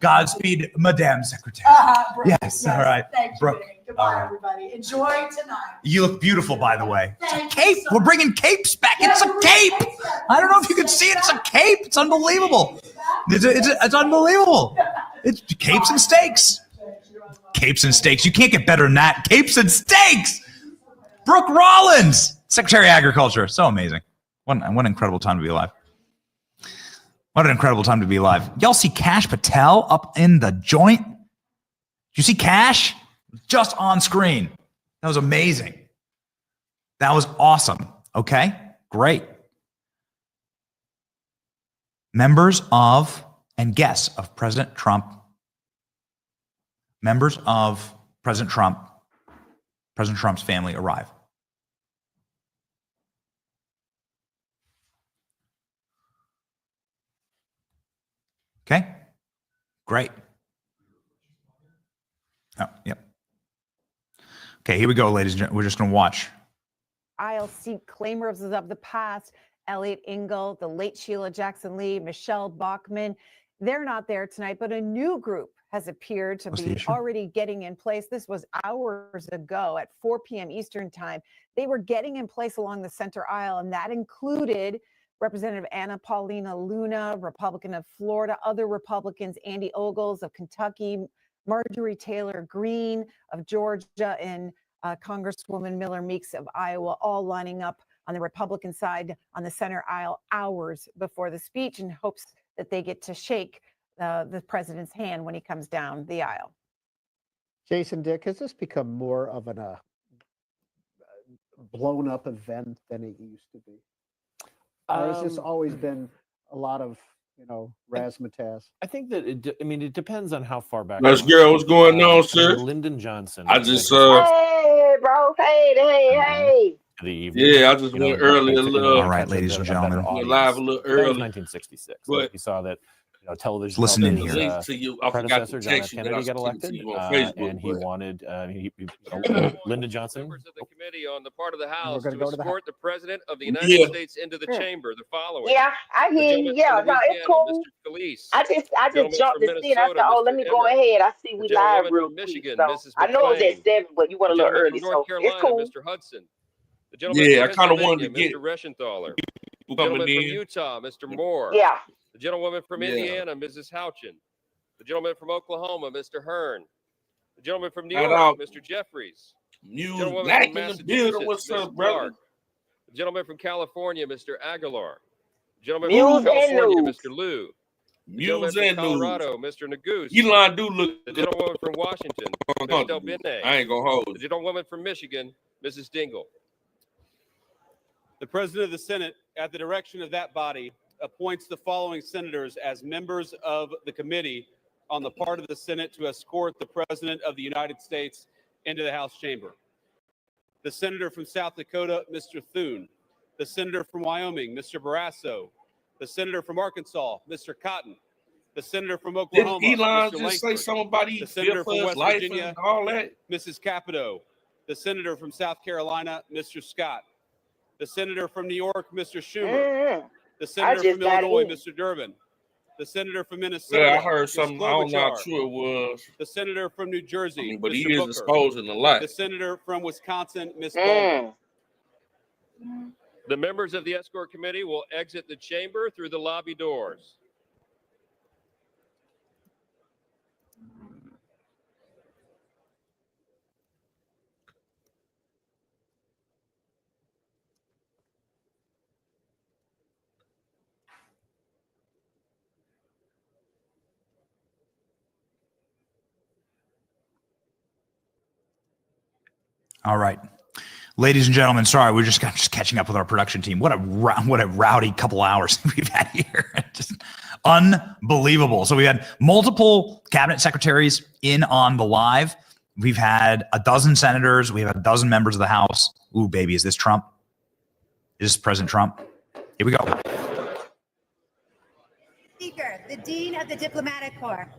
Godspeed, Madame Secretary. Yes, all right. Thank you, Brooke. Dave. Goodbye, everybody. Enjoy tonight. You look beautiful, by the way. It's a Thank cape. you so We're bringing capes back. It's a cape. I don't know if you can see it. It's a cape. It's unbelievable. It's unbelievable. It's capes and steaks. Capes and steaks. You can't get better than that. Capes and steaks. Brooke Rollins, Secretary of Agriculture. So amazing. What an incredible time to be alive. What an incredible time to be alive. Y'all see Kash Patel up in the joint? Did you see Kash? Just on screen. That was amazing. That was awesome. Okay, great. Members of and guests of President Trump. Members of President Trump's family arrive. Okay, great. Oh, yep. Okay, here we go, ladies and gentlemen. We're just going to watch. I'll seek claimers of the past, Elliot Engel, the late Sheila Jackson Lee, Michelle Bachmann. They're not there tonight, but a new group has appeared to be already getting in place. This was hours ago at 4 p.m. Eastern time. They were getting in place along the center aisle, and that included Representative Anna Paulina Luna, Republican of Florida, other Republicans, Andy Ogles of Kentucky, Marjorie Taylor Greene of Georgia, and Congresswoman Miller Meeks of Iowa, all lining up on the Republican side on the center aisle hours before the speech in hopes that they get to shake the president's hand when he comes down the aisle. Jason, Dick, has this become more of a blown up event than it used to be? Or has this always been a lot of, razzmatazz? I think that it depends on how far back. Nice girl, what's going on, sir? Lyndon Johnson. I just Hey, bro. Hey. The evening. Yeah, I just went early a little. All right, ladies and gentlemen. Live a little That was early. 1966. But You saw that television. Listen in television, here. Link to you. I forgot Predecessor to John F. text you, but Kennedy I got sent it to elected, you on Facebook, and he but- wanted Lyndon Johnson. Members of the committee on the part of the House gonna to go to the escort the President of the United Yeah. States into the chamber. The following. Yeah, I hear you. Yeah, no, it's cool. Mr. Scalise. I just Gentleman jumped from the scene. I said, Minnesota, oh, let Mr. me go Emmert. ahead. I see The we gentlewoman live real from quick. Michigan, So Mrs. I know it's McClain. at 7, but you went a The little gentleman early. from North So it's Carolina, cool. Mr. Hudson. The gentleman Yeah, I from kind of wanted to Pennsylvania, get Mr. Reschenthaler. The people gentleman coming from in. Utah, Mr. Moore. Yeah. The gentlewoman from Yeah. Indiana, Mrs. Houchin. The gentleman from Oklahoma, Mr. Hearn. The gentleman from New Shout York, out. Mr. Jeffries. News Gentlewoman black from in the building. Massachusetts, What's Ms. up, brother? Clark. The gentleman from California, Mr. Aguilar. The gentleman News from and California, news. Mr. Liu. The News gentleman from and news. Colorado, Mr. Nagoose. Elon do look The good. gentlewoman from Washington, Ms. Del Bene. I ain't gonna hold The you. gentlewoman from Michigan, Mrs. Dingle. The President of the Senate, at the direction of that body, appoints the following senators as members of the committee on the part of the Senate to escort the President of the United States into the House chamber. The Senator from South Dakota, Mr. Thune. The Senator from Wyoming, Mr. Barrasso. The Senator from Arkansas, Mr. Cotton. The Senator from Oklahoma, Didn't Elon Mr. just say Langford. something about The he Senator fear for from his West life Virginia, and all that? Mrs. Capito. The Senator from South Carolina, Mr. Scott. The Senator from New York, Mr. Schumer. The Senator just from got Illinois, in. Mr. Durbin. The Senator from Minnesota, Yeah, I heard Ms. something. I don't know how Klobuchar. true it was. The Senator from New Jersey, But Mr. he is Booker. exposing a lot. The Senator from Wisconsin, Ms. Baldwin. The members of the escort committee will exit the chamber through the lobby doors. All right. Ladies and gentlemen, sorry, we're just catching up with our production team. What a rowdy couple hours we've had here. Just unbelievable. So we had multiple cabinet secretaries in on the live. We've had a dozen senators. We have a dozen members of the House. Ooh, baby, is this Trump? Is this President Trump? Here we go. Speaker, the Dean of the Diplomatic Corps.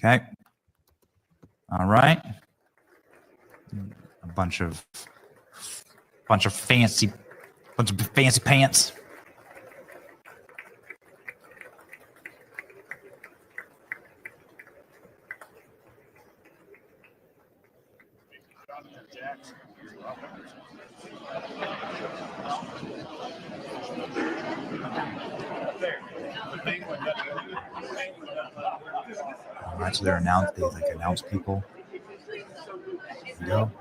Okay. All right. A bunch of fancy pants. All right, so they announce people. There you go.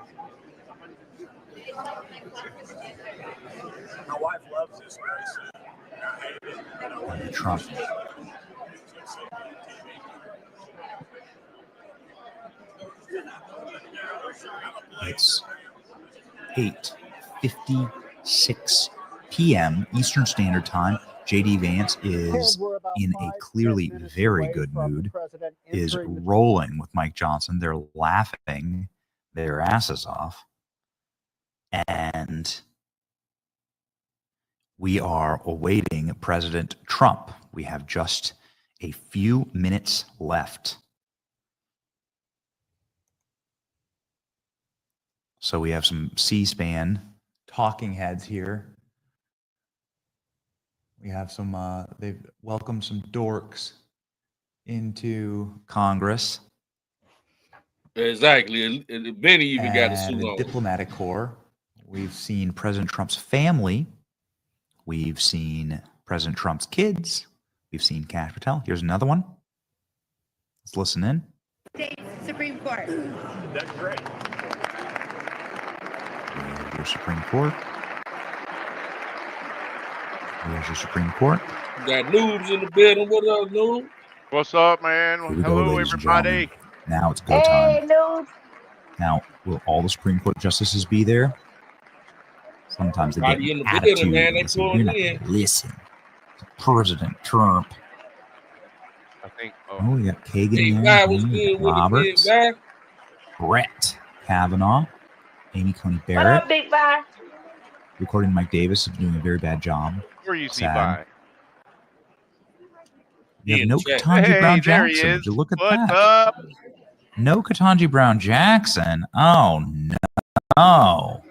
My wife loves this race. Trump. It's 8:56 p.m. Eastern Standard Time. J.D. Vance is in a clearly very good mood, is rolling with Mike Johnson. They're laughing their asses off. And we are awaiting President Trump. We have just a few minutes left. So we have some C-SPAN talking heads here. We have some, they've welcomed some dorks into Congress. Exactly. And Benny even got a And suit the on. diplomatic corps. We've seen President Trump's family. We've seen President Trump's kids. We've seen Kash Patel. Here's another one. Let's listen in. States Supreme Court. That's great. Here's your Supreme Court. Here's your Supreme Court. Got noobs in the building. What up, noob? What's up, man? Here we go, Hello, ladies and everybody. gentlemen. Now it's go Hey, time. dude. Now, will all the Supreme Court justices be there? Sometimes they get Everybody in an the building, attitude. man. They Listen, pulling you're not in. gonna listen to President Trump. I think. Oh, we got Kagan Big here, guy was we good got with the big Roberts, guy. Brett Kavanaugh, Amy Coney What Barrett, up, Big Bye? recording Mike Davis is doing a very bad job. Where you see Sad. by? You He have in no the chat. Ketanji Hey, Brown there he Jackson. is. Would you look at What's that? up? No Ketanji Brown Jackson. Oh no.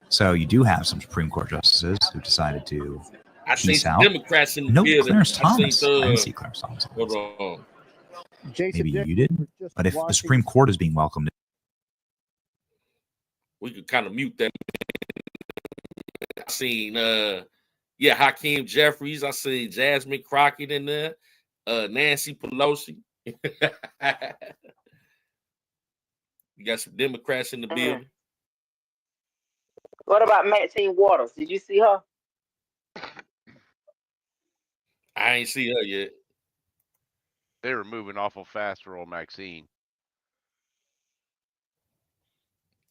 So you do have some Supreme Court justices who decided to I seen peace some out. Democrats in the No building. Clarence I Thomas. seen, I didn't see Clarence Thomas. hold on. Jason Maybe Dick you did. was just But if the watching- Supreme Court is being welcomed, We could kind of mute that. I seen Hakeem Jeffries. I seen Jasmine Crockett in there. Nancy Pelosi. You got some Democrats in the building. What about Maxine Waters? Did you see her? I ain't see her yet. They were moving awful fast for old Maxine.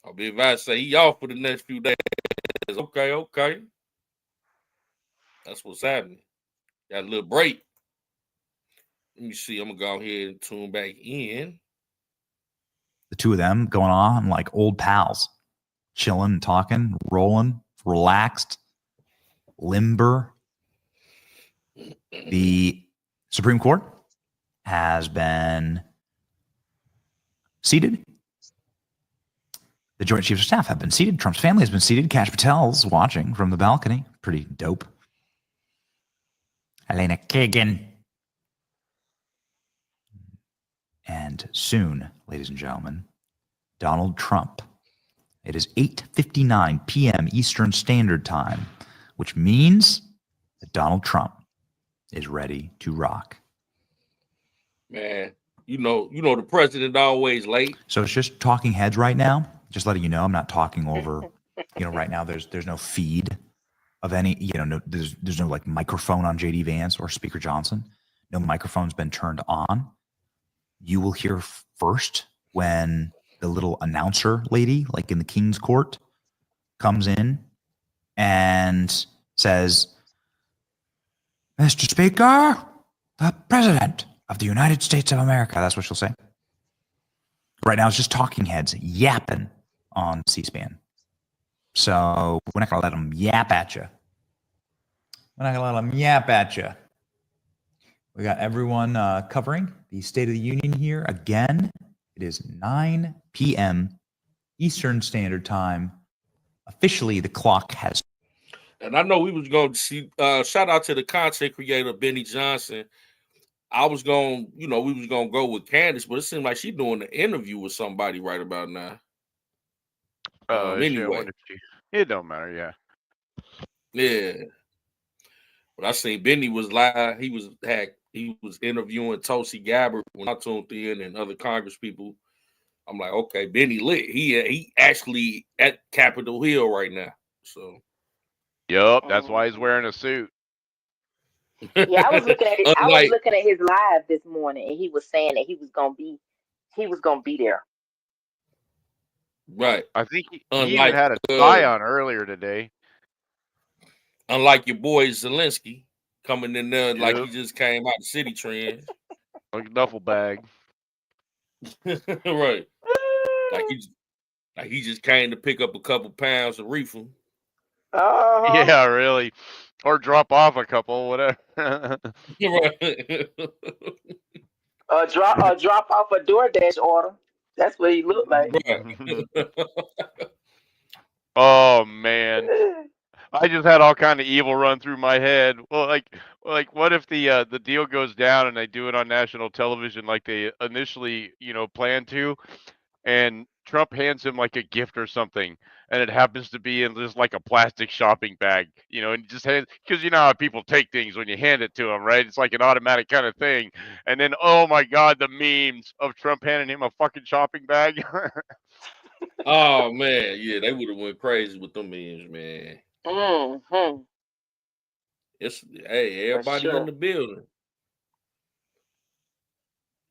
I'll be advised to say he off for the next few days. Okay. That's what's happening. Got a little break. Let me see. I'm gonna go ahead and tune back in. the two of them going on like old pals, chilling, talking, rolling, relaxed, limber. The Supreme Court has been seated. The Joint Chiefs of Staff have been seated. Trump's family has been seated. Kash Patel's watching from the balcony. Pretty dope. Elena Kagan. And soon, ladies and gentlemen, Donald Trump. It is 8:59 p.m. Eastern Standard Time, which means that Donald Trump is ready to rock. Man, you know the president always late. So it's just talking heads right now. Just letting you know, I'm not talking over. Right now there's no feed of any. No, there's no like microphone on JD Vance or Speaker Johnson. No microphone's been turned on. You will hear first when the little announcer lady, like in the King's Court, comes in and says, "Mr. Speaker, the President of the United States of America." That's what she'll say. Right now, it's just talking heads yapping on C-SPAN. So we're not going to let them yap at you. We're not going to let them yap at you. We got everyone covering the State of the Union here. Again, it is 9 p.m. Eastern Standard Time. Officially, the clock has. And I know we was going to see. Shout out to the content creator Benny Johnson. I was going, we was gonna go with Candace, but it seemed like she's doing an interview with somebody right about now. Anyway, it don't matter. Yeah. But I seen Benny was live. He was interviewing Tulsi Gabbard when I tuned in and other Congress people. I'm like, okay, Benny lit. He actually at Capitol Hill right now. So. Yup, that's why he's wearing a suit. Yeah, I was looking at it. I was looking at his live this morning, and he was saying that he was gonna be there. Right. I think he even had a tie on earlier today. Unlike your boy Zelensky coming in there like he just came out of City Trends. Like a duffel bag. Right. Like he just came to pick up a couple pounds of reefer. Yeah, really. Or drop off a couple, whatever. Right. Drop off a DoorDash order. That's what he looked like. Right. Oh man. I just had all kind of evil run through my head. Well, like what if the deal goes down and they do it on national television like they initially, planned to, and Trump hands him like a gift or something, and it happens to be in just like a plastic shopping bag, and just hands, because you know how people take things when you hand it to them, right? It's like an automatic kind of thing. And then, oh my God, the memes of Trump handing him a fucking shopping bag. Oh man, yeah, they would have went crazy with them memes, man. Mm-hmm. Everybody in the building.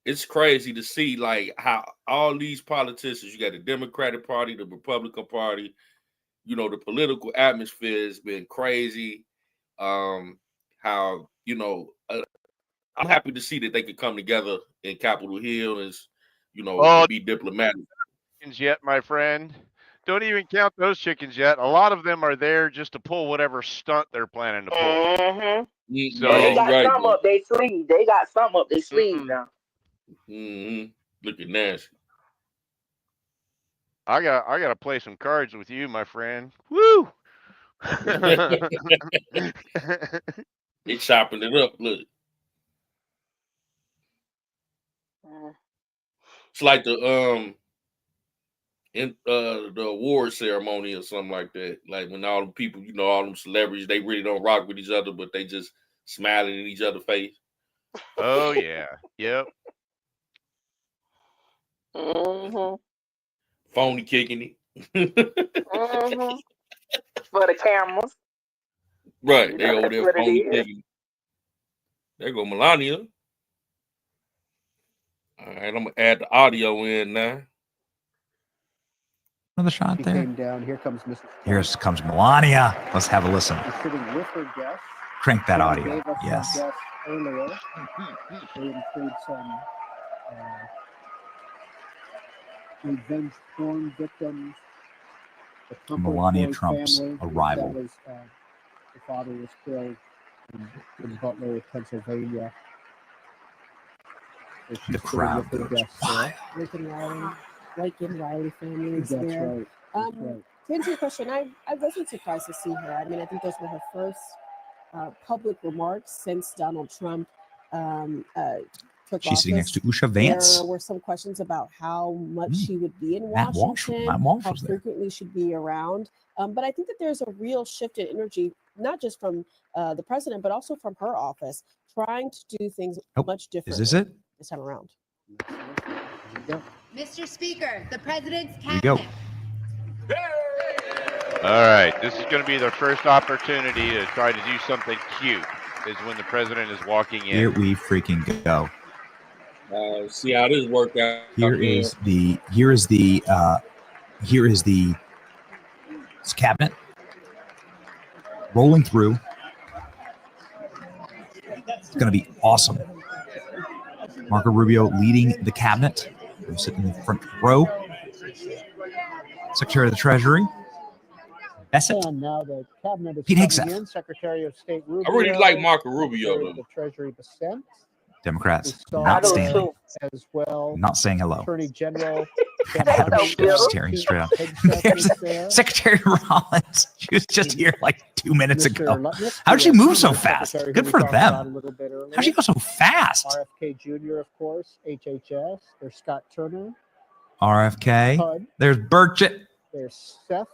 It's crazy to see like how all these politicians, you got the Democratic Party, the Republican Party, the political atmosphere has been crazy. How, I'm happy to see that they could come together in Capitol Hill and, be diplomatic. Yet, my friend. Don't even count those chickens yet. A lot of them are there just to pull whatever stunt they're planning to pull. Mm-hmm. So they got some up their sleeve. They got some up their sleeve now. Mm-hmm. Look at Nancy. I gotta play some cards with you, my friend. Woo! They chopping it up. Look. It's like the award ceremony or something like that. Like when all the people, all them celebrities, they really don't rock with each other, but they just smiling in each other's face. Oh yeah. Yep. Mm-hmm. Phony kicking it. Mm-hmm. For the cameras. Right. They over there phony kicking it. There go Melania. All right, I'm gonna add the audio in now. Another shot She there. came down. Here comes Mrs. Here comes Melania. Let's have a listen. She's sitting with her guests. Crank that She audio. gave us some Yes. guests earlier. They include some revenge porn victims. The Comfort Melania Boy Trump's family. arrival. That was, the father was killed in Butler, Pennsylvania. So she's The sitting crowd with her goes guests wild. there. Lincoln Riley family is That's there. right. That's right. To answer your question, I wasn't surprised to see her. I mean, I think those were her first public remarks since Donald Trump took She's sitting office. next to Usha Vance. There were some questions about how much she would be in Matt Walsh. Washington, Matt Walsh how was there. frequently she'd be around. But I think that there's a real shift in energy, not just from the president, but also from her office, trying to do things much differently. Is this it? This time around. Mr. Speaker, the president's Here you go. All right, this is going to be their first opportunity to try to do something cute. Is when the president is walking in. Here we freaking go. See how this worked out. Here is the cabinet rolling through. It's going to be awesome. Marco Rubio leading the cabinet. We're sitting in the front row. Secretary of the Treasury. Bassett. And now the cabinet is Pete coming Hegseth. in. Secretary of State Rubio. I really like Marco Rubio, Secretary of though. the Treasury Bassett. Democrats We saw not standing. as well. Not saying hello. Attorney General Adam so Schiff bitter. staring straight up. Hegseth is There's there. Secretary Rollins. She was just here like 2 minutes Mr. ago. Lutnick, How'd she the move so Secretary fast? who Good we for talked about them. a little bit earlier. How'd she go so fast? RFK Jr., of course, HHS. There's Scott Turner. RFK. HUD. There's Burchett. There's Seth.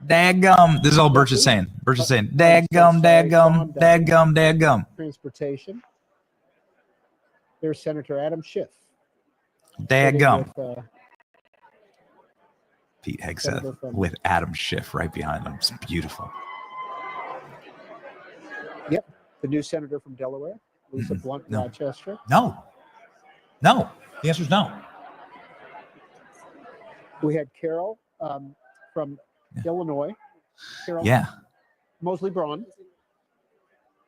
Dadgum. This is all Birch is saying. Birch is saying, dadgum, dadgum, dadgum, dadgum. Transportation. There's Senator Adam Schiff. Dadgum. With, Pete Hegseth Senator from- with Adam Schiff right behind him. It's beautiful. Yep. The new senator from Delaware, Lisa Blunt, No. Rochester. No. No. The answer is no. We had Carol from Illinois. Carol Yeah. Mosley Braun.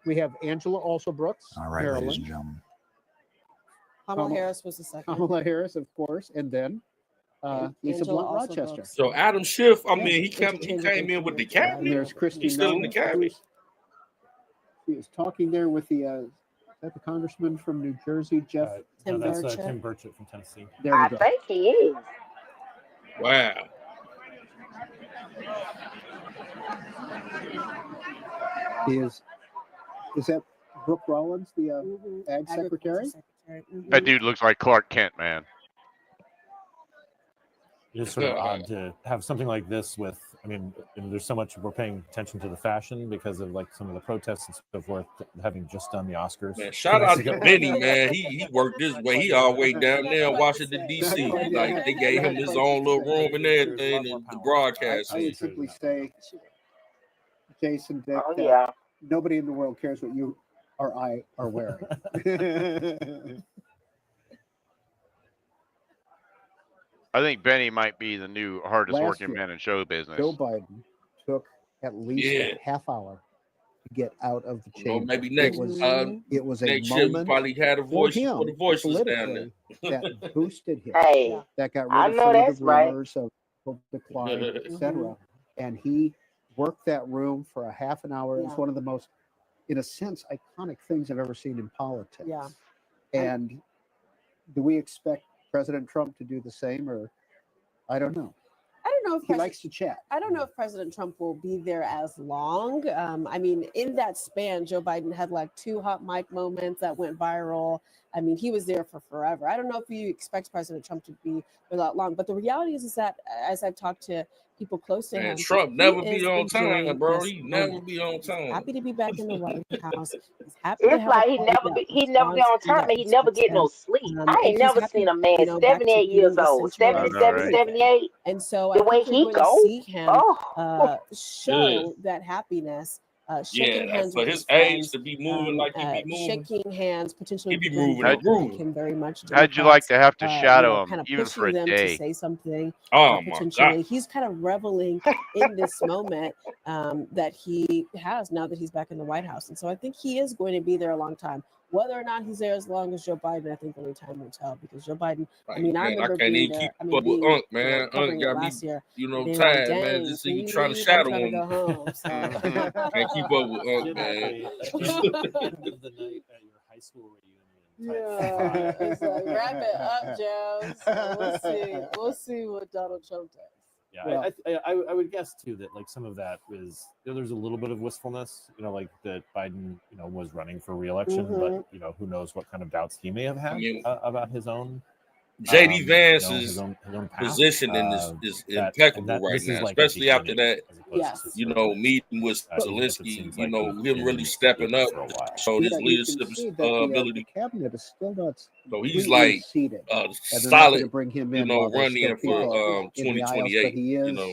We have Angela also Brooks. All right, Maryland. ladies and gentlemen. Kamala Harris was the second. Kamala Harris, of course, and then Lisa Angela Blunt, also Rochester. Brooks. So Adam Schiff, I mean, he interchangeable came in with the And cabinet. there's Christy He's still in the Nunn, cabinet. He was talking there with the is that the congressman from New Jersey, Jeff. Tim that's Burchett. Tim Burchett from Tennessee. There we I go. think he is. Wow. Is that Brooke Rollins, the Ag Agriculture Secretary? Secretary. That dude looks like Clark Kent, man. It's sort of odd to have something like this with, I mean, there's so much we're paying attention to the fashion because of like some of the protests and so forth, having just done the Oscars. Man, shout out to Benny, man. He worked this way. He all the way down there in Washington, D.C. Like, they gave him his own little room and everything to broadcast. I would simply say, Jason, that Oh yeah. nobody in the world cares what you or I are wearing. I think Benny might be the new hardest Last working year, man in show business. Joe Biden took at least a half hour to get out of the chamber. Well, maybe next It was a next year we moment probably had a for voice him for the voiceless down politically there. that boosted him. Hey, That got rid I of know some of that's the right. rumors of decline, etc. And he worked that room for a half an hour. It's Yeah. one of the most, in a sense, iconic things I've ever seen in politics. Yeah. And do we expect President Trump to do the same, or I don't know. I don't know if He likes to chat. I don't know if President Trump will be there as long. I mean, in that span, Joe Biden had like 2 hot mic moments that went viral. I mean, he was there for forever. I don't know if you expect President Trump to be for that long, but the reality is that as I've talked to people close to Man, him, Trump he never is be on time, enjoying bro. this He never moment. be on He's time. happy to be back in the White House. He's happy to It's have like a he party never that he never be on responds to time that and he never get no respects him. sleep. I And ain't he's never happy, seen a man you know, back to 78 being years the old, center of 77, everything. 78. And so The I way think he you're going to go, see him oh, show that happiness, shaking Yeah, hands for with his his age friends, to be moving like he be moving, shaking hands, potentially he be bringing moving and people like grooving. him very much. How'd you like Democrats, to have to you shadow know, him kind of even for a pushing them to day? say something Oh my potentially. God. He's kind of reveling in this moment that he has now that he's back in the White House. And so I think he is going to be there a long time. Whether or not he's there as long as Joe Biden, I think only time will tell, because Joe Biden, I mean, I Man, I remember can't being even there, keep I mean, up with being, Unc, man. Unc covering it got me, last year, you know, being like, tired, man. dang, Just can see you you trying to leave? I'm shadow trying to him. go home. So. Can't keep up with Unc, man. At the end of the night at your high school reunion. Yeah, it's like, wrap it up, Joe. So we'll see what Donald Trump does. Yeah, I would guess too that like some of that is, you know, there's a little bit of wistfulness, you know, like that Biden, you know, was running for re-election, but you know, who knows what kind of doubts he may have had about his own. JD you know, Vance's his own path. position in this is that impeccable right this is now, like at especially the after beginning, that, as opposed Yes. to you sort know, of, meeting with even if it Zelensky, seems you like know, he's him really been stepping up, for a while. showing his Yeah, you leadership can see that the ability. cabinet is still not So he's completely like seated. a And they're not going to solid, bring him you in know, while there's run still in people for in the aisles, but 2028. he You is know,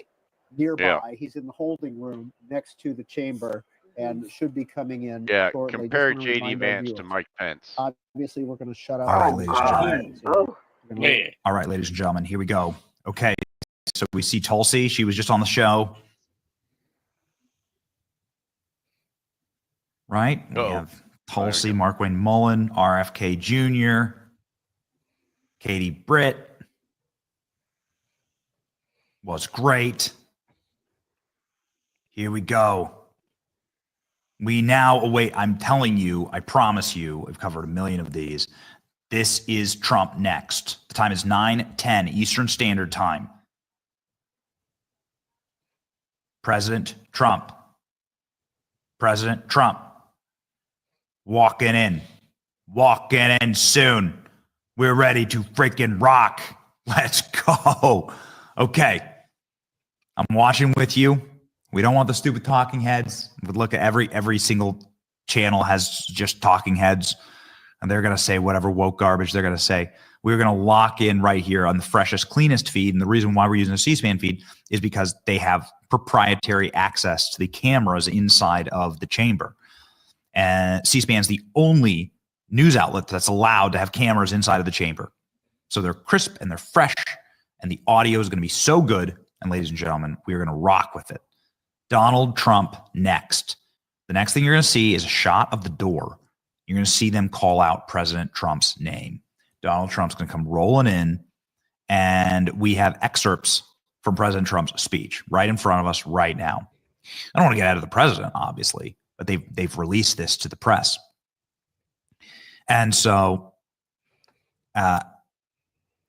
nearby. Yeah. He's in the holding room next to the chamber and should be coming in Yeah, shortly. compare Just wanna JD remind our Vance to viewers. Mike Pence. Obviously, we're going to shut up. All right, on ladies and gentlemen. Biden, so we're gonna- man. All right, ladies and gentlemen, here we go. Okay, so we see Tulsi. She was just on the show. Right? We Uh-oh. have Tulsi, Mark Wayne Mullen, RFK Jr., Katie Britt. Was great. Here we go. We now await, I'm telling you, I promise you, I've covered a million of these. This is Trump next. The time is 9:10 Eastern Standard Time. President Trump. President Trump walking in. Walking in soon. We're ready to freaking rock. Let's go. Okay. I'm watching with you. We don't want the stupid talking heads. But look at every single channel has just talking heads, and they're going to say whatever woke garbage they're going to say. We're going to lock in right here on the freshest, cleanest feed. And the reason why we're using a C-SPAN feed is because they have proprietary access to the cameras inside of the chamber. And C-SPAN is the only news outlet that's allowed to have cameras inside of the chamber. So they're crisp and they're fresh, and the audio is going to be so good. And ladies and gentlemen, we're going to rock with it. Donald Trump next. The next thing you're going to see is a shot of the door. You're going to see them call out President Trump's name. Donald Trump's going to come rolling in, and we have excerpts from President Trump's speech right in front of us right now. I don't want to get out of the president, obviously, but they've released this to the press. And so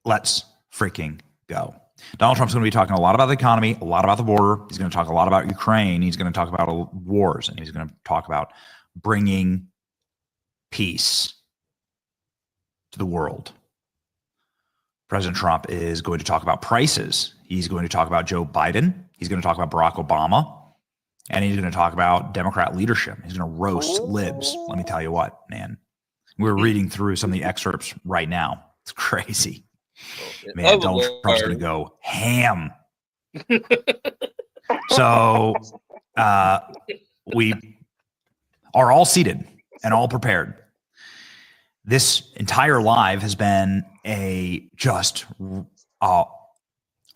let's freaking go. Donald Trump's going to be talking a lot about the economy, a lot about the border. He's going to talk a lot about Ukraine. He's going to talk about wars, and he's going to talk about bringing peace to the world. President Trump is going to talk about prices. He's going to talk about Joe Biden. He's going to talk about Barack Obama. And he's going to talk about Democrat leadership. He's going to roast libs. Let me tell you what, man. We're reading through some of the excerpts right now. It's crazy. Man, Donald Trump's going to go ham. So we are all seated and all prepared. This entire live has been a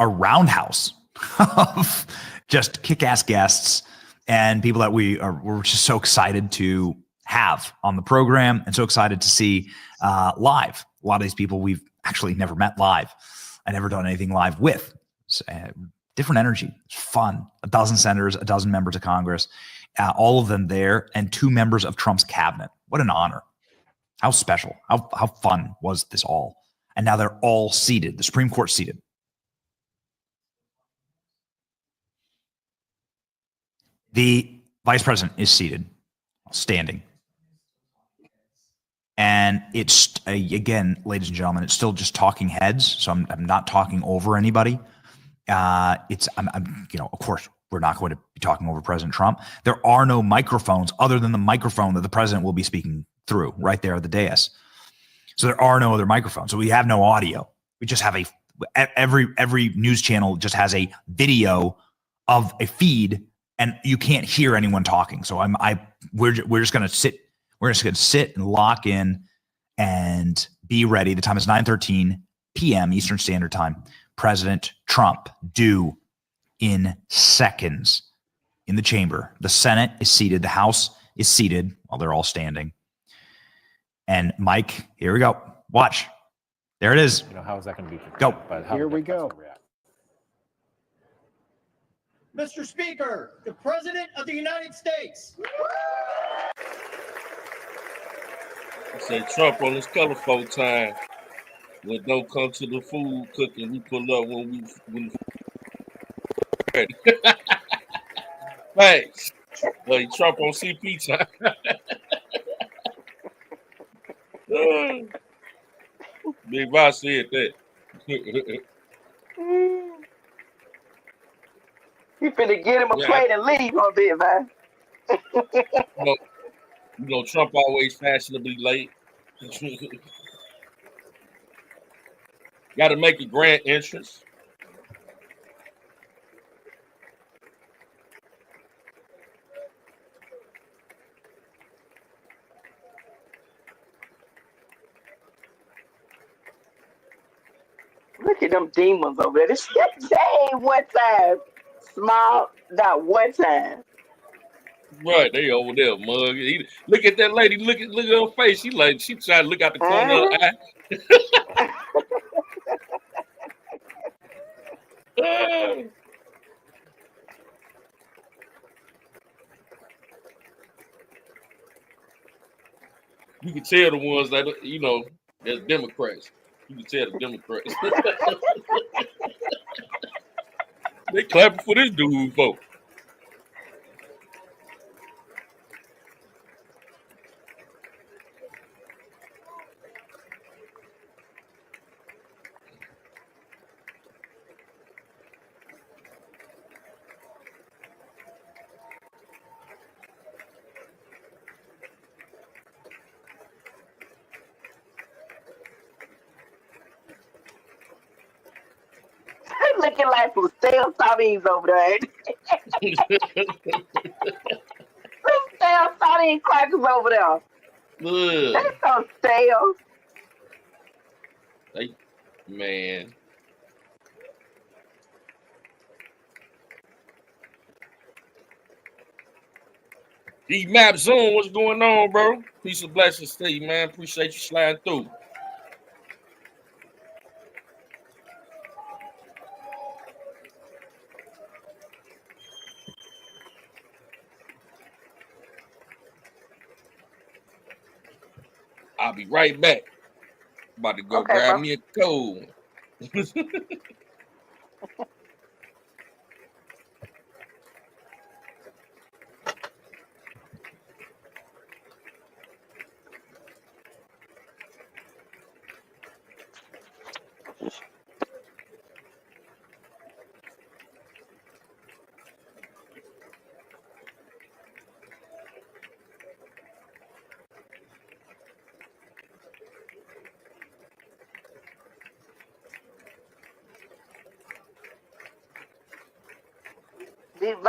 roundhouse of just kick-ass guests and people that we're just so excited to have on the program and so excited to see live. A lot of these people we've actually never met live. I never done anything live with. So, different energy. It's fun. 12 senators, 12 members of Congress, all of them there, and 2 members of Trump's cabinet. What an honor. How special. How fun was this all? And now they're all seated. The Supreme Court seated. The vice president is seated, standing. And it's, again, ladies and gentlemen, it's still just talking heads. So I'm not talking over anybody. I'm of course, we're not going to be talking over President Trump. There are no microphones other than the microphone that the president will be speaking through right there at the dais. So there are no other microphones. So we have no audio. We just have every news channel just has a video of a feed, and you can't hear anyone talking. So we're just going to sit. We're just going to sit and lock in and be ready. The time is 9:13 p.m. Eastern Standard Time. President Trump due in seconds in the chamber. The Senate is seated. The House is seated while they're all standing. And Mike, here we go. Watch. There it is. How is that going to be? Go. Here we go. Mr. Speaker, the President of the United States. I said Trump on his colorful time. When don't come to the food cooking, we pull up when ready. Thanks. Trump on CP time. Big Boss said that. You finna get him a plate and leave on Big Boss. Trump always fashionably late. Got to make a grand entrance. Look at them demons over there. They ain't one time small, not one time. Right, they over there, mug. Look at that lady. Look at her face. She trying to look out the corner of her eye. You can tell the ones that they're Democrats. You can tell the Democrats. They clapping for this dude, folks. looking like some stale sardines over there. Some stale sardine crackers over there. That's so stale. Like, man. E-Map Zoom, what's going on, bro? Peace and blessings to you, man. Appreciate you sliding through. I'll be right back. About to go grab me a cold.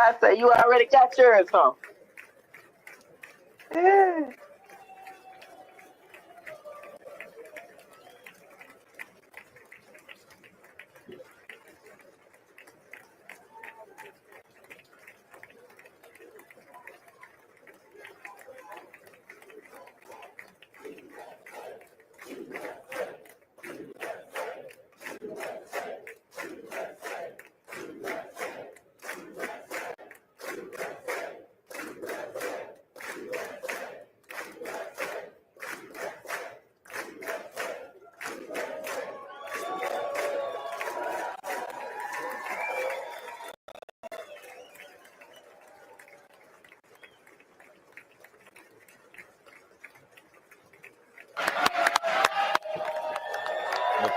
I say you already got yours, huh? Yeah.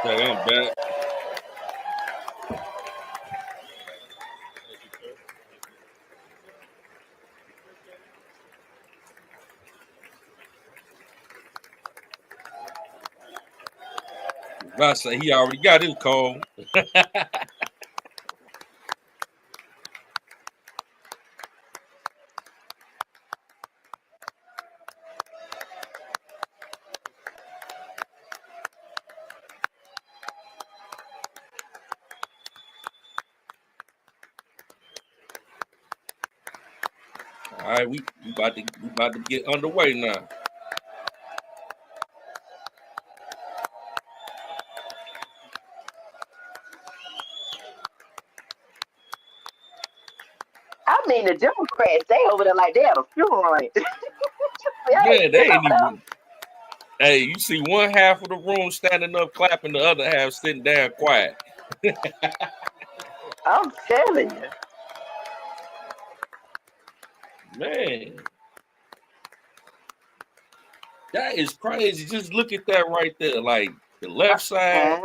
Okay, I'm back. I say he already got his call. All right, we about to get underway now. I mean, the Democrats, they over there like they had a funeral on it. Man, they ain't even. Hey, you see one half of the room standing up clapping, the other half sitting down quiet. I'm telling you. Man, that is crazy. Just look at that right there. Like the left side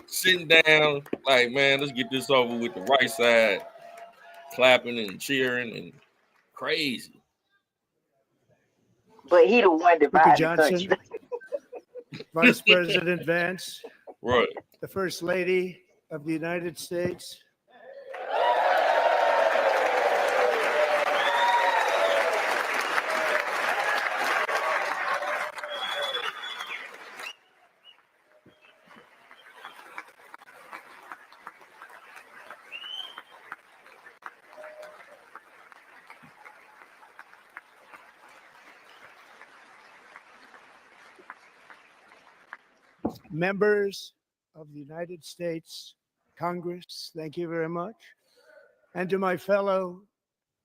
sitting down, like, man, let's get this over with. The right side clapping and cheering and crazy. But he the one divided the country. Vice President Vance, right? The First Lady of the United States. Members of the United States Congress, thank you very much. And to my fellow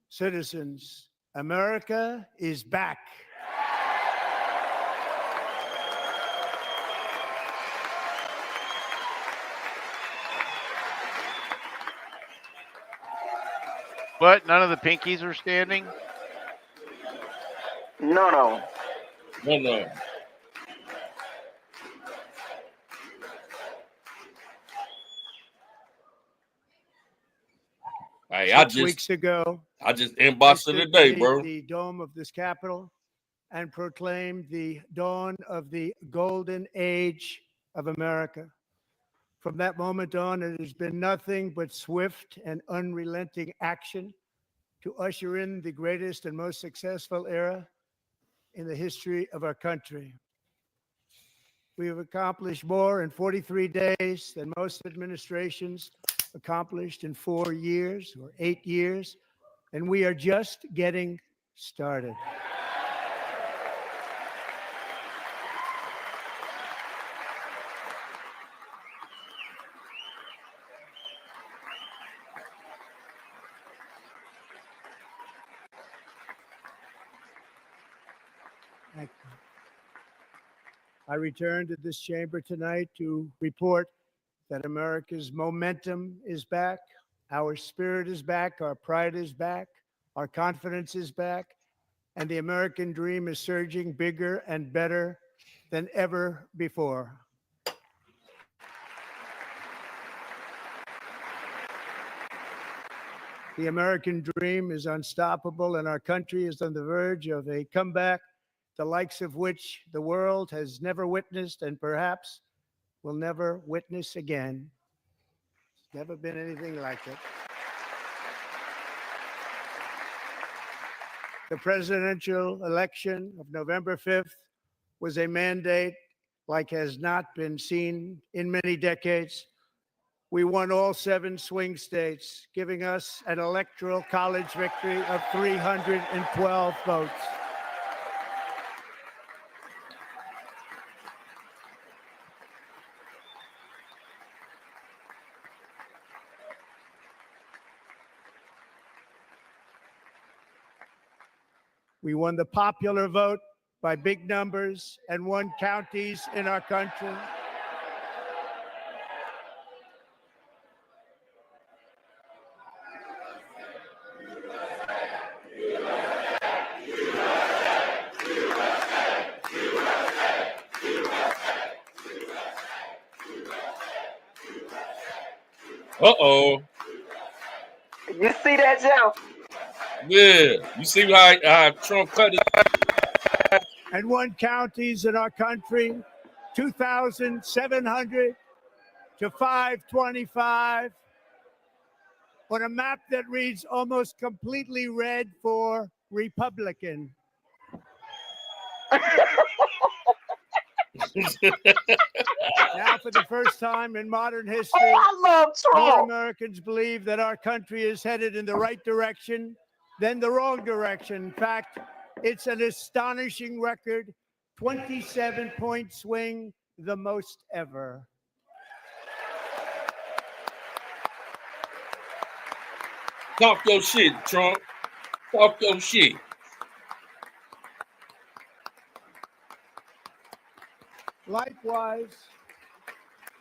citizens, America is back. What? None of the pinkies are standing? No. Hey, 6 weeks ago, I just inboxed it today, bro. The dome of this Capitol and proclaimed the dawn of the golden age of America. From that moment on, it has been nothing but swift and unrelenting action to usher in the greatest and most successful era in the history of our country. We have accomplished more in 43 days than most administrations accomplished in 4 years or 8 years, and we are just getting started. Thank you. I return to this chamber tonight to report that America's momentum is back, our spirit is back, our pride is back, our confidence is back, and the American dream is surging bigger and better than ever before. The American dream is unstoppable, and our country is on the verge of a comeback, the likes of which the world has never witnessed and perhaps will never witness again. There's never been anything like it. The presidential election of November 5th was a mandate like has not been seen in many decades. We won all 7 swing states, giving us an electoral college victory of 312 votes. We won the popular vote by big numbers and won counties in our country. Uh-oh. You see that, Joe? Yeah. You see how Trump cut it? And won counties in our country, 2,700 to 525, on a map that reads almost completely red for Republican. Now, for the first time in modern history, I love more Trump. Americans believe that our country is headed in the right direction than the wrong direction. In fact, it's an astonishing record, 27-point swing, the most ever. Talk your shit, Trump. Talk your shit. Likewise,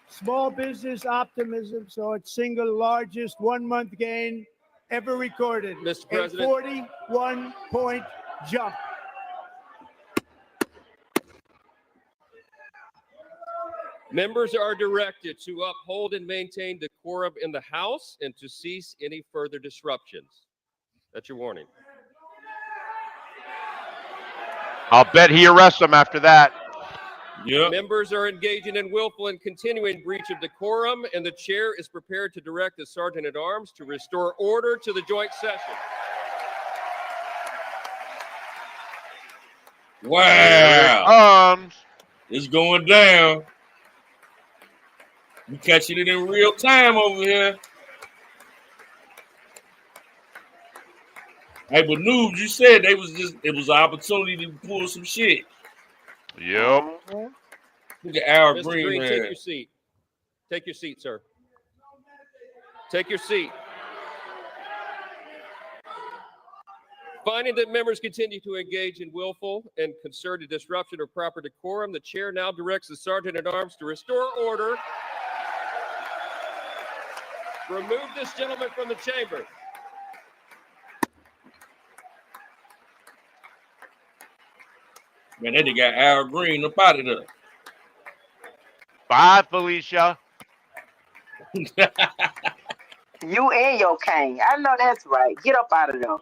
small business optimism saw its single largest one-month gain ever recorded, Mr. a President. 41-point jump. Members are directed to uphold and maintain decorum in the House and to cease any further disruptions. That's your warning. I'll bet he arrests him after that. Yep. Members are engaging in willful and continuing breach of decorum, and the chair is prepared to direct the Sergeant at Arms to restore order to the joint session. Wow. It's going down. We catching it in real time over here. Hey, but Noobs, you said it was an opportunity to pull some shit. Yep. Look at Al Mr. Green, Green, man. take your seat. Take your seat, sir. Take your seat. Finding that members continue to engage in willful and concerted disruption of proper decorum, the chair now directs the Sergeant at Arms to restore order. Remove this gentleman from the chamber. Man, they got Al Green up out of there. Bye, Felicia. You and your cane. I know that's right. Get up out of there.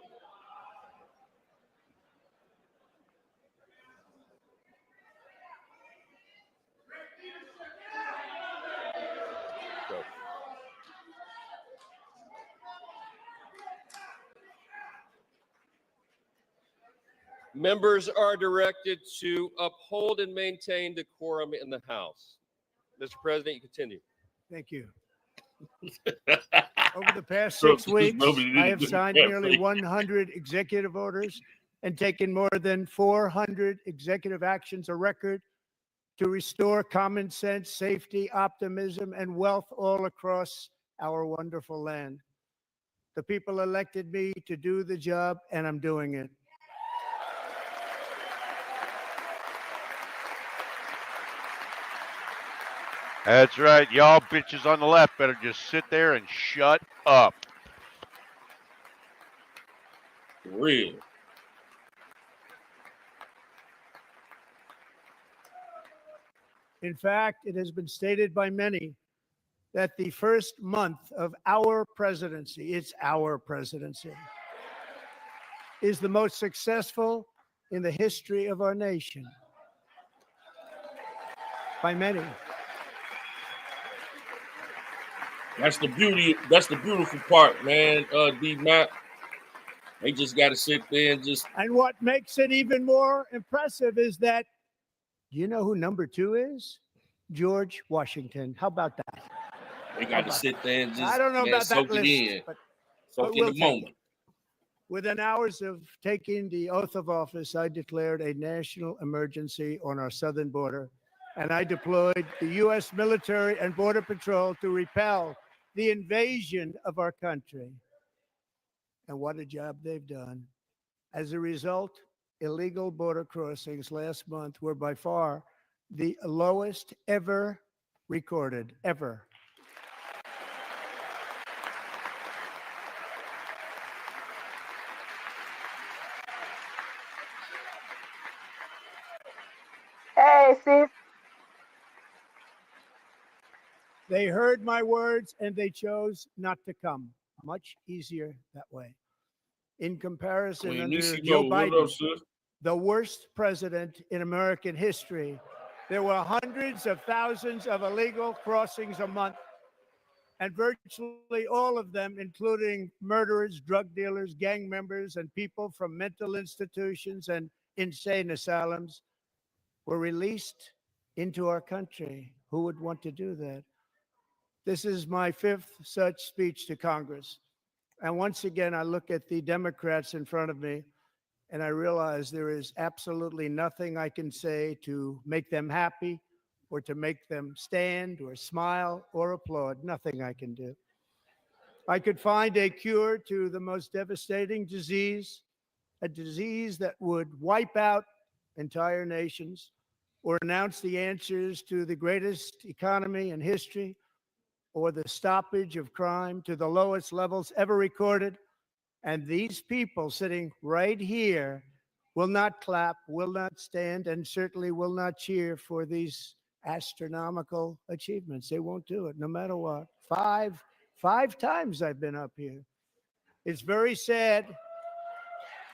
Members are directed to uphold and maintain decorum in the House. Mr. President, you continue. Thank you. Over the past 6 weeks, I have signed nearly 100 executive orders and taken more than 400 executive actions, a record, to restore common sense, safety, optimism, and wealth all across our wonderful land. The people elected me to do the job, and I'm doing it. That's right. Y'all bitches on the left better just sit there and shut up. Real. In fact, it has been stated by many that the first month of our presidency, it's our presidency, is the most successful in the history of our nation. By many. That's the beauty. That's the beautiful part, man. D-Mac. They just got to sit there and just. And what makes it even more impressive is that, do you know who number 2 is? George Washington. How about that? They got to sit there and just. I don't know about that soak it list, in. but Soak we'll in the take moment. it. Within hours of taking the oath of office, I declared a national emergency on our southern border, and I deployed the U.S. military and border patrol to repel the invasion of our country. And what a job they've done. As a result, illegal border crossings last month were by far the lowest ever recorded, ever. Hey, sis. They heard my words and they chose not to come. Much easier that way. In comparison, Queen under Nisi, Joe what Biden, up, sis? the worst president in American history, there were hundreds of thousands of illegal crossings a month, and virtually all of them, including murderers, drug dealers, gang members, and people from mental institutions and insane asylums, were released into our country. Who would want to do that? This is my 5th such speech to Congress. And once again, I look at the Democrats in front of me, and I realize there is absolutely nothing I can say to make them happy or to make them stand or smile or applaud. Nothing I can do. I could find a cure to the most devastating disease, a disease that would wipe out entire nations, or announce the answers to the greatest economy in history, or the stoppage of crime to the lowest levels ever recorded. And these people sitting right here will not clap, will not stand, and certainly will not cheer for these astronomical achievements. They won't do it, no matter what. Five times I've been up here. It's very sad,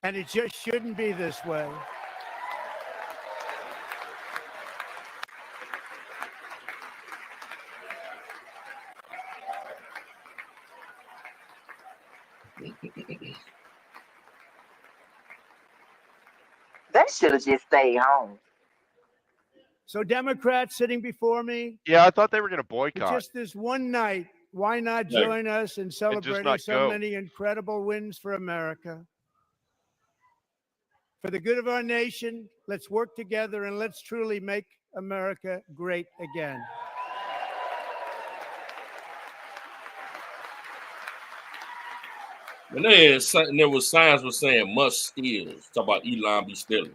and it just shouldn't be this way. They should have just stayed home. So Democrats sitting before me, Yeah, I thought they were going to for boycott. just this one night, why not Yeah. join us in celebrating not so go. many incredible wins for America? For the good of our nation, let's work together and let's truly make America great again. And there was signs were saying must steal. Talk about Elon be stealing.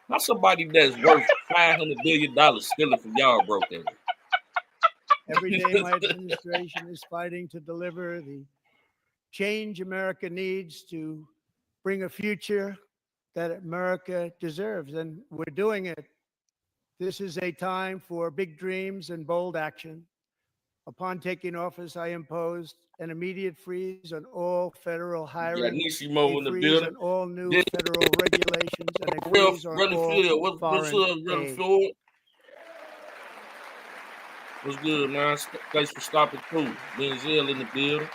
How somebody that's worth $500 billion stealing from y'all broke in? Every day, my administration is fighting to deliver the change America needs to bring a future that America deserves, and we're doing it. This is a time for big dreams and bold action. Upon taking office, I imposed an immediate freeze on all federal hiring, Nishimo a in the freeze building. on all new federal regulations, and a Real freeze on running field. all What's foreign up, running aid. field? What's good, man? Thanks for stopping through. Denzel in the building.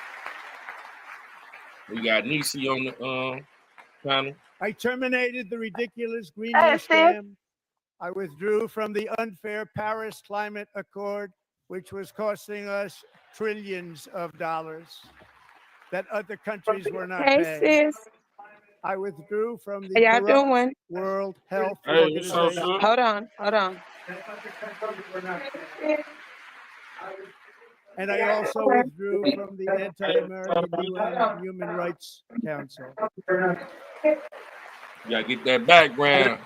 We got Nisi on the panel. I terminated the ridiculous Green New Hey, sis. scam. I withdrew from the unfair Paris Climate Accord, which was costing us trillions of dollars that other countries were not Hey, paying. sis. I withdrew from How the y'all corrupt doing? World Health Hey, what's up, Organization. son? Hold on. Hold on. And I also withdrew from the anti-American UN Human Rights Council. You gotta get that background.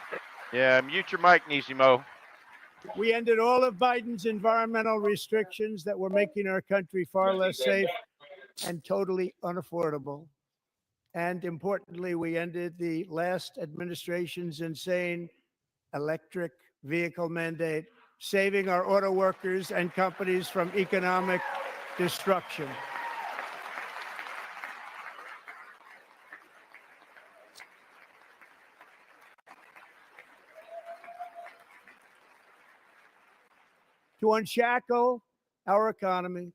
Yeah, mute your mic, Nisimo. We ended all of Biden's environmental restrictions that were making our country far less safe and totally unaffordable. And importantly, we ended the last administration's insane electric vehicle mandate, saving our auto workers and companies from economic destruction. To unshackle our economy,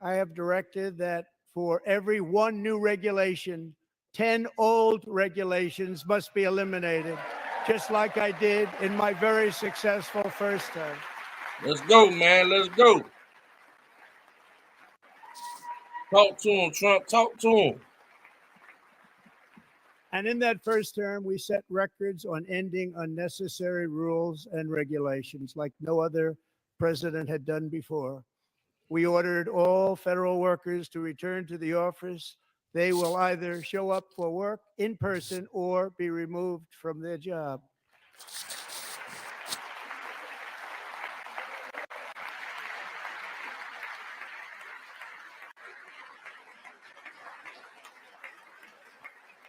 I have directed that for every one new regulation, 10 old regulations must be eliminated, just like I did in my very successful first term. Let's go, man. Let's go. Talk to him, Trump. Talk to him. And in that first term, we set records on ending unnecessary rules and regulations like no other president had done before. We ordered all federal workers to return to the office. They will either show up for work in person or be removed from their job.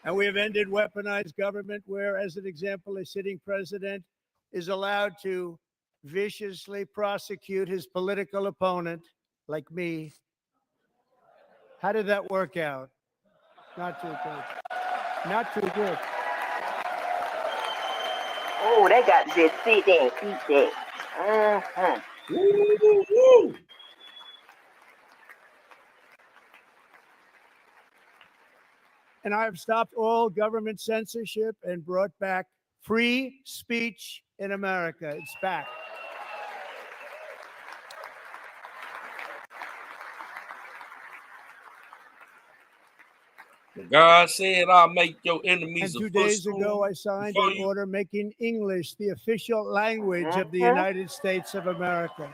And we have ended weaponized government where, as an example, a sitting president is allowed to viciously prosecute his political opponent, like me. How did that work out? Not too good. Not too good. Oh, they got to just sit there and eat that. Woo. And I have stopped all government censorship and brought back free speech in America. It's back. God said, I'll make your enemies And a 2 days footstool ago, I signed before an you. order making English the official language of the United States of America.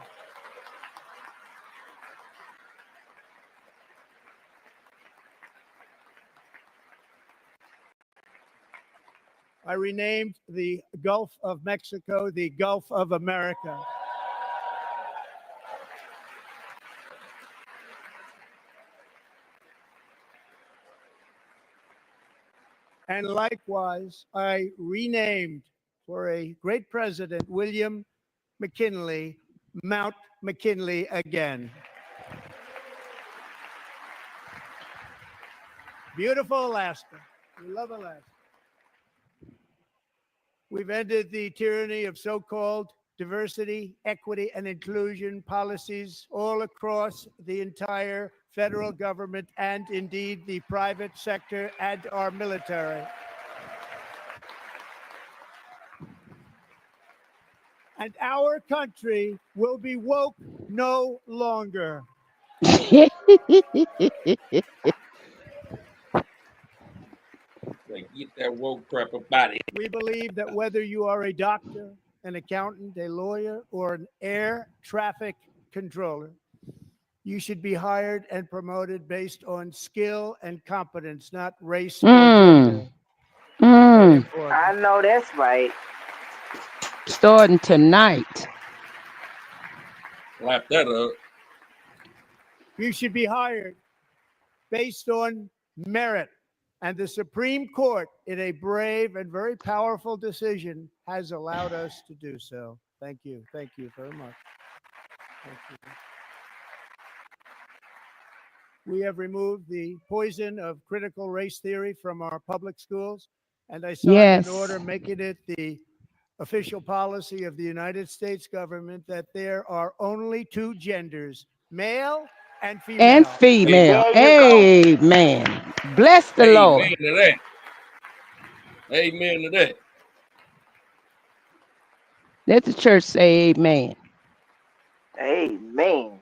I renamed the Gulf of Mexico the Gulf of America. And likewise, I renamed for a great president, William McKinley, Mount McKinley again. Beautiful Alaska. We love Alaska. We've ended the tyranny of so-called diversity, equity, and inclusion policies all across the entire federal government and indeed the private sector and our military. And our country will be woke no longer. Like, get that woke crap about it. We believe that whether you are a doctor, an accountant, a lawyer, or an air traffic controller, you should be hired and promoted based on skill and competence, not race or gender. I know that's right. Starting tonight. Lap that up. You should be hired based on merit. And the Supreme Court, in a brave and very powerful decision, has allowed us to do so. Thank you. Thank you very much. Thank you. We have removed the poison of critical race theory from our public schools, and I signed an order making it the official policy of the United States government that there are only two genders, male and female. And female. Amen. Bless the Lord. Amen to that. Amen to that. Let the church say amen. Amen.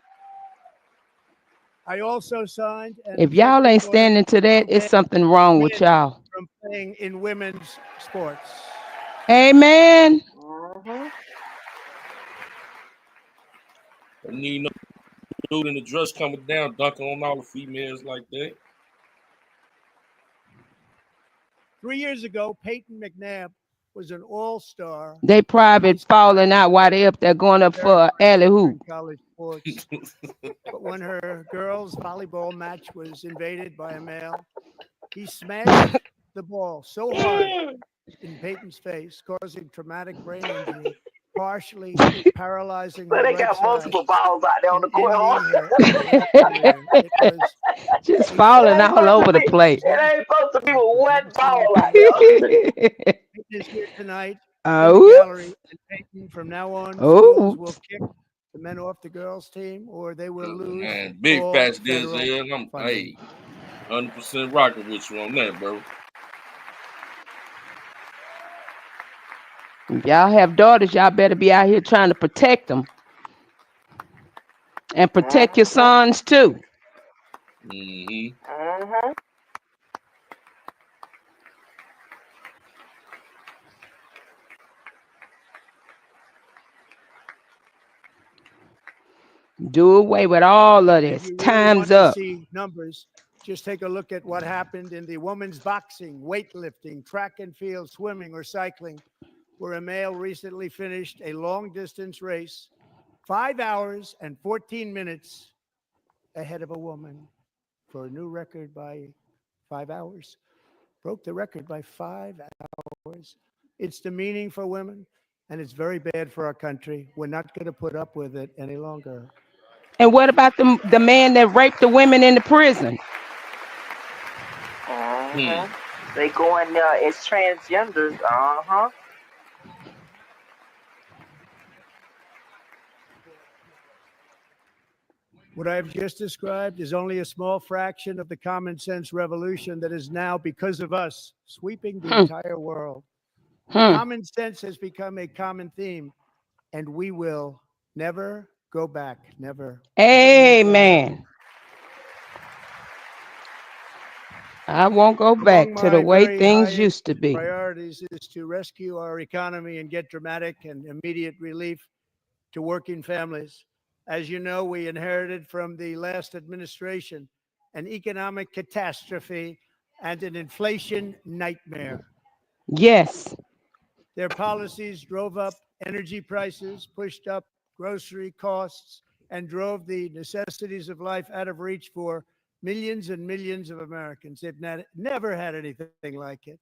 I also signed an If y'all ain't executive order standing to that, to it's ban something wrong with men y'all. from playing in women's sports. Amen. I need no dude in the dress coming down, dunking on all the females like that. 3 years ago, Peyton McNabb was an all-star They private falling out while they up there going up for alley hoop. in college sports. But when her girls' volleyball match was invaded by a male, he smashed the ball so hard in Peyton's face, causing traumatic brain injury, partially paralyzing her But they right got side multiple balls out there on the court. ending her career. It was Just falling all over the place. It ain't supposed to be with one ball out there. Peyton is here tonight in the Oh, gallery, and Peyton, from now on, schools will kick the men off the girls' team, or they will lose Man, big all patch federal Denzel. I'm funding. 100% rocking with you on that, bro. if y'all have daughters, y'all better be out here trying to protect them. And protect your sons too. Do away with all of If this. you really Time's want to up. see numbers, just take a look at what happened in the women's boxing, weightlifting, track and field, swimming, or cycling, where a male recently finished a long-distance race, 5 hours and 14 minutes ahead of a woman for a new record by 5 hours. Broke the record by 5 hours. It's demeaning for women, and it's very bad for our country. We're not going to put up with it any longer. And what about the man that raped the women in the prison? They go in there as transgenders. What I've just described is only a small fraction of the common sense revolution that is now, because of us, sweeping the entire world. Common sense has become a common theme, and we will never go back. Never. Amen. I won't go back to the way things used to be. Priorities is to rescue our economy and get dramatic and immediate relief to working families. As you know, we inherited from the last administration an economic catastrophe and an inflation nightmare. Yes. Their policies drove up energy prices, pushed up grocery costs, and drove the necessities of life out of reach for millions and millions of Americans. They've never had anything like it.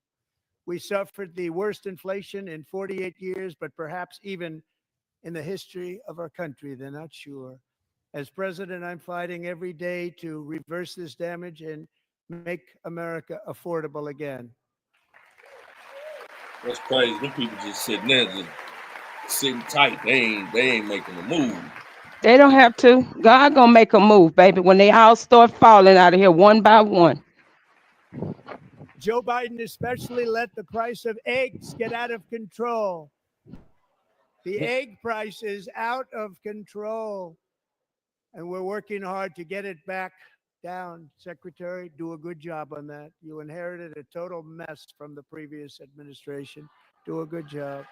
We suffered the worst inflation in 48 years, but perhaps even in the history of our country. They're not sure. As president, I'm fighting every day to reverse this damage and make America affordable again. That's crazy. Them people just sitting there, just sitting tight. They ain't making a move. They don't have to. God gonna make a move, baby, when they all start falling out of here one by one. Joe Biden especially let the price of eggs get out of control. The egg price is out of control, and we're working hard to get it back down. Secretary, do a good job on that. You inherited a total mess from the previous administration. Do a good job.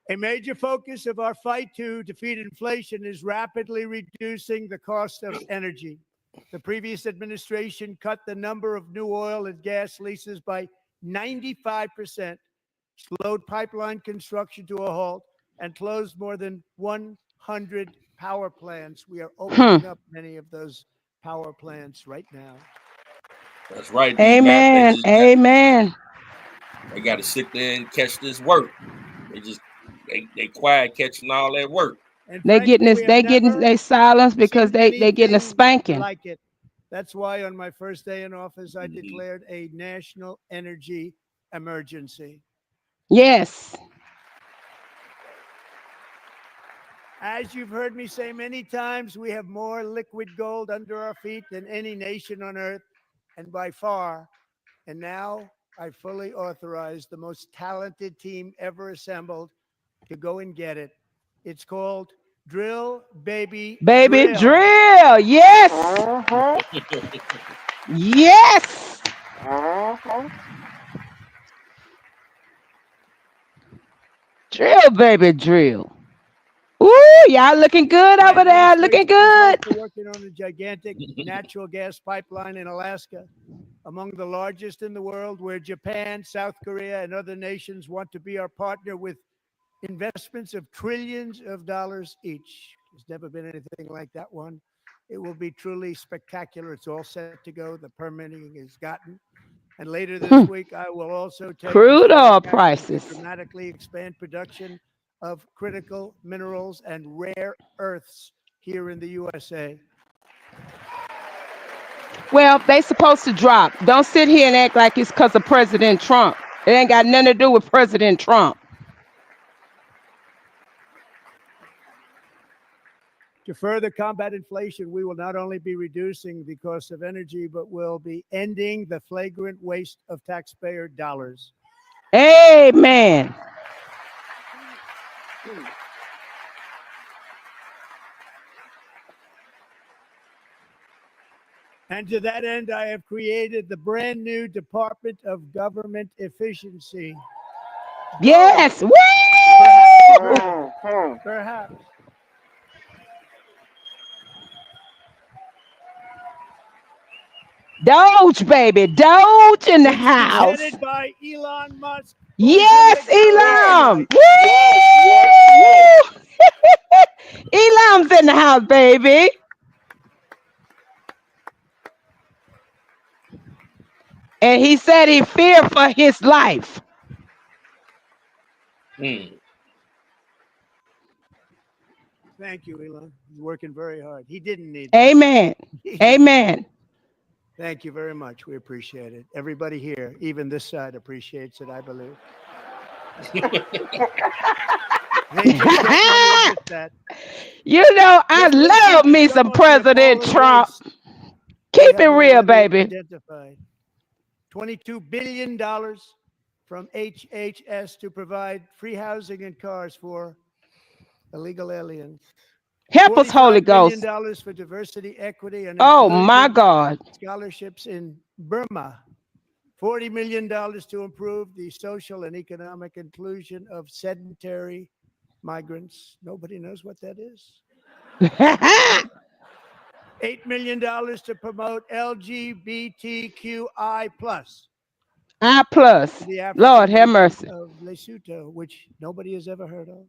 A major focus of our fight to defeat inflation is rapidly reducing the cost of energy. The previous administration cut the number of new oil and gas leases by 95%, slowed pipeline construction to a halt, and closed more than 100 power plants. We are opening up many of those power plants right now. That's right. Amen. Amen. They got to sit there and catch this work. They quiet catching all that work. They getting this. They getting they silence because they getting a spanking. Like it. That's why on my first day in office, I declared a national energy emergency. Yes. As you've heard me say many times, we have more liquid gold under our feet than any nation on earth, and by far. And now I fully authorize the most talented team ever assembled to go and get it. It's called Drill Baby Baby Drill. drill. Yes. Yes. Drill, baby, drill. Ooh, y'all looking good over there. Looking good. We're working on a gigantic natural gas pipeline in Alaska, among the largest in the world, where Japan, South Korea, and other nations want to be our partner with investments of trillions of dollars each. There's never been anything like that one. It will be truly spectacular. It's all set to go. The permitting is gotten. And later this week, I will also take Crude oil action to prices. dramatically expand production of critical minerals and rare earths here in the USA. Well, they supposed to drop. Don't sit here and act like it's because of President Trump. It ain't got nothing to do with President Trump. To further combat inflation, we will not only be reducing the cost of energy, but will be ending the flagrant waste of taxpayer dollars. Amen. And to that end, I have created the brand new Department of Government Efficiency. Yes. Woo! Perhaps. Doge, baby. Doge in the Which is house. headed by Elon Musk. Yes, Elon. Woo! Elon's in the house, baby. And he said he feared for his life. Thank you, Elon. He's working very hard. He didn't need Amen. Amen. Thank you very much. We appreciate it. Everybody here, even this side, appreciates it, I believe. You know, I love me some President Trump. Keep it real, baby. Identified $22 billion from HHS to provide free housing and cars for illegal aliens. Help us, Holy Ghost. $45 million for diversity, equity, and Oh, my God. scholarships in Burma. $40 million to improve the social and economic inclusion of sedentary migrants. Nobody knows what that is. $8 million to promote LGBTQI+. I plus. Lord have mercy. Of Lesotho, which nobody has ever heard of.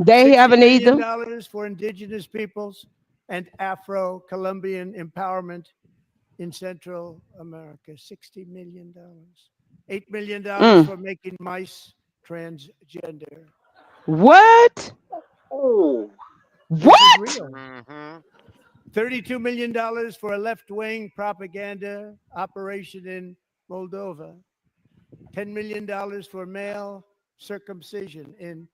They haven't either. $60 million for indigenous peoples and Afro-Colombian empowerment in Central America. $60 million. $8 million for making mice transgender. What? Oh. What? $32 million for a left-wing propaganda operation in Moldova. $10 million for male circumcision in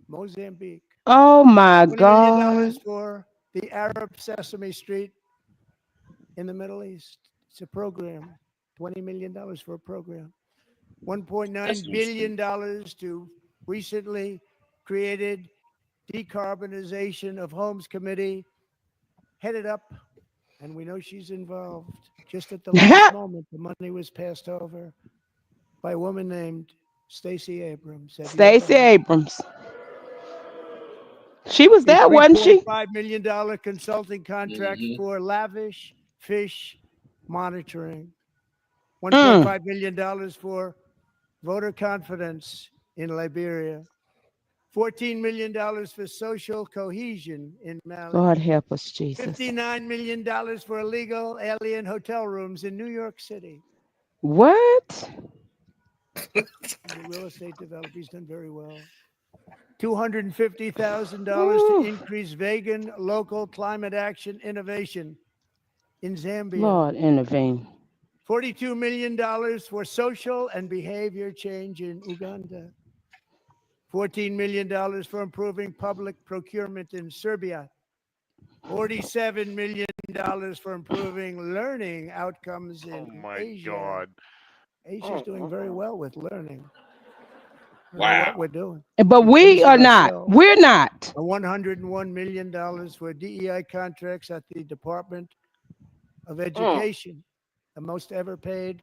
Mozambique. Oh, my $20 God. million for the Arab Sesame Street in the Middle East. It's a program. $20 million for a program. $1.9 billion to recently created Decarbonization of Homes Committee, headed up, and we know she's involved. Just at the last moment, the money was passed over by a woman named Stacey Abrams. Stacey Abrams. She was there, wasn't she? $5 million consulting contract for lavish fish monitoring. $1.5 million for voter confidence in Liberia. $14 million for social cohesion in Mali. God help us, Jesus. $59 million for illegal alien hotel rooms in New York City. What? The real estate developer, he's done very well. $250,000 to increase vegan local climate action innovation in Zambia. Lord, intervene. $42 million for social and behavior change in Uganda. $14 million for improving public procurement in Serbia, $47 million for improving learning outcomes in Oh my Asia. God. Asia's doing very well with learning. I don't know Wow. what we're doing. But We're we policing are not. ourselves. We're not. $101 million for DEI contracts at the Department of Education, the most ever paid.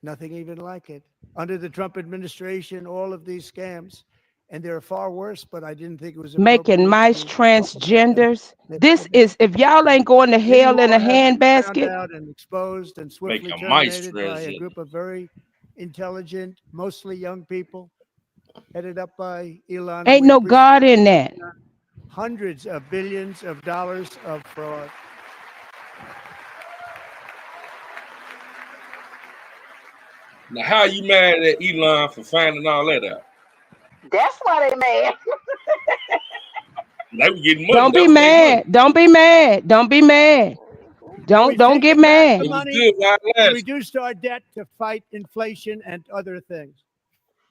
Nothing even like it. Under the Trump administration, all of these scams, and they're far worse, but I didn't think it was Making appropriate mice to talk about them. transgenders. This is, if y'all ain't going to Many hell in more a have been found handbasket, out and exposed and swiftly Make a mice terminated by a transgender. group of very intelligent, mostly young people, headed up by Elon. ain't We no appreciate God in that. hundreds of billions of dollars of fraud. Now, how you mad at Elon for finding all that out? That's why they mad. They were getting money. Don't That be was their money. mad. Don't be mad. Don't be mad. Don't get taken back mad. the It was money good while it and lasted. reduced our debt to fight inflation and other things.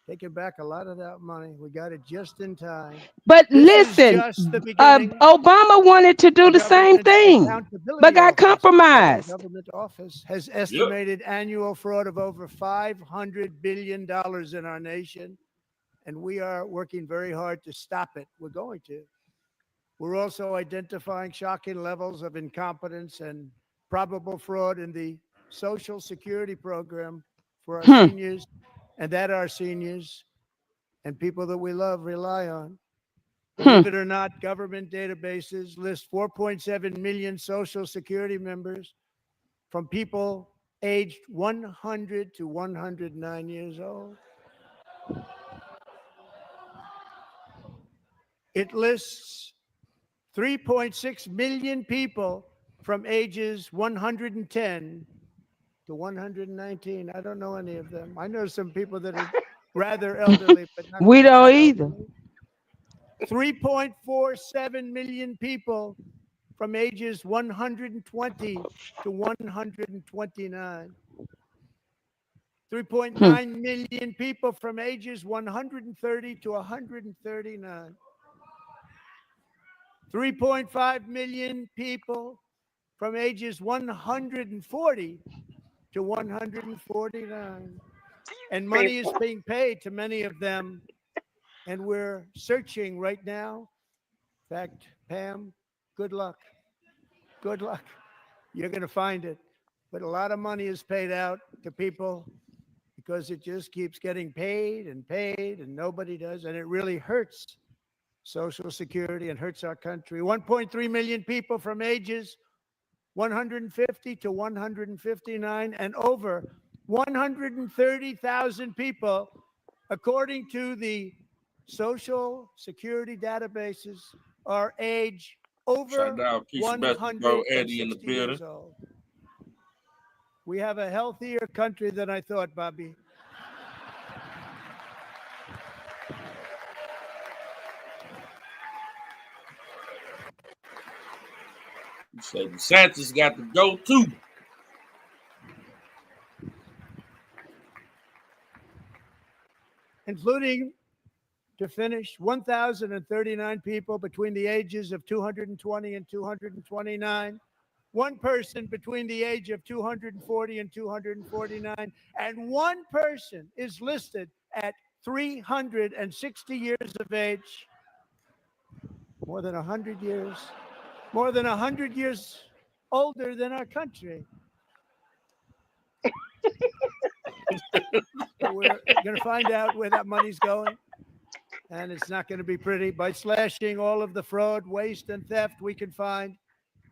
Taking back a lot of that money. We got it just in time. But This is listen, just the beginning. Obama wanted to do the same Government thing, Accountability but got Office, federal compromised. government office, has estimated annual fraud of over $500 billion in our nation, and we are working very hard to stop it. We're going to. We're also identifying shocking levels of incompetence and probable fraud in the Social Security program for our seniors, and that our seniors and people that we love rely on. Believe it or not, government databases list 4.7 million Social Security members from people aged 100 to 109 years old. It lists 3.6 million people from ages 110 to 119. I don't know any of them. I know some people that are rather elderly, but not We quite don't that either. elderly. 3.47 million people from ages 120 to 129. 3.9 million people from ages 130 to 139. 3.5 million people from ages 140 to 149. And money is being paid to many of them. And we're searching right now. In fact, Pam, good luck. Good luck. You're going to find it. But a lot of money is paid out to people because it just keeps getting paid and nobody does. And it really hurts Social Security and hurts our country. 1.3 million people from ages 150 to 159 and over 130,000 people, according to the Social Security databases, are age over Shout out, peace and blessings, bro. Eddie in the 160 years building. old. We have a healthier country than I thought, Bobby. You say DeSantis got to go too. Including, to finish, 1,039 people between the ages of 220 and 229, one person between the age of 240 and 249, and one person is listed at 360 years of age. More than 100 years. More than 100 years older than our country. So we're going to find out where that money's going. And it's not going to be pretty. By slashing all of the fraud, waste, and theft we can find,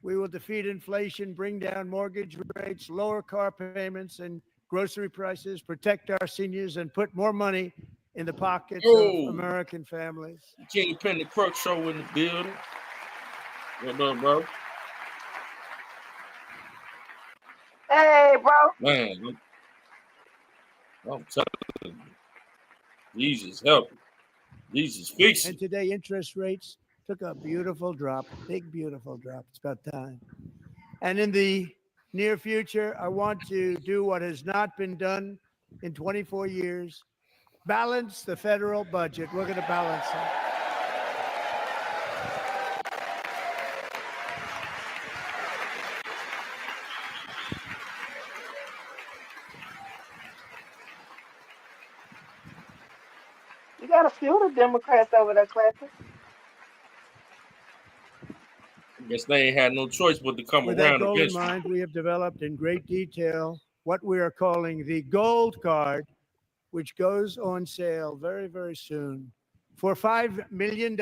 we will defeat inflation, bring down mortgage rates, lower car payments and grocery prices, protect our seniors, and put more money in the pockets of American families. King Penny Crook Show in the building. What up, bro? Hey, bro. Man, I'm telling you, Jesus help you. Jesus fix it. And today, interest rates took a beautiful drop, big, beautiful drop. It's about time. And in the near future, I want to do what has not been done in 24 years, balance the federal budget. We're going to balance it. You got a few of the Democrats over there clapping. I guess they ain't had no choice but to come With that around goal in eventually. mind, we have developed in great detail what we are calling the Gold Card, which goes on sale very, very soon. For $5 million,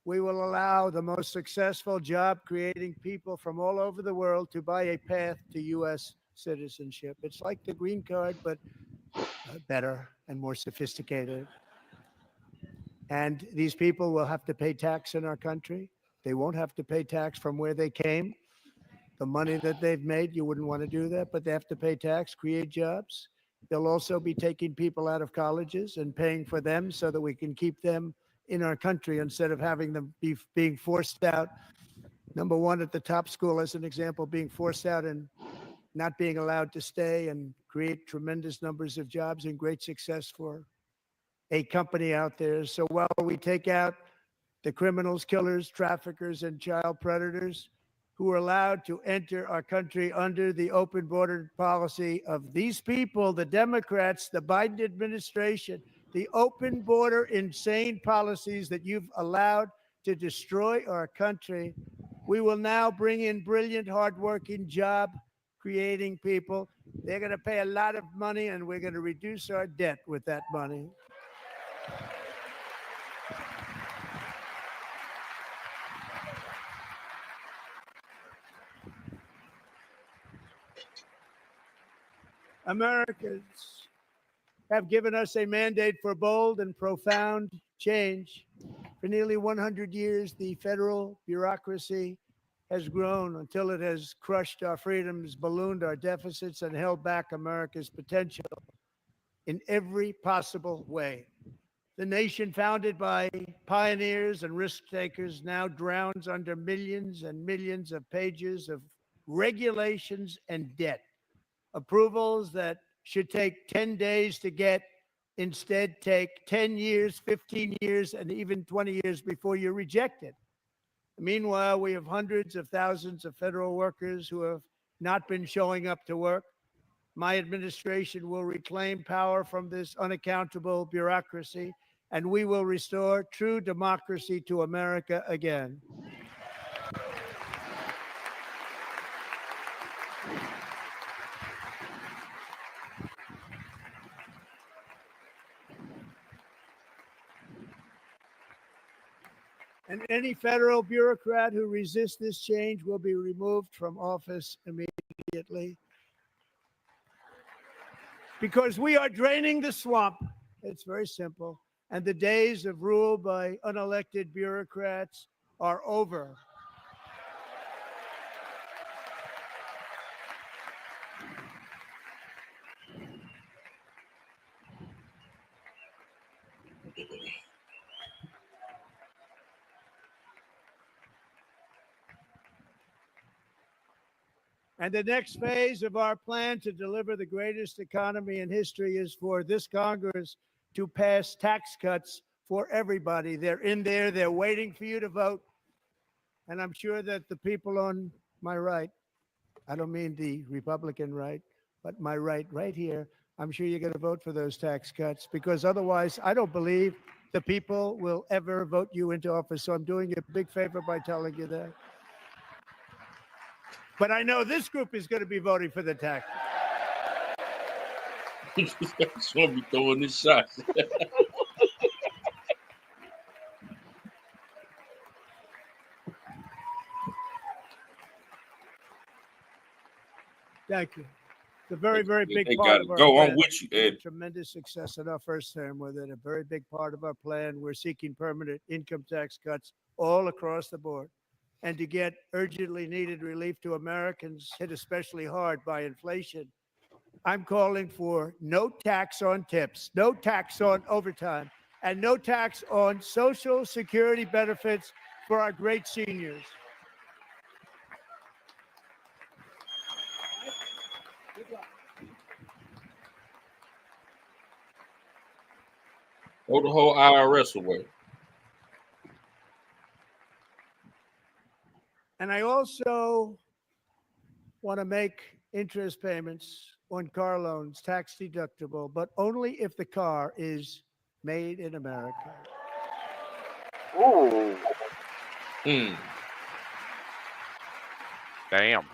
we will allow the most successful job-creating people from all over the world to buy a path to U.S. citizenship. It's like the green card, but better and more sophisticated. And these people will have to pay tax in our country. They won't have to pay tax from where they came. The money that they've made, you wouldn't want to do that, but they have to pay tax, create jobs. They'll also be taking people out of colleges and paying for them so that we can keep them in our country instead of having them being forced out. Number one, at the top school, as an example, being forced out and not being allowed to stay and create tremendous numbers of jobs and great success for a company out there. So while we take out the criminals, killers, traffickers, and child predators who are allowed to enter our country under the open border policy of these people, the Democrats, the Biden administration, the open border insane policies that you've allowed to destroy our country, we will now bring in brilliant, hardworking, job-creating people. They're going to pay a lot of money, and we're going to reduce our debt with that money. Americans have given us a mandate for bold and profound change. For nearly 100 years, the federal bureaucracy has grown until it has crushed our freedoms, ballooned our deficits, and held back America's potential in every possible way. The nation founded by pioneers and risk takers now drowns under millions and millions of pages of regulations and debt. Approvals that should take 10 days to get instead take 10 years, 15 years, and even 20 years before you're rejected. Meanwhile, we have hundreds of thousands of federal workers who have not been showing up to work. My administration will reclaim power from this unaccountable bureaucracy, and we will restore true democracy to America again. And any federal bureaucrat who resists this change will be removed from office immediately. Because we are draining the swamp. It's very simple. And the days of rule by unelected bureaucrats are over. And the next phase of our plan to deliver the greatest economy in history is for this Congress to pass tax cuts for everybody. They're in there. They're waiting for you to vote. And I'm sure that the people on my right, I don't mean the Republican right, but my right here, I'm sure you're going to vote for those tax cuts, because otherwise I don't believe the people will ever vote you into office. So I'm doing you a big favor by telling you that. But I know this group is going to be voting for the tax. Just want to be throwing this shot. Thank you. It's a very, very big They part gotta of our go plan. on with you, Ed. Tremendous success in our first term with it. A very big part of our plan. We're seeking permanent income tax cuts all across the board. And to get urgently needed relief to Americans hit especially hard by inflation, I'm calling for no tax on tips, no tax on overtime, and no tax on Social Security benefits for our great seniors. Throw the whole IRS away. And I also want to make interest payments on car loans tax deductible, but only if the car is made in America. Ooh. Damn.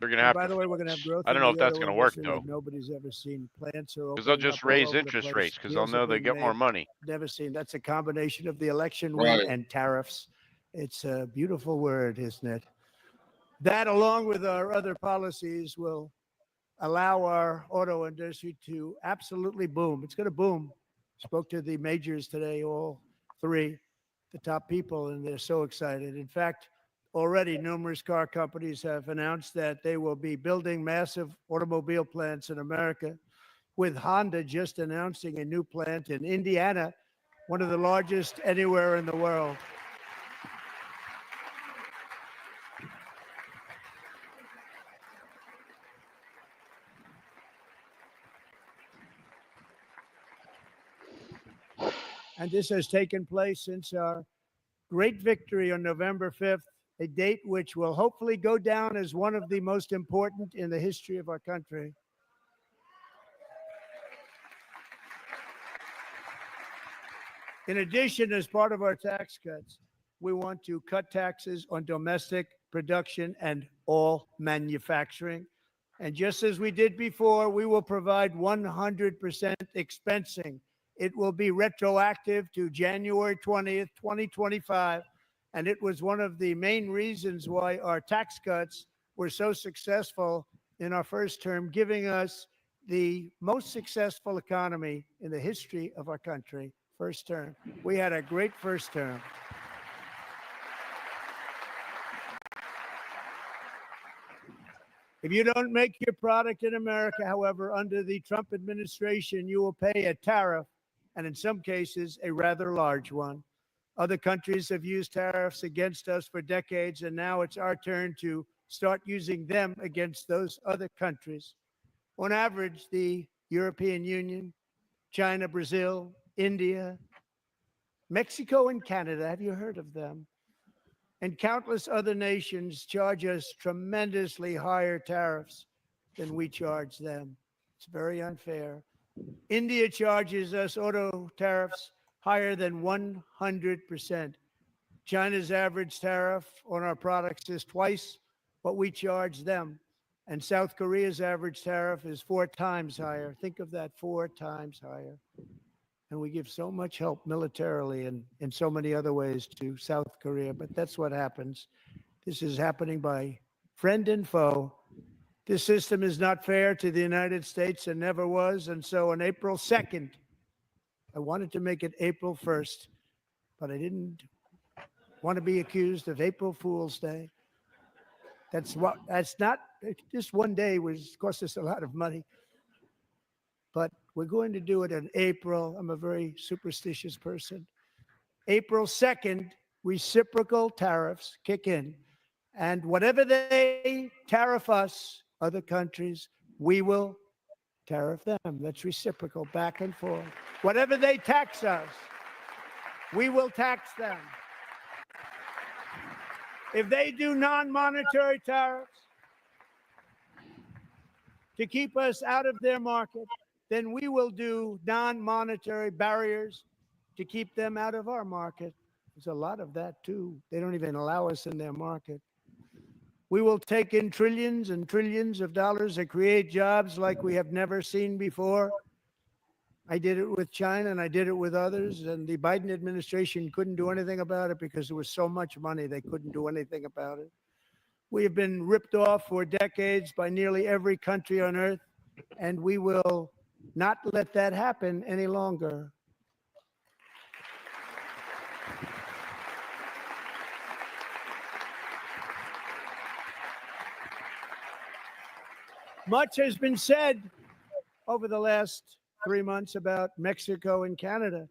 They're gonna And have by to. the way, we're going to have growth. I don't in know the if that's auto gonna work industry though. like nobody's ever seen. Plants are Because they'll opening just up all raise over the interest place. rates because they'll Deals are know they being get more made. money. Never seen. That's a combination of the election win Right. and tariffs. It's a beautiful word, isn't it? That, along with our other policies, will allow our auto industry to absolutely boom. It's going to boom. Spoke to the majors today, all three, the top people, and they're so excited. In fact, already numerous car companies have announced that they will be building massive automobile plants in America, with Honda just announcing a new plant in Indiana, one of the largest anywhere in the world. And this has taken place since our great victory on November 5th, a date which will hopefully go down as one of the most important in the history of our country. In addition, as part of our tax cuts, we want to cut taxes on domestic production and all manufacturing. And just as we did before, we will provide 100% expensing. It will be retroactive to January 20th, 2025. And it was one of the main reasons why our tax cuts were so successful in our first term, giving us the most successful economy in the history of our country. First term. We had a great first term. If you don't make your product in America, however, under the Trump administration, you will pay a tariff, and in some cases, a rather large one. Other countries have used tariffs against us for decades, and now it's our turn to start using them against those other countries. On average, the European Union, China, Brazil, India, Mexico, and Canada, have you heard of them? And countless other nations charge us tremendously higher tariffs than we charge them. It's very unfair. India charges us auto tariffs higher than 100%. China's average tariff on our products is twice what we charge them. And South Korea's average tariff is 4 times higher. Think of that, 4 times higher. And we give so much help militarily and in so many other ways to South Korea, but that's what happens. This is happening by friend and foe. This system is not fair to the United States and never was. And so on April 2nd, I wanted to make it April 1st, but I didn't want to be accused of April Fool's Day. That's not, just one day cost us a lot of money. But we're going to do it in April. I'm a very superstitious person. April 2nd, reciprocal tariffs kick in. And whatever they tariff us, other countries, we will tariff them. That's reciprocal, back and forth. Whatever they tax us, we will tax them. If they do non-monetary tariffs to keep us out of their market, then we will do non-monetary barriers to keep them out of our market. There's a lot of that too. They don't even allow us in their market. We will take in trillions and trillions of dollars and create jobs like we have never seen before. I did it with China and I did it with others, and the Biden administration couldn't do anything about it because there was so much money they couldn't do anything about it. We have been ripped off for decades by nearly every country on earth, and we will not let that happen any longer. Much has been said over the last 3 months about Mexico and Canada,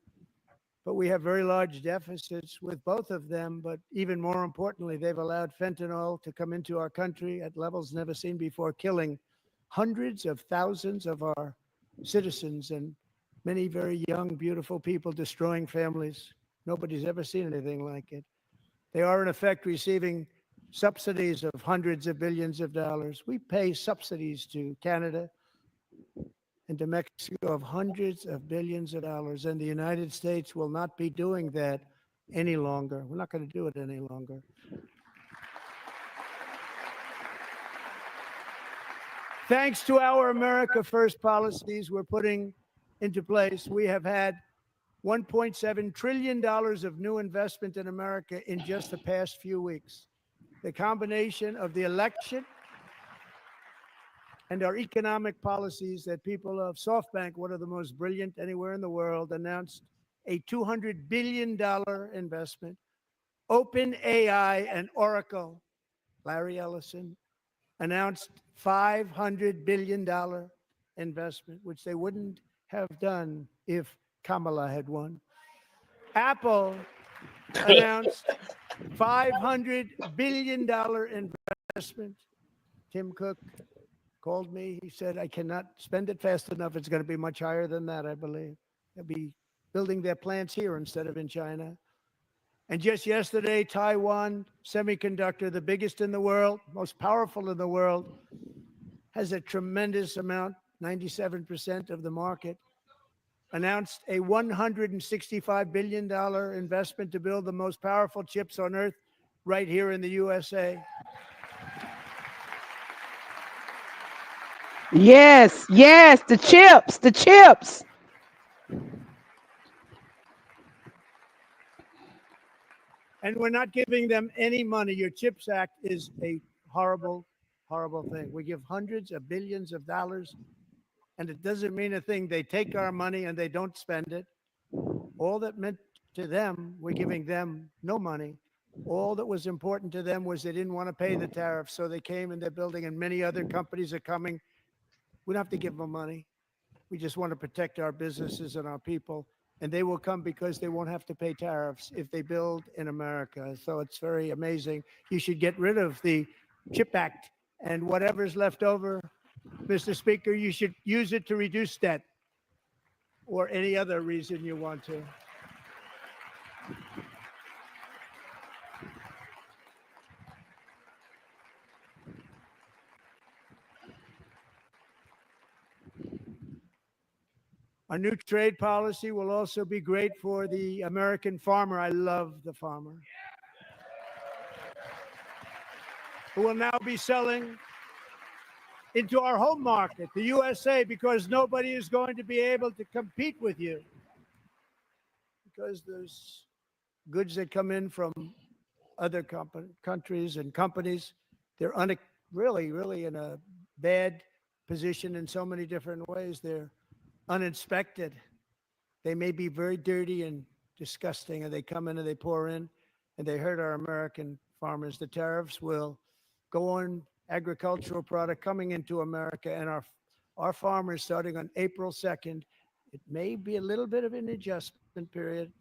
but we have very large deficits with both of them. But even more importantly, they've allowed fentanyl to come into our country at levels never seen before, killing hundreds of thousands of our citizens and many very young, beautiful people destroying families. Nobody's ever seen anything like it. They are, in effect, receiving subsidies of hundreds of billions of dollars. We pay subsidies to Canada and to Mexico of hundreds of billions of dollars, and the United States will not be doing that any longer. We're not going to do it any longer. Thanks to our America First policies we're putting into place, we have had $1.7 trillion of new investment in America in just the past few weeks. The combination of the election and our economic policies that people of SoftBank, one of the most brilliant anywhere in the world, announced a $200 billion investment. OpenAI and Oracle, Larry Ellison, announced $500 billion investment, which they wouldn't have done if Kamala had won. Apple announced $500 billion investment. Tim Cook called me. He said, I cannot spend it fast enough. It's going to be much higher than that, I believe. They'll be building their plants here instead of in China. And just yesterday, Taiwan Semiconductor, the biggest in the world, most powerful in the world, has a tremendous amount, 97% of the market, announced a $165 billion investment to build the most powerful chips on earth right here in the USA. Yes, yes, the chips, the chips. And we're not giving them any money. Your CHIPS Act is a horrible, horrible thing. We give hundreds of billions of dollars, and it doesn't mean a thing. They take our money and they don't spend it. All that meant to them, we're giving them no money. All that was important to them was they didn't want to pay the tariffs, so they came and they're building, and many other companies are coming. We don't have to give them money. We just want to protect our businesses and our people. And they will come because they won't have to pay tariffs if they build in America. So it's very amazing. You should get rid of the CHIP Act, and whatever's left over, Mr. Speaker, you should use it to reduce debt or any other reason you want to. Our new trade policy will also be great for the American farmer. I love the farmer, who will now be selling into our home market, the USA, because nobody is going to be able to compete with you. Because there's goods that come in from other countries and companies. They're really in a bad position in so many different ways. They're uninspected. They may be very dirty and disgusting, and they come in and they pour in and they hurt our American farmers. The tariffs will go on agricultural product coming into America, and our farmers, starting on April 2nd, it may be a little bit of an adjustment period.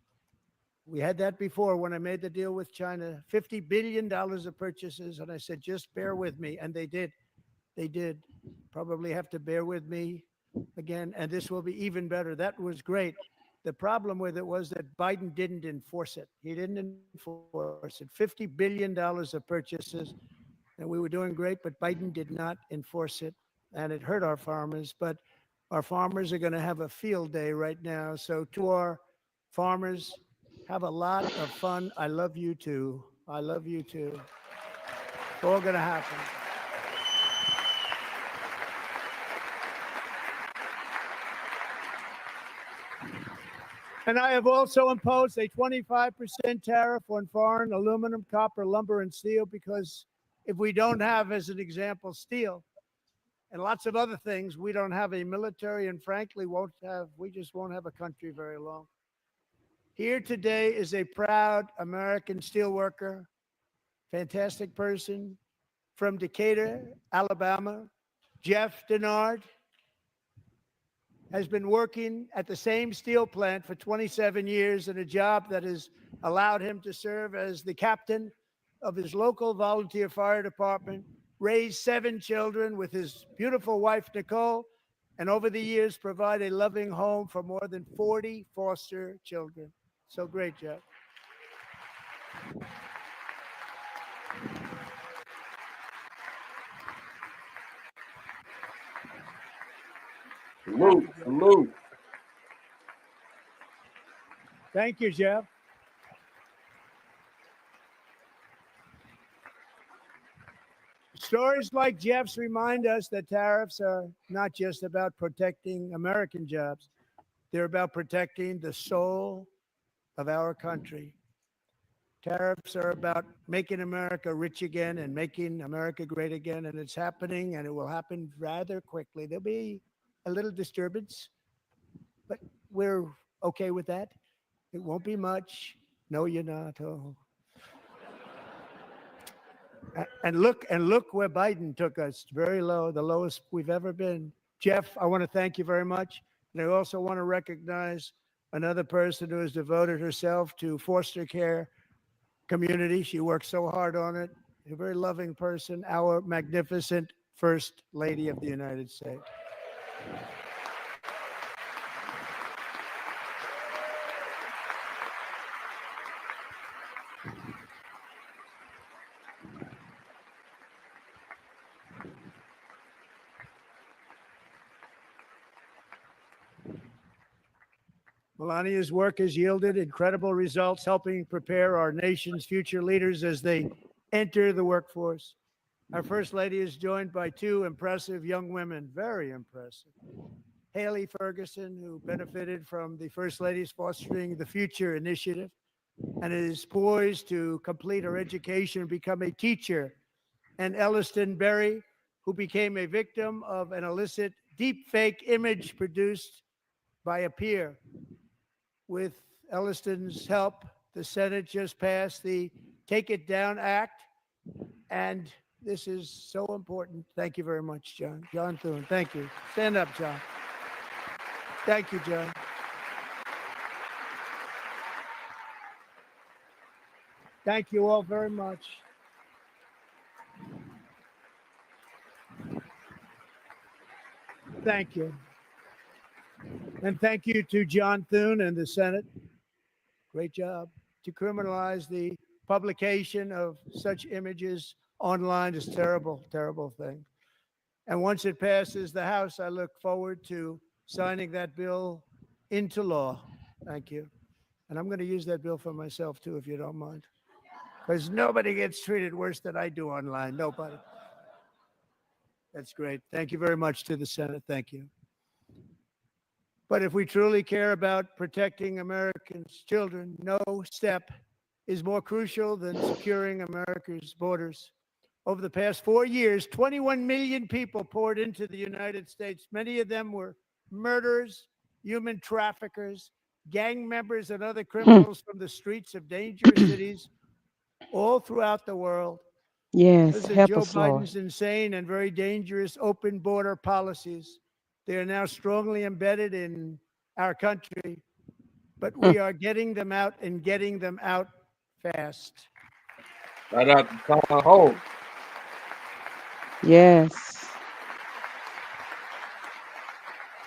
We had that before when I made the deal with China, $50 billion of purchases, and I said, just bear with me, and they did. They did. Probably have to bear with me again, and this will be even better. That was great. The problem with it was that Biden didn't enforce it. He didn't enforce it. $50 billion of purchases, and we were doing great, but Biden did not enforce it, and it hurt our farmers. But our farmers are going to have a field day right now. So to our farmers, have a lot of fun. I love you too. I love you too. It's all going to happen. And I have also imposed a 25% tariff on foreign aluminum, copper, lumber, and steel, because if we don't have, as an example, steel and lots of other things, we don't have a military, and frankly, we just won't have a country very long. Here today is a proud American steelworker, fantastic person from Decatur, Alabama, Jeff Denard. Has been working at the same steel plant for 27 years in a job that has allowed him to serve as the captain of his local volunteer fire department raised 7 children with his beautiful wife, Nicole, and over the years provide a loving home for more than 40 foster children. So great job. Salute. Thank you, Jeff. Stories like Jeff's remind us that tariffs are not just about protecting American jobs. They're about protecting the soul of our country. Tariffs are about making America rich again and making America great again, and it's happening, and it will happen rather quickly. There'll be a little disturbance, but we're okay with that. It won't be much. No, you're not. Oh. And look where Biden took us. Very low, the lowest we've ever been. Jeff, I want to thank you very much. And I also want to recognize another person who has devoted herself to foster care community. She worked so hard on it. A very loving person, our magnificent First Lady of the United States. Melania's work has yielded incredible results, helping prepare our nation's future leaders as they enter the workforce. Our First Lady is joined by 2 impressive young women, very impressive. Haley Ferguson, who benefited from the First Lady's Fostering the Future initiative and is poised to complete her education and become a teacher. And Elliston Berry, who became a victim of an illicit deepfake image produced by a peer. With Elliston's help, the Senate just passed the Take It Down Act, and this is so important. Thank you very much, John. John Thune, thank you. Stand up, John. Thank you, John. Thank you all very much. Thank you. And thank you to John Thune and the Senate. Great job. To criminalize the publication of such images online is terrible, terrible thing. And once it passes the House, I look forward to signing that bill into law. Thank you. And I'm going to use that bill for myself too, if you don't mind. Because nobody gets treated worse than I do online. Nobody. That's great. Thank you very much to the Senate. Thank you. But if we truly care about protecting Americans' children, no step is more crucial than securing America's borders. Over the past 4 years, 21 million people poured into the United States. Many of them were murderers, human traffickers, gang members, and other criminals from the streets of dangerous cities all throughout the world. Yes, Because of help Joe us, Lord. Biden's insane and very dangerous open border policies. They are now strongly embedded in our country, but we are getting them out and getting them out fast. Right out the town hall. Yes.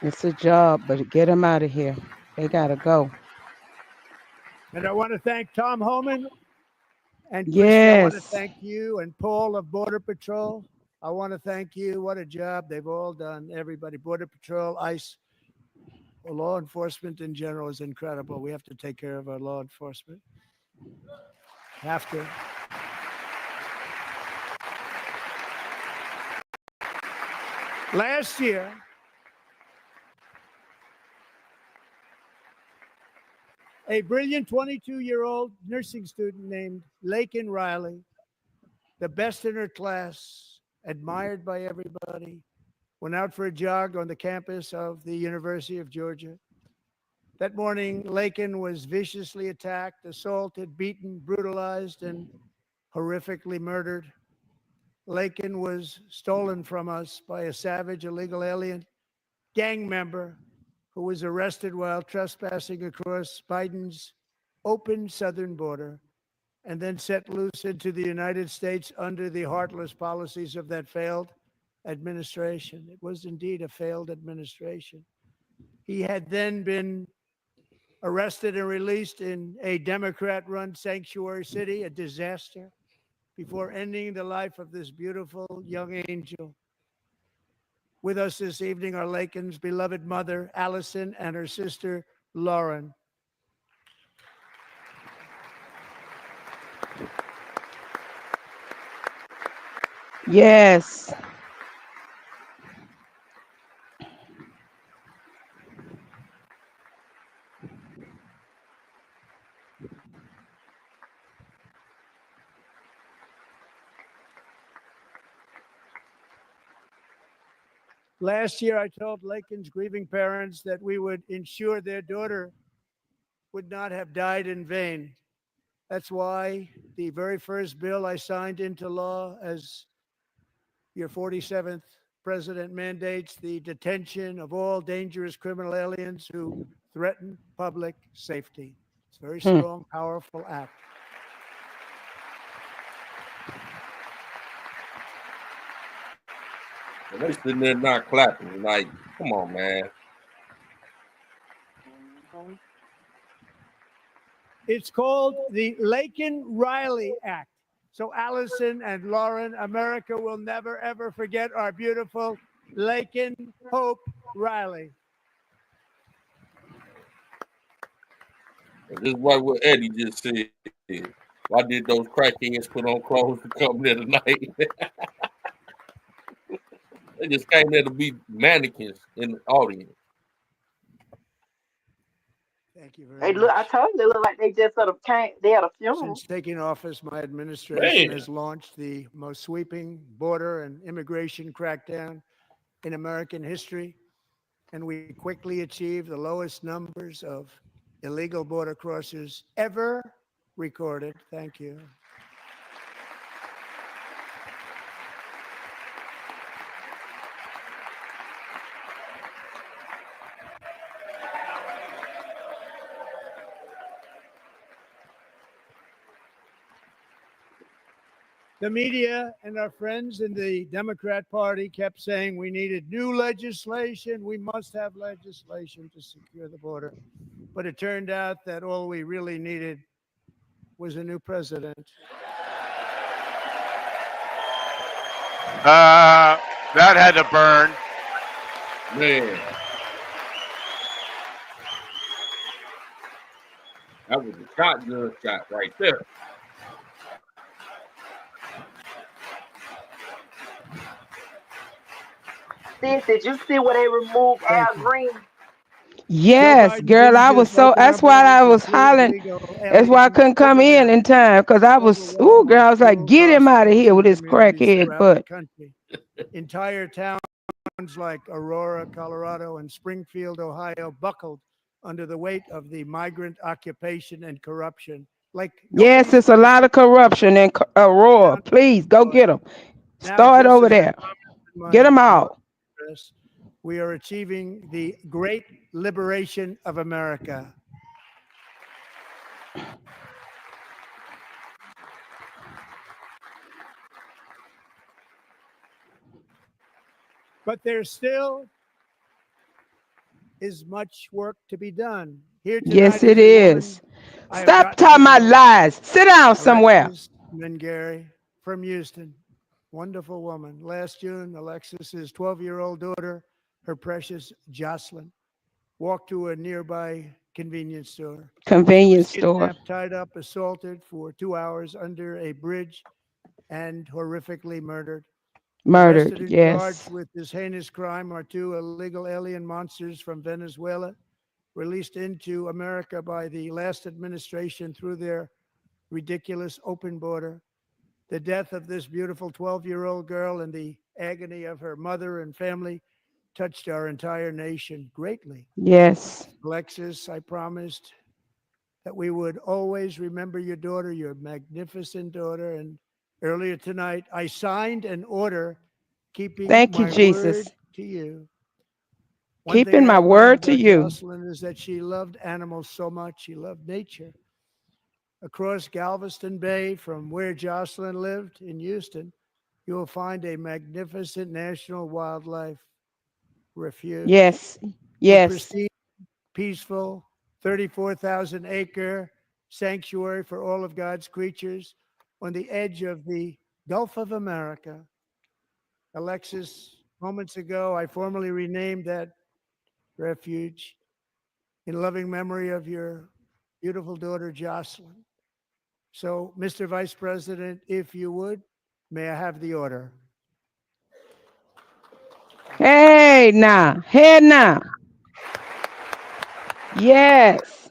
It's a job, but get them out of here. They got to go. And I want to thank Tom Homan and Chris. Yes. I want to thank you and Paul of Border Patrol. I want to thank you. What a job they've all done. Everybody, Border Patrol, ICE, law enforcement in general is incredible. We have to take care of our law enforcement. Have to. Last year, a brilliant 22-year-old nursing student named Laken Riley, the best in her class, admired by everybody, went out for a jog on the campus of the University of Georgia. That morning, Laken was viciously attacked, assaulted, beaten, brutalized, and horrifically murdered. Laken was stolen from us by a savage illegal alien gang member who was arrested while trespassing across Biden's open southern border. and then set loose into the United States under the heartless policies of that failed administration. It was indeed a failed administration. He had then been arrested and released in a Democrat-run sanctuary city, a disaster, before ending the life of this beautiful young angel. With us this evening are Laken's beloved mother, Allison, and her sister, Lauren. Yes. Last year, I told Laken's grieving parents that we would ensure their daughter would not have died in vain. That's why the very first bill I signed into law as your 47th president mandates the detention of all dangerous criminal aliens who threaten public safety. It's a very strong, powerful act. And they sitting there not clapping. Like, come on, man. It's called the Laken-Riley Act. So Allison and Lauren, America will never, ever forget our beautiful Laken Hope Riley. And this is what Eddie just said. Why did those crackheads put on clothes to come there tonight? They just came there to be mannequins in the audience. Thank you very Hey, much. look, I told you they look like they just sort of came. They had a funeral. Since taking office, my administration Man. has launched the most sweeping border and immigration crackdown in American history, and we quickly achieved the lowest numbers of illegal border crossers ever recorded. Thank you. The media and our friends in the Democrat Party kept saying we needed new legislation. We must have legislation to secure the border. But it turned out that all we really needed was a new president. That had to burn. Man. That was a shotgun shot right there. Sis, did you see where they removed Al Green? Yes, girl, I was so, that's why I was hollering. That's why I couldn't come in time, because I was, ooh, girl, I was like, get him out of here with his crackhead butt. Entire towns like Aurora, Colorado, and Springfield, Ohio, buckled under the weight of the migrant occupation and corruption. Like Yes, it's a lot of corruption in Aurora. Please go get them. Start over there. Get them out. We are achieving the great liberation of America. But there still is much work to be done. Here tonight Yes, it a woman is. I have Stop gotten talking to about know, lies. Sit down somewhere. Alexis Mengary from Houston. Wonderful woman. Last June, Alexis's 12-year-old daughter, her precious Jocelyn, walked to a nearby convenience store. Convenience She was store. kidnapped, tied up, assaulted for 2 hours under a bridge, and horrifically murdered. Murdered, Arrested and yes. charged with this heinous crime are 2 illegal alien monsters from Venezuela, released into America by the last administration through their ridiculous open border. The death of this beautiful 12-year-old girl and the agony of her mother and family touched our entire nation greatly. Yes. Alexis, I promised that we would always remember your daughter, your magnificent daughter. And earlier tonight, I signed an order keeping Thank you, my Jesus. word to you. One thing Keeping I my learned word to about you. Jocelyn is that she loved animals so much. She loved nature. across Galveston Bay from where Jocelyn lived in Houston, you will find a magnificent national wildlife refuge. Yes. A Yes. pristine, peaceful, 34,000 acre sanctuary for all of God's creatures on the edge of the Gulf of America. Alexis, moments ago, I formally renamed that refuge in loving memory of your beautiful daughter, Jocelyn. So, Mr. Vice President, if you would, may I have the order? Hey now. Hey now. Yes.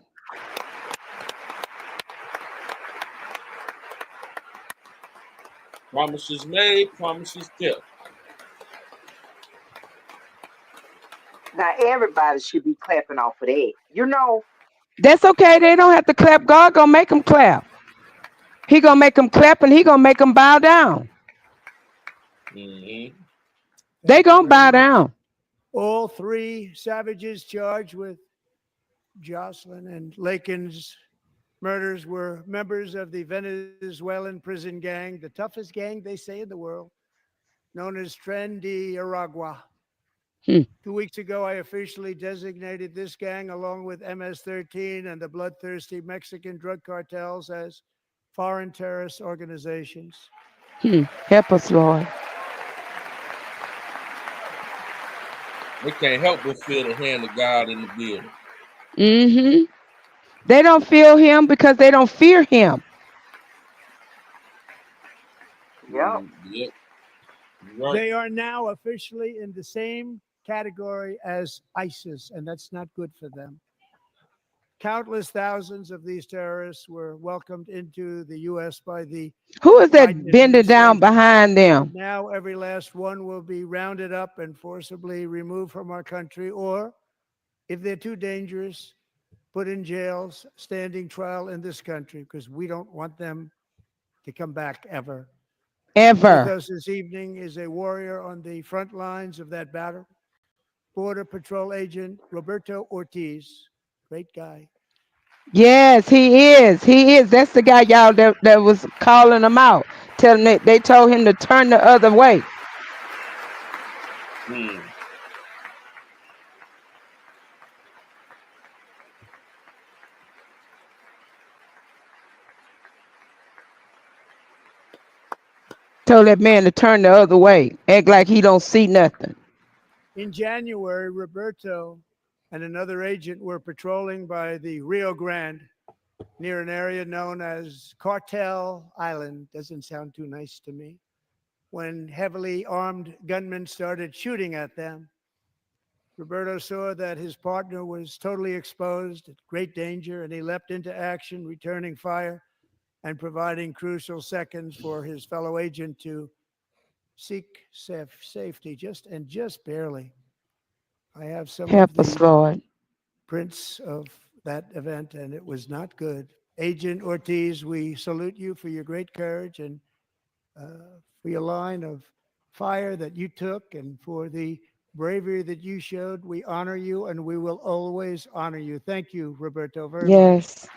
Promises made, promises kept. Now everybody should be clapping off of that. You know, That's okay. They don't have to clap. God gonna make them clap. He gonna make them clap and he gonna make them bow down. Mm-hmm. They gonna bow down. All three savages charged with Jocelyn and Lakin's murders were members of the Venezuelan prison gang, the toughest gang they say in the world, known as Tren de Aragua. 2 weeks ago, I officially designated this gang along with MS-13 and the bloodthirsty Mexican drug cartels as foreign terrorist organizations. Help us, Lord. They can't help but feel the hand of God in the building. Mm-hmm. They don't feel him because they don't fear him. Yep. Yep. Right. They are now officially in the same category as ISIS, and that's not good for them. Countless thousands of these terrorists were welcomed into the U.S. by the Who is that Biden bending down administration. behind them? Now every last one will be rounded up and forcibly removed from our country, or if they're too dangerous, put in jails, standing trial in this country, because we don't want them to come back ever. With Ever. us this evening is a warrior on the front lines of that battle, Border Patrol Agent Roberto Ortiz. Great guy. Yes, he is. He is. That's the guy, y'all, that was calling him out, telling they told him to turn the other way. Told that man to turn the other way. Act like he don't see nothing. In January, Roberto and another agent were patrolling by the Rio Grande near an area known as Cartel Island. Doesn't sound too nice to me. When heavily armed gunmen started shooting at them, Roberto saw that his partner was totally exposed, at great danger, and he leapt into action, returning fire and providing crucial seconds for his fellow agent to seek safety, just barely. I have some Help of us, the Lord. prints of that event, and it was not good. Agent Ortiz, we salute you for your great courage and for your line of fire that you took and for the bravery that you showed. We honor you, and we will always honor you. Thank you, Roberto, very much. Yes.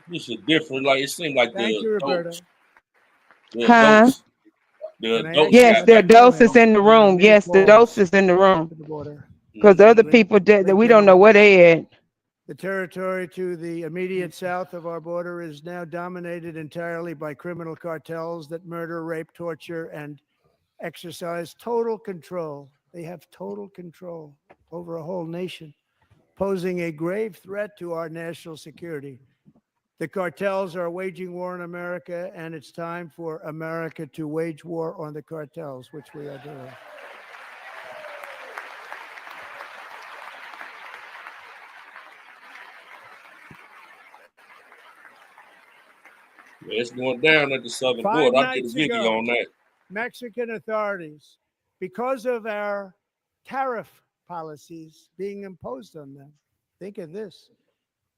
This is different. Like it seemed like Thank the you, Roberto. adults. The Huh? adults. The Can I adults Yes, got the back. adults is in the room. many Yes, the calls adults is in the room. to the border. Because the other Great- people that great we don't know gentlemen. where they at. The territory to the immediate south of our border is now dominated entirely by criminal cartels that murder, rape, torture, and exercise total control. They have total control over a whole nation, posing a grave threat to our national security. The cartels are waging war in America, and it's time for America to wage war on the cartels, which we are doing. Yeah, it's going down at the southern 5 border. I'll get a nights video ago, on that. Mexican authorities, because of our tariff policies being imposed on them, think of this,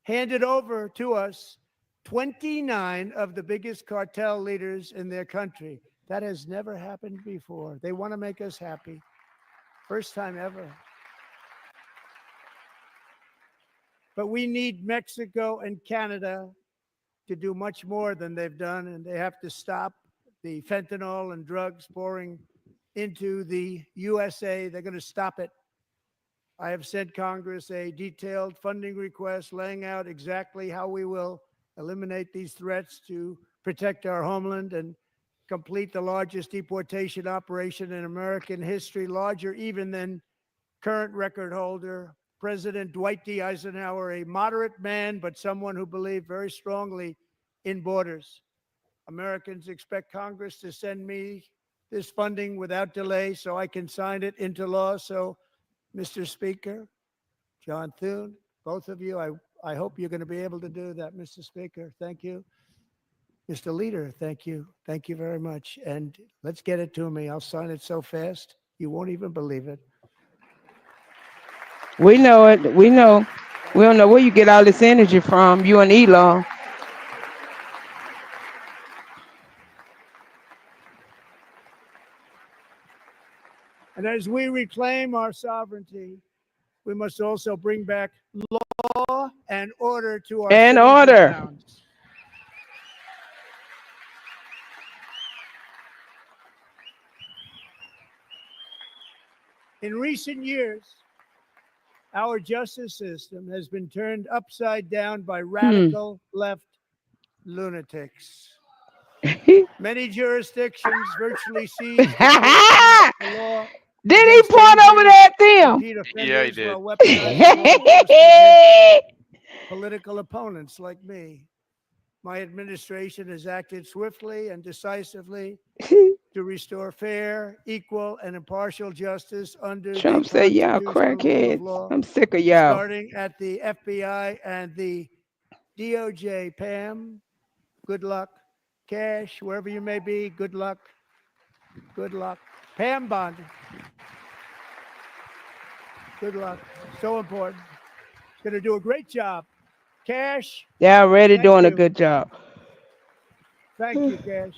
handed over to us 29 of the biggest cartel leaders in their country. That has never happened before. They want to make us happy. First time ever. But we need Mexico and Canada to do much more than they've done, and they have to stop the fentanyl and drugs pouring into the USA. They're going to stop it. I have sent Congress a detailed funding request laying out exactly how we will eliminate these threats to protect our homeland and complete the largest deportation operation in American history, larger even than current record holder President Dwight D. Eisenhower, a moderate man, but someone who believed very strongly in borders. Americans expect Congress to send me this funding without delay so I can sign it into law. So, Mr. Speaker, John Thune, both of you, I hope you're going to be able to do that, Mr. Speaker. Thank you. Mr. Leader, thank you. Thank you very much. And let's get it to me. I'll sign it so fast, you won't even believe it. We know it. We know. We don't know where you get all this energy from, you and Elon. And as we reclaim our sovereignty, we must also bring back law and order to our And cities order. and towns. In recent years, our justice system has been turned upside down by radical left lunatics. Many jurisdictions virtually seized the law. Did he point over there at them? Yeah, he did. While weaponizing law enforcement against political opponents like me. My administration has acted swiftly and decisively to restore fair, equal, and impartial justice under Trump the said, y'all constitutional rule of crackheads. law, I'm sick of y'all. starting at the FBI and the DOJ. Pam, good luck. Cash, wherever you may be, good luck. Good luck. Pam Bondi. Good luck. So important. Going to do a great job. Cash. They're already thank doing a you. good job. Thank you, Cash.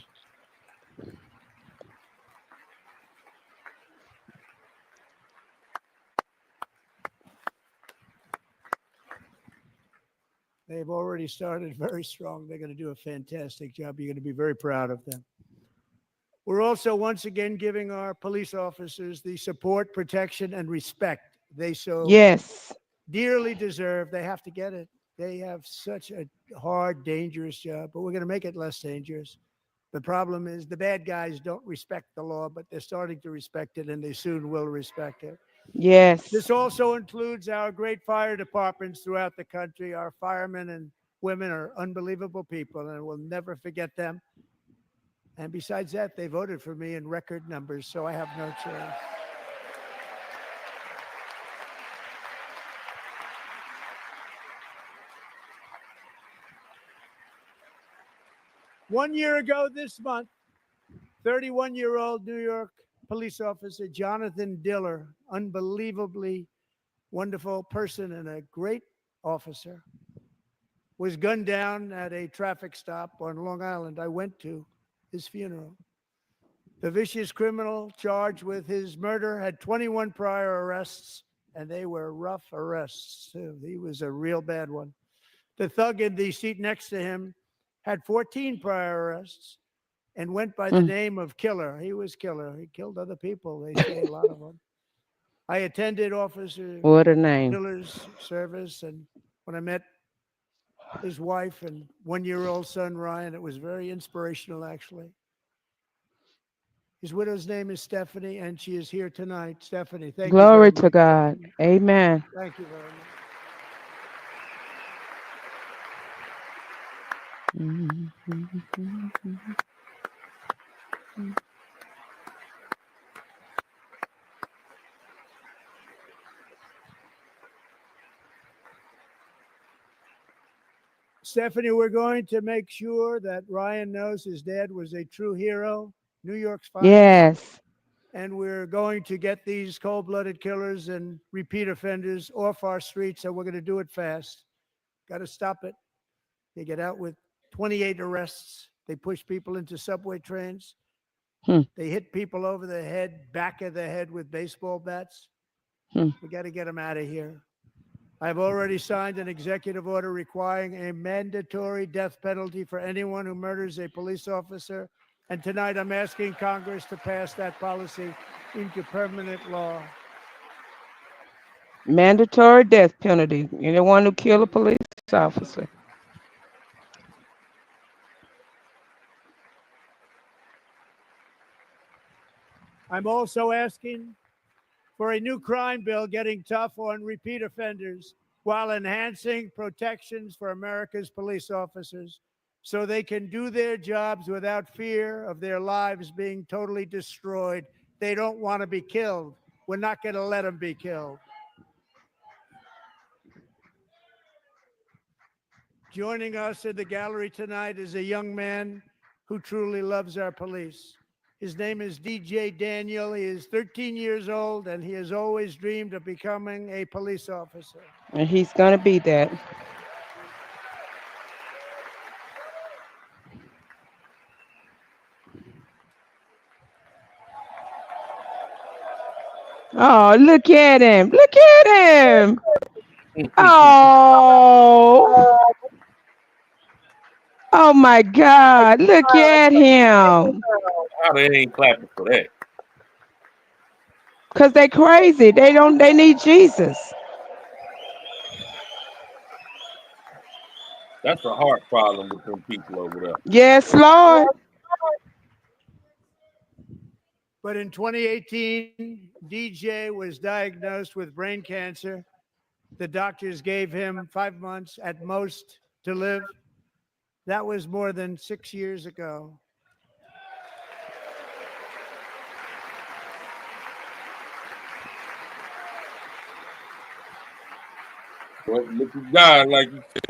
They've already started very strong. They're going to do a fantastic job. You're going to be very proud of them. We're also once again giving our police officers the support, protection, and respect they so Yes. dearly deserve. They have to get it. They have such a hard, dangerous job, but we're going to make it less dangerous. The problem is the bad guys don't respect the law, but they're starting to respect it, and they soon will respect it. Yes. This also includes our great fire departments throughout the country. Our firemen and women are unbelievable people, and we'll never forget them. And besides that, they voted for me in record numbers, so I have no choice. One year ago this month, 31-year-old New York police officer Jonathan Diller, unbelievably wonderful person and a great officer, was gunned down at a traffic stop on Long Island. I went to his funeral. The vicious criminal charged with his murder had 21 prior arrests, and they were rough arrests, too. He was a real bad one. The thug in the seat next to him had 14 prior arrests and went by the name of Killer. He was Killer. He killed other people, they say, a lot of them. I attended Officer What a name. Diller's service, and when I met his wife and one-year-old son, Ryan, it was very inspirational, actually. His widow's name is Stephanie, and she is here tonight. Stephanie, thank you. Glory very to much. God. Amen. Thank you very much. Stephanie, we're going to make sure that Ryan knows his dad was a true hero, New York's finest. Yes. And we're going to get these cold-blooded killers and repeat offenders off our streets, so we're going to do it fast. Got to stop it. They get out with 28 arrests. They push people into subway trains. They hit people over the head, back of the head with baseball bats. We got to get them out of here. I've already signed an executive order requiring a mandatory death penalty for anyone who murders a police officer. And tonight I'm asking Congress to pass that policy into permanent law. Mandatory death penalty. Anyone who kill a police officer. I'm also asking for a new crime bill getting tough on repeat offenders while enhancing protections for America's police officers so they can do their jobs without fear of their lives being totally destroyed. They don't want to be killed. We're not going to let them be killed. Joining us in the gallery tonight is a young man who truly loves our police. His name is DJ Daniel. He is 13 years old, and he has always dreamed of becoming a police officer. And he's going to be that. Oh, look at him. Look at him. Oh. Oh my God. Look at him. How they ain't clapping for that? Because they crazy. They need Jesus. That's a heart problem with them people over there. Yes, Lord. But in 2018, DJ was diagnosed with brain cancer. The doctors gave him 5 months at most to live. That was more than 6 years ago. Well, look at God, like you said.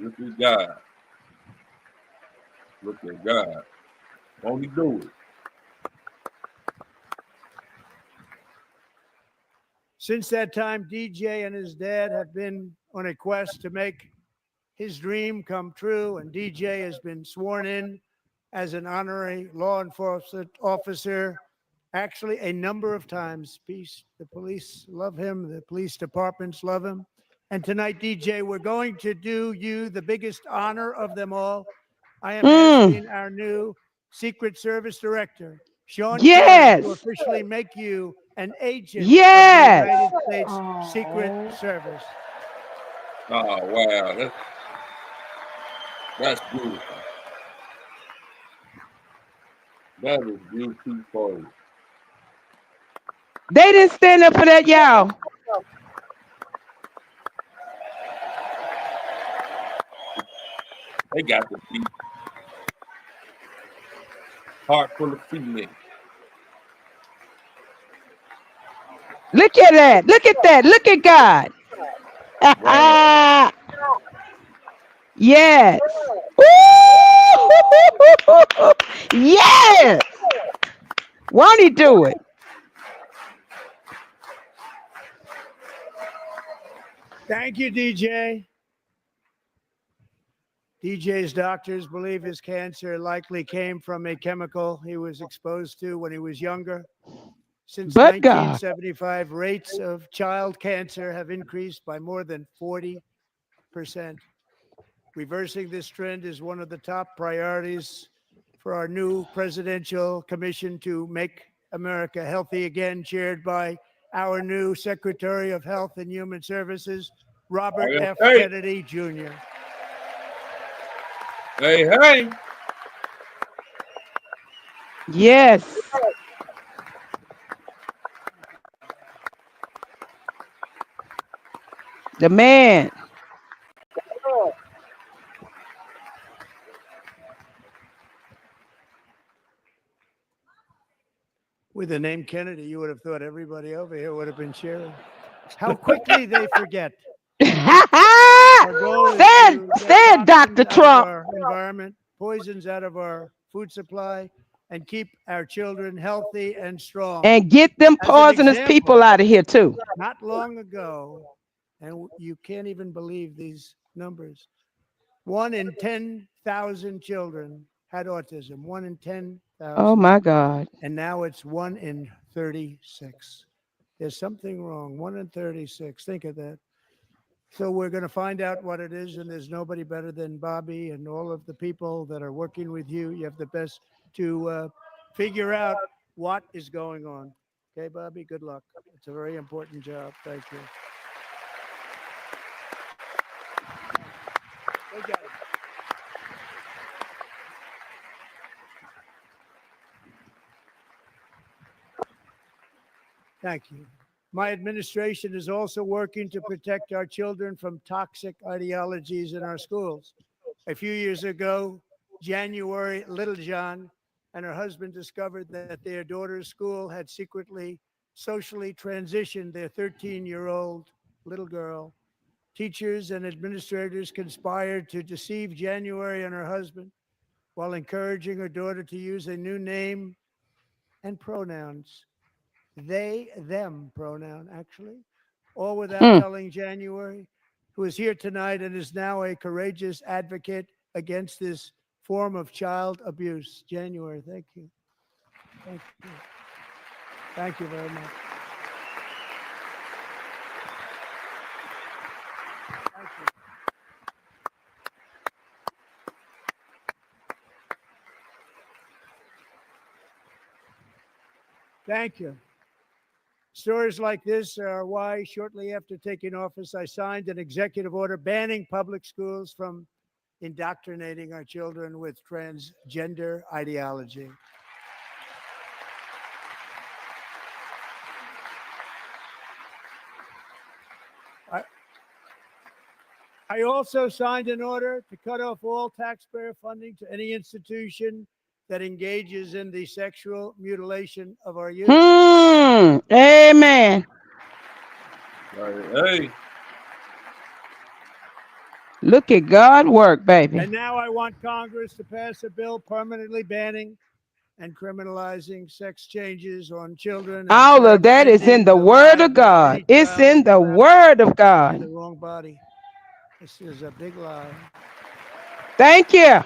Look at God. Look at God. Won't he do it? Since that time, DJ and his dad have been on a quest to make his dream come true, and DJ has been sworn in as an honorary law enforcement officer actually a number of times. The police love him. The police departments love him. And tonight, DJ, we're going to do you the biggest honor of them all. I am asking our new Secret Service Director, Sean Kelly, to officially make you an agent of the United States Secret Service. Oh, wow. That's beautiful. That is beautiful. They didn't stand up for that, y'all. They got the beat. Heart full of female. Look at that. Look at that. Look at God. Yes. Yes. Won't he do it? Thank you, DJ. DJ's doctors believe his cancer likely came from a chemical he was exposed to when he was younger. Since 1975, rates of child cancer have increased by more than 40%. Reversing this trend is one of the top priorities for our new presidential commission to make America healthy again, chaired by our new Secretary of Health and Human Services, Robert F. Kennedy Jr. Hey, hey. Yes. The man. With the name Kennedy, you would have thought everybody over here would have been cheering. How quickly they forget. Said Dr. Trump. Our environment, poisons out of our food supply, and keep our children healthy and strong. And get them poisonous people out of here too. Not long ago, and you can't even believe these numbers, 1 in 10,000 children had autism. 1 in 10,000. Oh my God. And now it's 1 in 36. There's something wrong. 1 in 36. Think of that. So we're going to find out what it is, and there's nobody better than Bobby and all of the people that are working with you. You have the best to figure out what is going on. Okay, Bobby, good luck. It's a very important job. Thank you. Good job. Thank you. My administration is also working to protect our children from toxic ideologies in our schools. A few years ago, January Littlejohn and her husband discovered that their daughter's school had secretly socially transitioned their 13-year-old little girl. Teachers and administrators conspired to deceive January and her husband while encouraging her daughter to use a new name and pronouns. They, them pronoun, actually, all without telling January, who is here tonight and is now a courageous advocate against this form of child abuse. January, thank you. Thank you. Thank you very much. Thank you. Thank you. Stories like this are why, shortly after taking office, I signed an executive order banning public schools from indoctrinating our children with transgender ideology. I also signed an order to cut off all taxpayer funding to any institution that engages in the sexual mutilation of our youth. Amen. Hey. Look at God work, baby. And now I want Congress to pass a bill permanently banning and criminalizing sex changes on children. All of that is in the Word of God. It's in the Word of In God. the wrong body. This is a big lie. Thank you.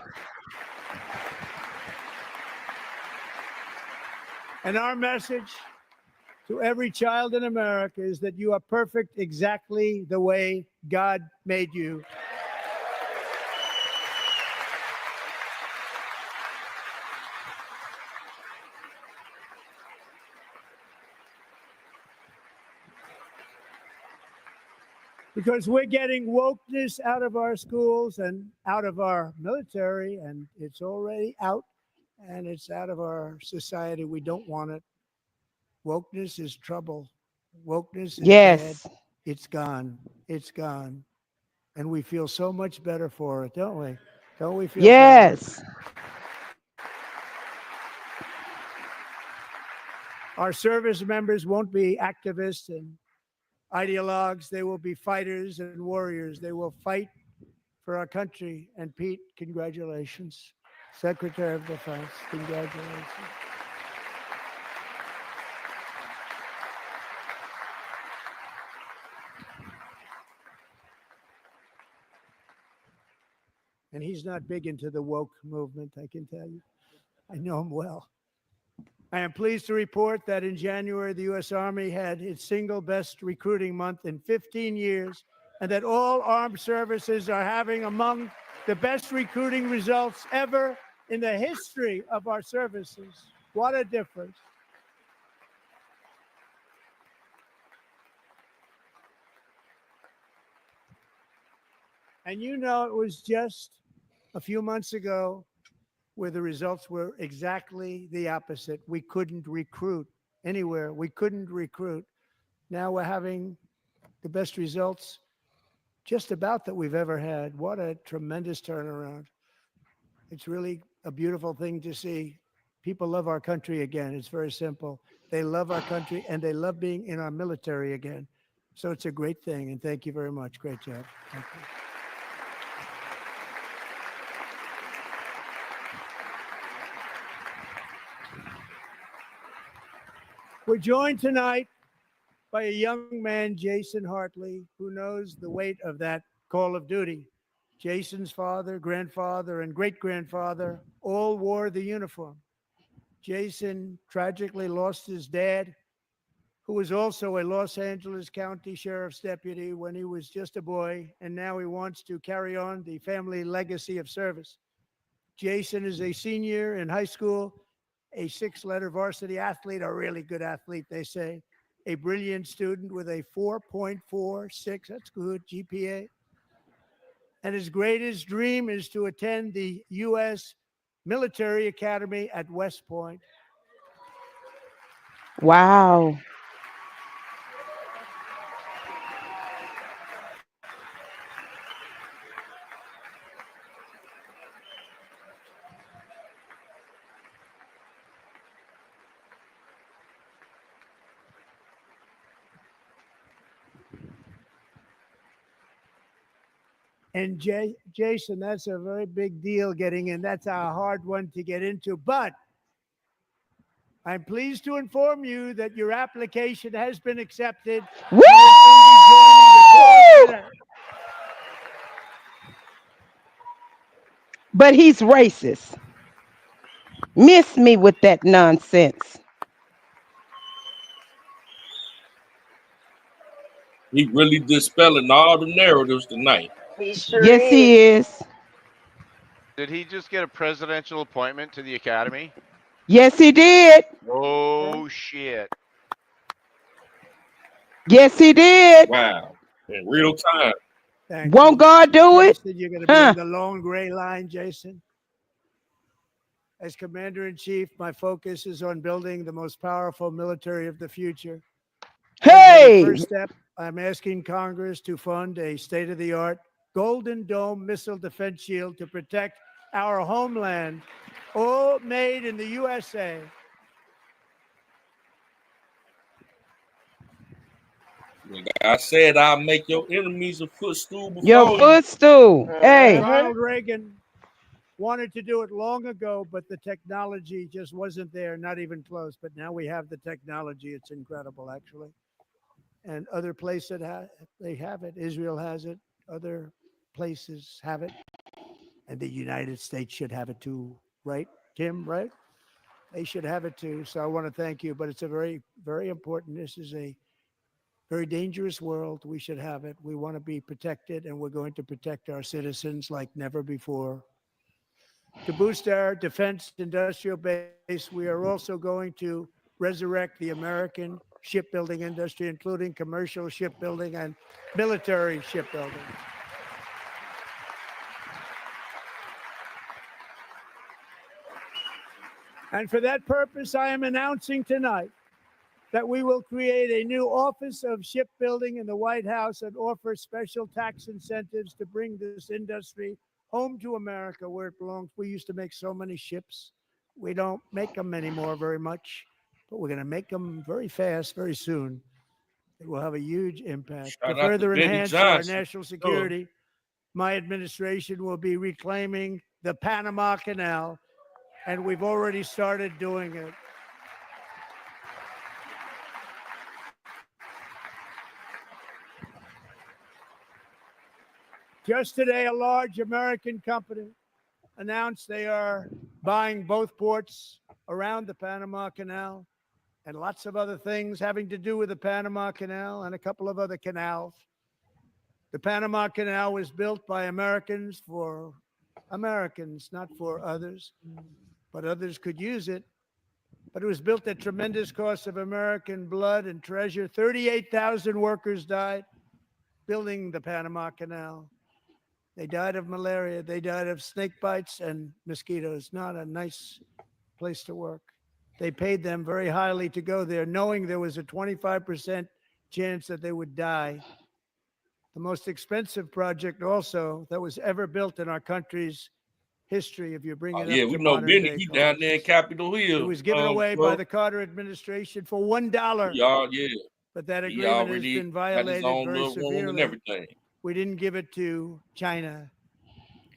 And our message to every child in America is that you are perfect exactly the way God made you. Because we're getting wokeness out of our schools and out of our military, and it's already out, and it's out of our society. We don't want it. Wokeness is trouble. Wokeness is Yes. bad. It's gone. It's gone. And we feel so much better for it, don't we? Don't we feel Yes. better? Our service members won't be activists and ideologues. They will be fighters and warriors. They will fight for our country. And Pete, congratulations. Secretary of Defense, congratulations. And he's not big into the woke movement, I can tell you. I know him well. I am pleased to report that in January, the U.S. Army had its single best recruiting month in 15 years, and that all armed services are having among the best recruiting results ever in the history of our services. What a difference. And you know, it was just a few months ago where the results were exactly the opposite. We couldn't recruit anywhere. We couldn't recruit. Now we're having the best results just about that we've ever had. What a tremendous turnaround. It's really a beautiful thing to see. People love our country again. It's very simple. They love our country and they love being in our military again. So it's a great thing. And thank you very much. Great job. Thank you. We're joined tonight by a young man, Jason Hartley, who knows the weight of that call of duty. Jason's father, grandfather, and great-grandfather all wore the uniform. Jason tragically lost his dad, who was also a Los Angeles County Sheriff's deputy when he was just a boy, and now he wants to carry on the family legacy of service. Jason is a senior in high school, a 6-letter varsity athlete, a really good athlete, they say, a brilliant student with a 4.46, that's good, GPA. And his greatest dream is to attend the U.S. Military Academy at West Point. Wow. And Jason, that's a very big deal getting in. That's a hard one to get into. But I'm pleased to inform you that your application has been accepted. Woo! But he's racist. Miss me with that nonsense. He really dispelling all the narratives tonight. He sure Yes, he is. Did he just get a presidential appointment to the academy? Yes, he did. Oh shit. Yes, he did. Wow. In real time. Won't God do it? Jason, you're going to be in the long gray line, Jason. As Commander-in-Chief, my focus is on building the most powerful military of the future. Hey! First step, I'm asking Congress to fund a state-of-the-art Golden Dome missile defense shield to protect our homeland, all made in the USA. Like I said, I'll make your enemies a footstool before Your you. footstool. Hey. Ronald Reagan wanted to do it long ago, but the technology just wasn't there, not even close. But now we have the technology. It's incredible, actually. And other places they have it. Israel has it. Other places have it. And the United States should have it too, right, Tim? Right? They should have it too. So I want to thank you. But it's a very, very important. This is a very dangerous world. We should have it. We want to be protected, and we're going to protect our citizens like never before. To boost our defense industrial base, we are also going to resurrect the American shipbuilding industry, including commercial shipbuilding and military shipbuilding. And for that purpose, I am announcing tonight that we will create a new Office of Shipbuilding in the White House and offer special tax incentives to bring this industry home to America where it belongs. We used to make so many ships. We don't make them anymore very much, but we're going to make them very fast, very soon. It will have a huge impact. Shout To out to further Benny enhance our Johnson. national security, my administration will be reclaiming the Panama Canal, and we've already started doing it. Just today, a large American company announced they are buying both ports around the Panama Canal and lots of other things having to do with the Panama Canal and a couple of other canals. The Panama Canal was built by Americans for Americans, not for others, but others could use it. But it was built at tremendous cost of American blood and treasure. 38,000 workers died building the Panama Canal. They died of malaria. They died of snake bites and mosquitoes. Not a nice place to work. They paid them very highly to go there, knowing there was a 25% chance that they would die. The most expensive project also that was ever built in our country's history, if you bring it up Yeah, to we know modern Benny. day He costs. down there in Capitol Hill. It was given away by the Carter administration for $1. Y'all, yeah. But that He agreement has already been got his violated own very little room and severely. everything. We didn't give it to China.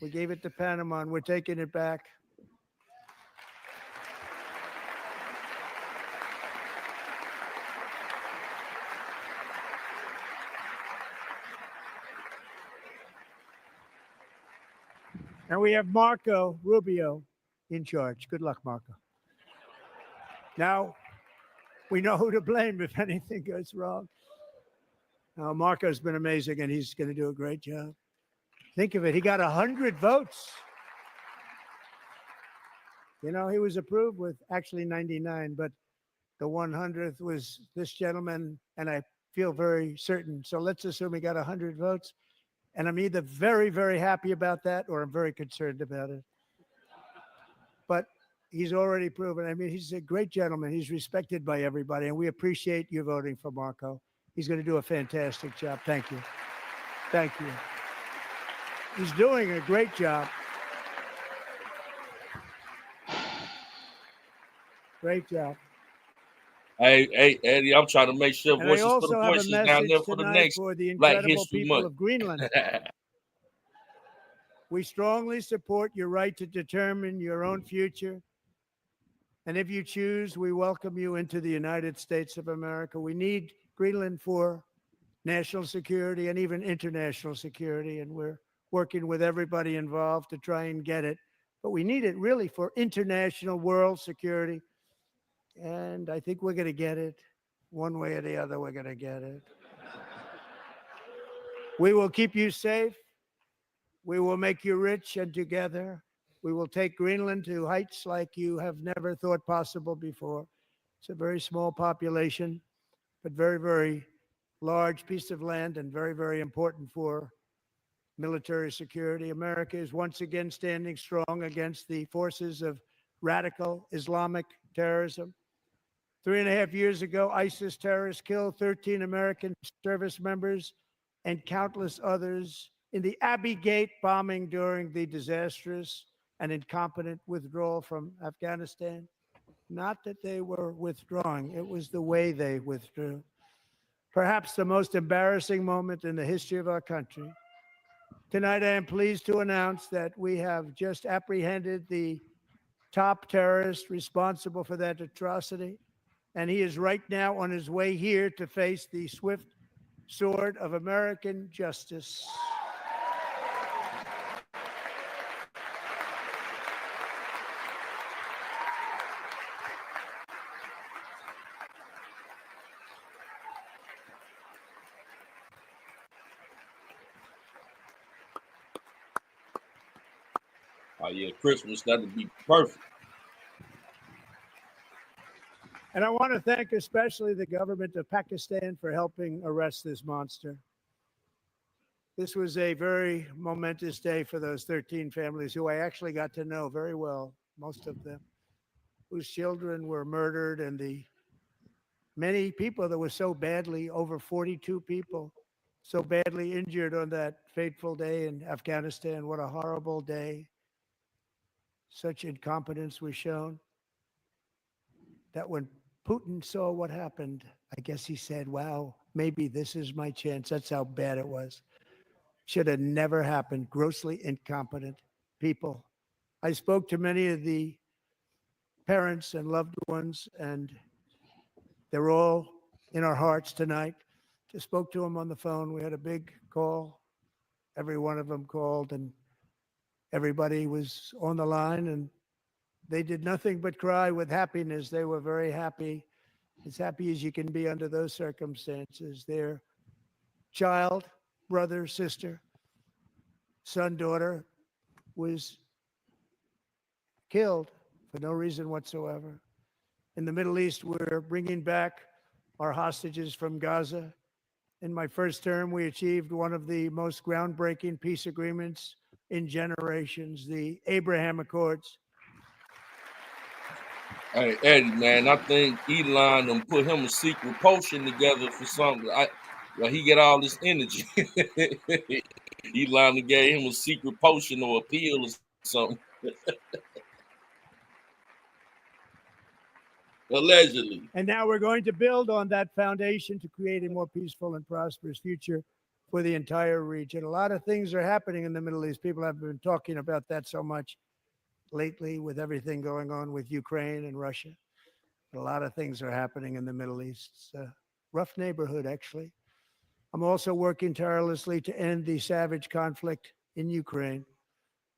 We gave it to Panama, and we're taking it back. And we have Marco Rubio in charge. Good luck, Marco. Now, we know who to blame if anything goes wrong. Marco's been amazing, and he's going to do a great job. Think of it. He got 100 votes. You know, he was approved with actually 99, but the 100th was this gentleman, and I feel very certain. So let's assume he got 100 votes. And I'm either very, very happy about that or I'm very concerned about it. But he's already proven. I mean, he's a great gentleman. He's respected by everybody, and we appreciate you voting for Marco. He's going to do a fantastic job. Thank you. Thank you. He's doing a great job. Great job. Hey, Eddie, I'm trying to make sure And I voices for also the have a voices down message there for the tonight next for the Black incredible History people Month. of Greenland. We strongly support your right to determine your own future. And if you choose, we welcome you into the United States of America. We need Greenland for national security and even international security. And we're working with everybody involved to try and get it. But we need it really for international world security. And I think we're going to get it. One way or the other, we're going to get it. We will keep you safe. We will make you rich, and together we will take Greenland to heights like you have never thought possible before. It's a very small population, but very, very large piece of land and very, very important for military security. America is once again standing strong against the forces of radical Islamic terrorism. 3.5 years ago, ISIS terrorists killed 13 American service members and countless others in the Abbey Gate bombing during the disastrous and incompetent withdrawal from Afghanistan. Not that they were withdrawing, it was the way they withdrew. Perhaps the most embarrassing moment in the history of our country. Tonight, I am pleased to announce that we have just apprehended the top terrorist responsible for that atrocity, and he is right now on his way here to face the swift sword of American justice. Oh yeah, Christmas, that'd be perfect. And I want to thank especially the government of Pakistan for helping arrest this monster. This was a very momentous day for those 13 families who I actually got to know very well, most of them, whose children were murdered, and the many people that were so badly, over 42 people, so badly injured on that fateful day in Afghanistan. What a horrible day. Such incompetence was shown that when Putin saw what happened, I guess he said, wow, maybe this is my chance. That's how bad it was. Should have never happened. Grossly incompetent people. I spoke to many of the parents and loved ones, and they're all in our hearts tonight. Just spoke to them on the phone. We had a big call. Every one of them called, and everybody was on the line, and they did nothing but cry with happiness. They were very happy, as happy as you can be under those circumstances. Their child, brother, sister, son, daughter was killed for no reason whatsoever. In the Middle East, we're bringing back our hostages from Gaza. In my first term, we achieved one of the most groundbreaking peace agreements in generations, the Abraham Accords. Hey, Eddie, man, I think Elon done put him a secret potion together for something. Well, he get all this energy. Elon gave him a secret potion or a pill or something. Allegedly. And now we're going to build on that foundation to create a more peaceful and prosperous future for the entire region. A lot of things are happening in the Middle East. People have been talking about that so much lately with everything going on with Ukraine and Russia. A lot of things are happening in the Middle East. It's a rough neighborhood, actually. I'm also working tirelessly to end the savage conflict in Ukraine.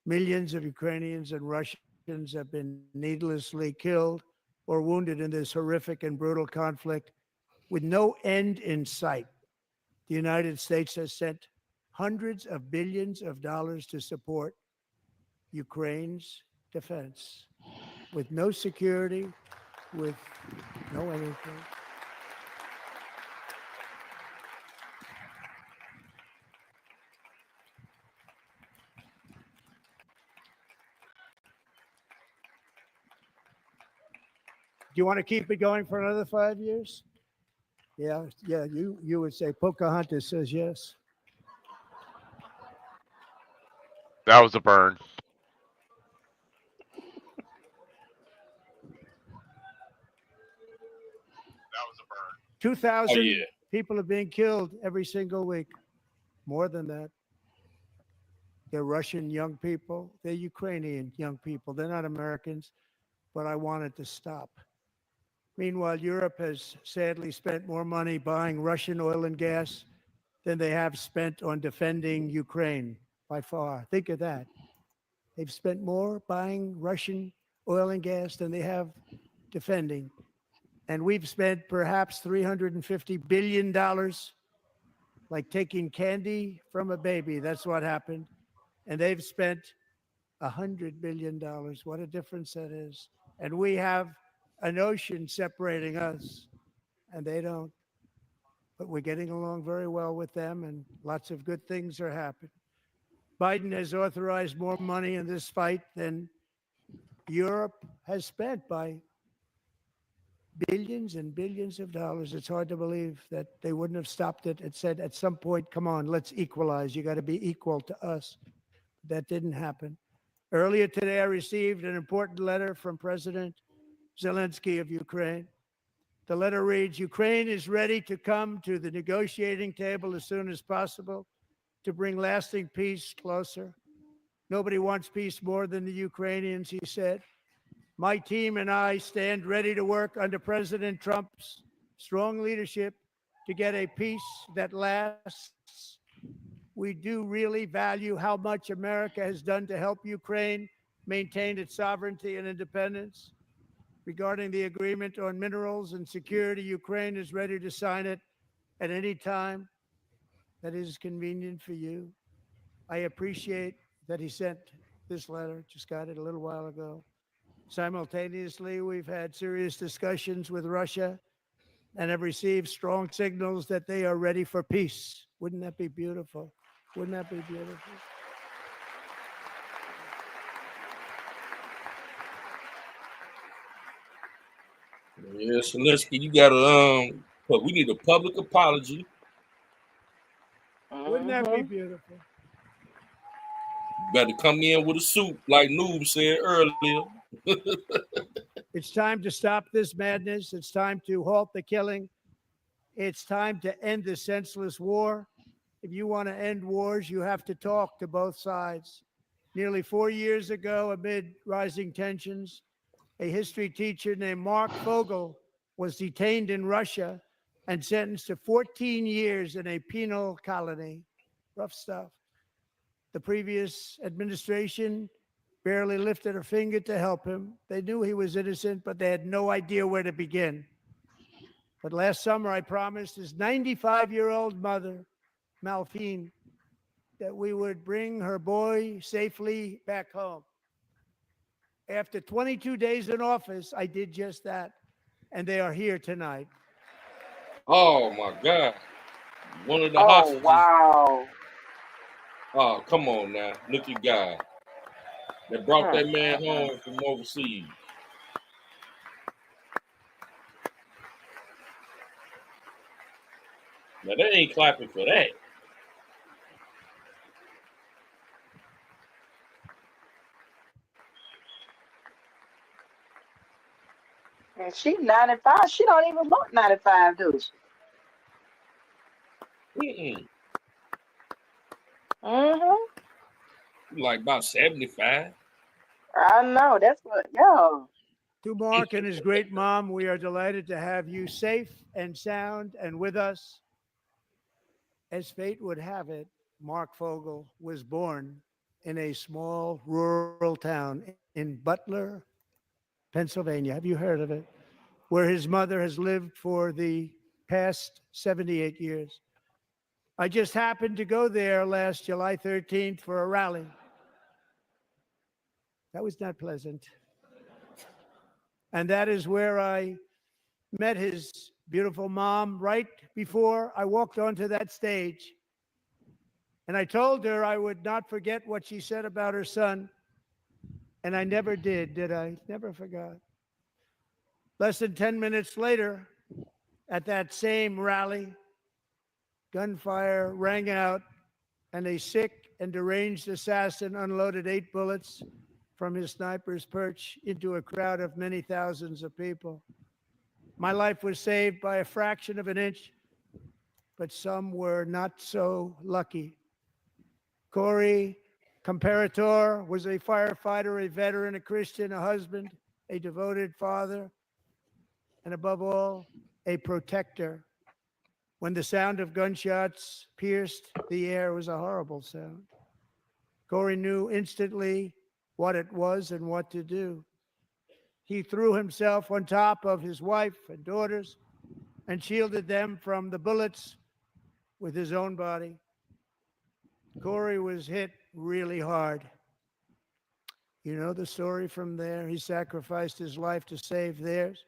Millions of Ukrainians and Russians have been needlessly killed or wounded in this horrific and brutal conflict with no end in sight. The United States has sent hundreds of billions of dollars to support Ukraine's defense with no security, with no anything. Do you want to keep it going for another 5 years? Yeah, you would say Pocahontas says yes. That was a burn. 2,000 people are being killed every single week. More than that. They're Russian young people. They're Ukrainian young people. They're not Americans, but I want it to stop. Meanwhile, Europe has sadly spent more money buying Russian oil and gas than they have spent on defending Ukraine by far. Think of that. They've spent more buying Russian oil and gas than they have defending. And we've spent perhaps $350 billion, like taking candy from a baby. That's what happened. And they've spent $100 billion. What a difference that is. And we have an ocean separating us, and they don't. But we're getting along very well with them, and lots of good things are happening. Biden has authorized more money in this fight than Europe has spent by billions and billions of dollars. It's hard to believe that they wouldn't have stopped it and said at some point, come on, let's equalize. You got to be equal to us. That didn't happen. Earlier today, I received an important letter from President Zelensky of Ukraine. The letter reads, Ukraine is ready to come to the negotiating table as soon as possible to bring lasting peace closer. Nobody wants peace more than the Ukrainians, he said. My team and I stand ready to work under President Trump's strong leadership to get a peace that lasts. We do really value how much America has done to help Ukraine maintain its sovereignty and independence. Regarding the agreement on minerals and security, Ukraine is ready to sign it at any time that is convenient for you. I appreciate that he sent this letter, just got it a little while ago. Simultaneously, we've had serious discussions with Russia and have received strong signals that they are ready for peace. Wouldn't that be beautiful? Wouldn't that be beautiful? Yes, Zelensky, you gotta but we need a public apology. Wouldn't that be beautiful? You better come in with a suit, like Noob said earlier. It's time to stop this madness. It's time to halt the killing. It's time to end the senseless war. If you want to end wars, you have to talk to both sides. Nearly 4 years ago, amid rising tensions, a history teacher named Mark Fogel was detained in Russia and sentenced to 14 years in a penal colony. Rough stuff. The previous administration barely lifted a finger to help him. They knew he was innocent, but they had no idea where to begin. But last summer, I promised his 95-year-old mother, Malphine, that we would bring her boy safely back home. After 22 days in office, I did just that, and they are here tonight. Oh my God. One of the hostages. Wow. Oh, come on now. Look at God. They brought that man home from overseas. Now they ain't clapping for that. And she's 95. She don't even look 95, do she? Like about 75. I know. That's what, yo. To Mark and his great mom, we are delighted to have you safe and sound and with us. As fate would have it, Mark Fogel was born in a small rural town in Butler, Pennsylvania. Have you heard of it? Where his mother has lived for the past 78 years. I just happened to go there last July 13th for a rally. That was not pleasant. And that is where I met his beautiful mom right before I walked onto that stage. And I told her I would not forget what she said about her son. And I never did I? Never forgot. Less than 10 minutes later, at that same rally, gunfire rang out, and a sick and deranged assassin unloaded 8 bullets from his sniper's perch into a crowd of many thousands of people. My life was saved by a fraction of an inch, but some were not so lucky. Corey Comparator was a firefighter, a veteran, a Christian, a husband, a devoted father, and above all, a protector. When the sound of gunshots pierced the air, it was a horrible sound. Corey knew instantly what it was and what to do. He threw himself on top of his wife and daughters and shielded them from the bullets with his own body. Corey was hit really hard. You know the story from there. He sacrificed his life to save theirs.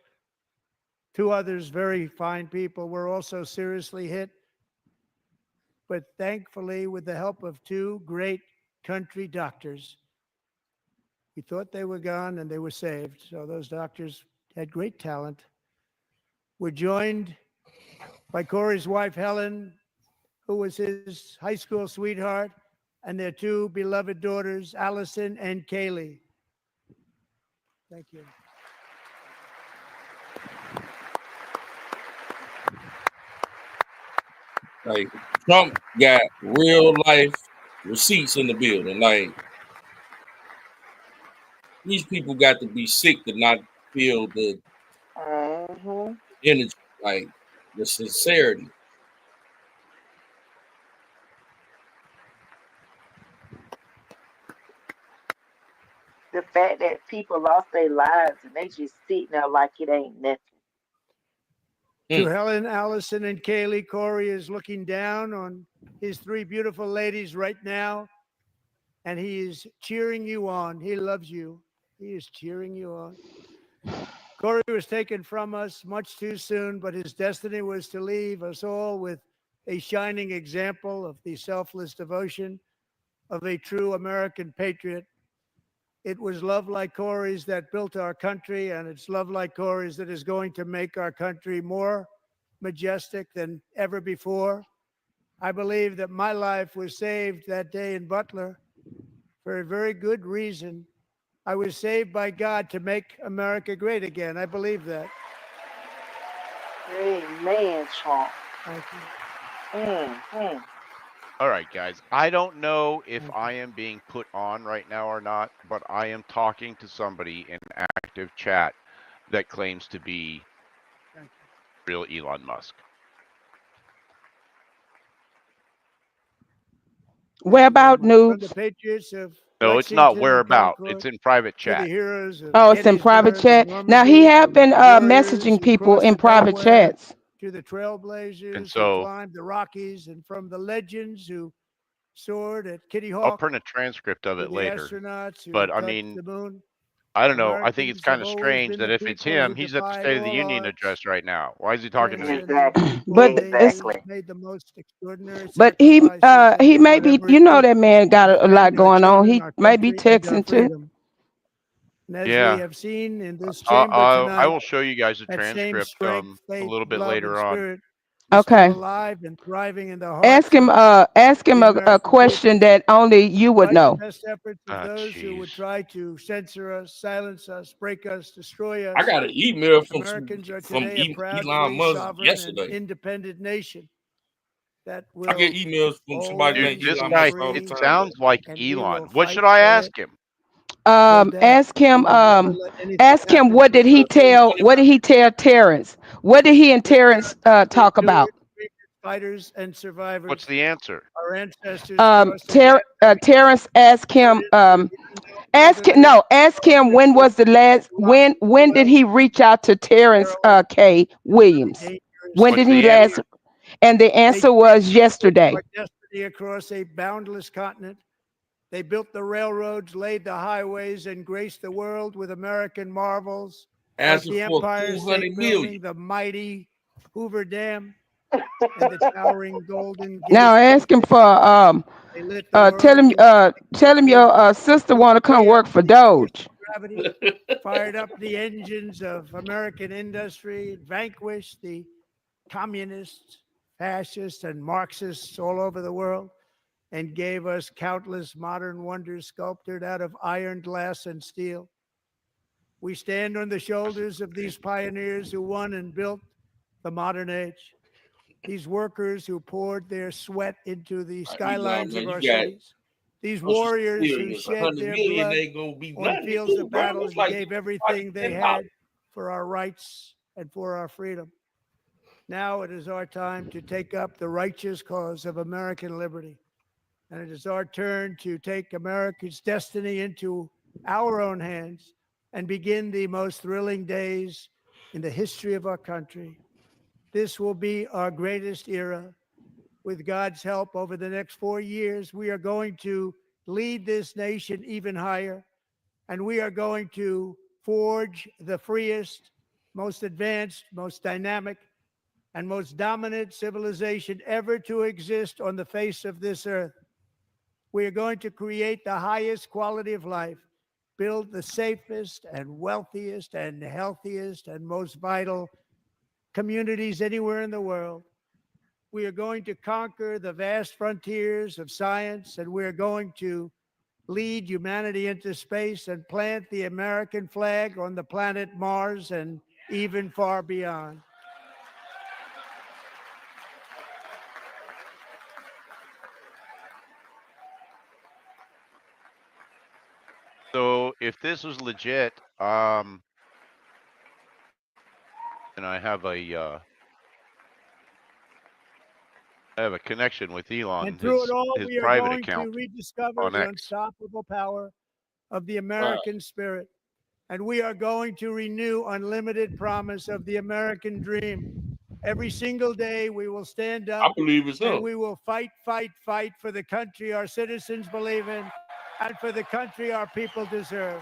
2 others, very fine people, were also seriously hit. But thankfully, with the help of 2 great country doctors, we thought they were gone and they were saved. So those doctors had great talent. We're joined by Corey's wife, Helen, who was his high school sweetheart, and their 2 beloved daughters, Allison and Kaylee. Thank you. Like, Trump got real life receipts in the building. Like, these people got to be sick to not feel the energy, like the sincerity. The fact that people lost their lives and they just sitting there like it ain't nothing. To Helen, Allison, and Kaylee, Corey is looking down on his 3 beautiful ladies right now, and he is cheering you on. He loves you. He is cheering you on. Corey was taken from us much too soon, but his destiny was to leave us all with a shining example of the selfless devotion of a true American patriot. It was love like Corey's that built our country, and it's love like Corey's that is going to make our country more majestic than ever before. I believe that my life was saved that day in Butler for a very good reason. I was saved by God to make America great again. I believe that. Amen, Trump. Thank you. All right, guys. I don't know if I am being put on right now or not, but I am talking to somebody in active chat that claims to be real Elon Musk. Where about From the Noobs? Patriots of No, it's not Lexington whereabout. and It's in private to the chat. heroes of Oh, it's in private Gettysburg and chat. Now he Normandy, have from been warriors messaging who people crossed in the private Delaware chats. to the trailblazers And who so climbed the Rockies, and from the legends who soared at Kitty I'll Hawk print a transcript of to it the later. astronauts who But I touched mean, the moon. I don't know. I think it's Americans kind have of always strange been that the if it's people who him, he's at the defied State of the all Union odds, address right now. Why is he talking to me? Exactly. But they it's made the most extraordinary but sacrifices he and may be, whatever you it know, took that man got to a lot defend our going on. children, He our may be country, and our texting too. freedom. And as we Yeah. have seen in this chamber I tonight, will show you guys a that same transcript strength, a faith, little bit love, and later on. spirit is Okay. still alive and thriving in the hearts Ask him of the a American question people. that only you would Despite the know. best efforts of Ah, those who would jeez. try to censor us, silence us, break us, destroy I us, got an email from Americans are from today a proud, Elon free, Musk sovereign, and yesterday. independent nation that I get will emails from somebody Dude, named always this Elon be guy, Musk all the it free, time. sounds like and we Elon. will What fight should I for ask it him? till death. Ask We him will never let anything ask him happen what to did he us. tell Terrence? What did he and Terrence talk about? fighters and survivors. What's the answer? Our ancestors. crossed the Terrence, ask him. Ask him when was the last? When did he reach out to Terrence K. Williams? When did he last? And the answer was yesterday. our destiny across a boundless continent. They built the railroads, laid the highways, and graced the world with American marvels. As the for Empire 200 State million. Building, the mighty Hoover Dam, and the towering Golden Gate. Now ask him for They lit the tell him your sister want to come work for Doge. gravity, fired up the engines of American industry, vanquished the communists, fascists, and Marxists all over the world, and gave us countless modern wonders sculptured out of iron, glass, and steel. We stand on the shoulders of these pioneers who won and built the modern age. These workers who poured their sweat into the skylines of our cities. These warriors who shed their blood on fields of battle and gave everything they had for our rights and for our freedom. Now it is our time to take up the righteous cause of American liberty. And it is our turn to take America's destiny into our own hands and begin the most thrilling days in the history of our country. This will be our greatest era. With God's help, over the next 4 years, we are going to lead this nation even higher, and we are going to forge the freest, most advanced, most dynamic, and most dominant civilization ever to exist on the face of this earth. We are going to create the highest quality of life, build the safest and wealthiest and healthiest and most vital communities anywhere in the world. We are going to conquer the vast frontiers of science, and we are going to lead humanity into space and plant the American flag on the planet Mars and even far beyond. So if this was legit, and I have a connection with Elon, And through it all, his we are private going account to rediscover on the X. unstoppable power of the American spirit. And we are going to renew unlimited promise of the American dream. Every single day, we will stand up. I believe it's and him. we will fight for the country our citizens believe in and for the country our people deserve.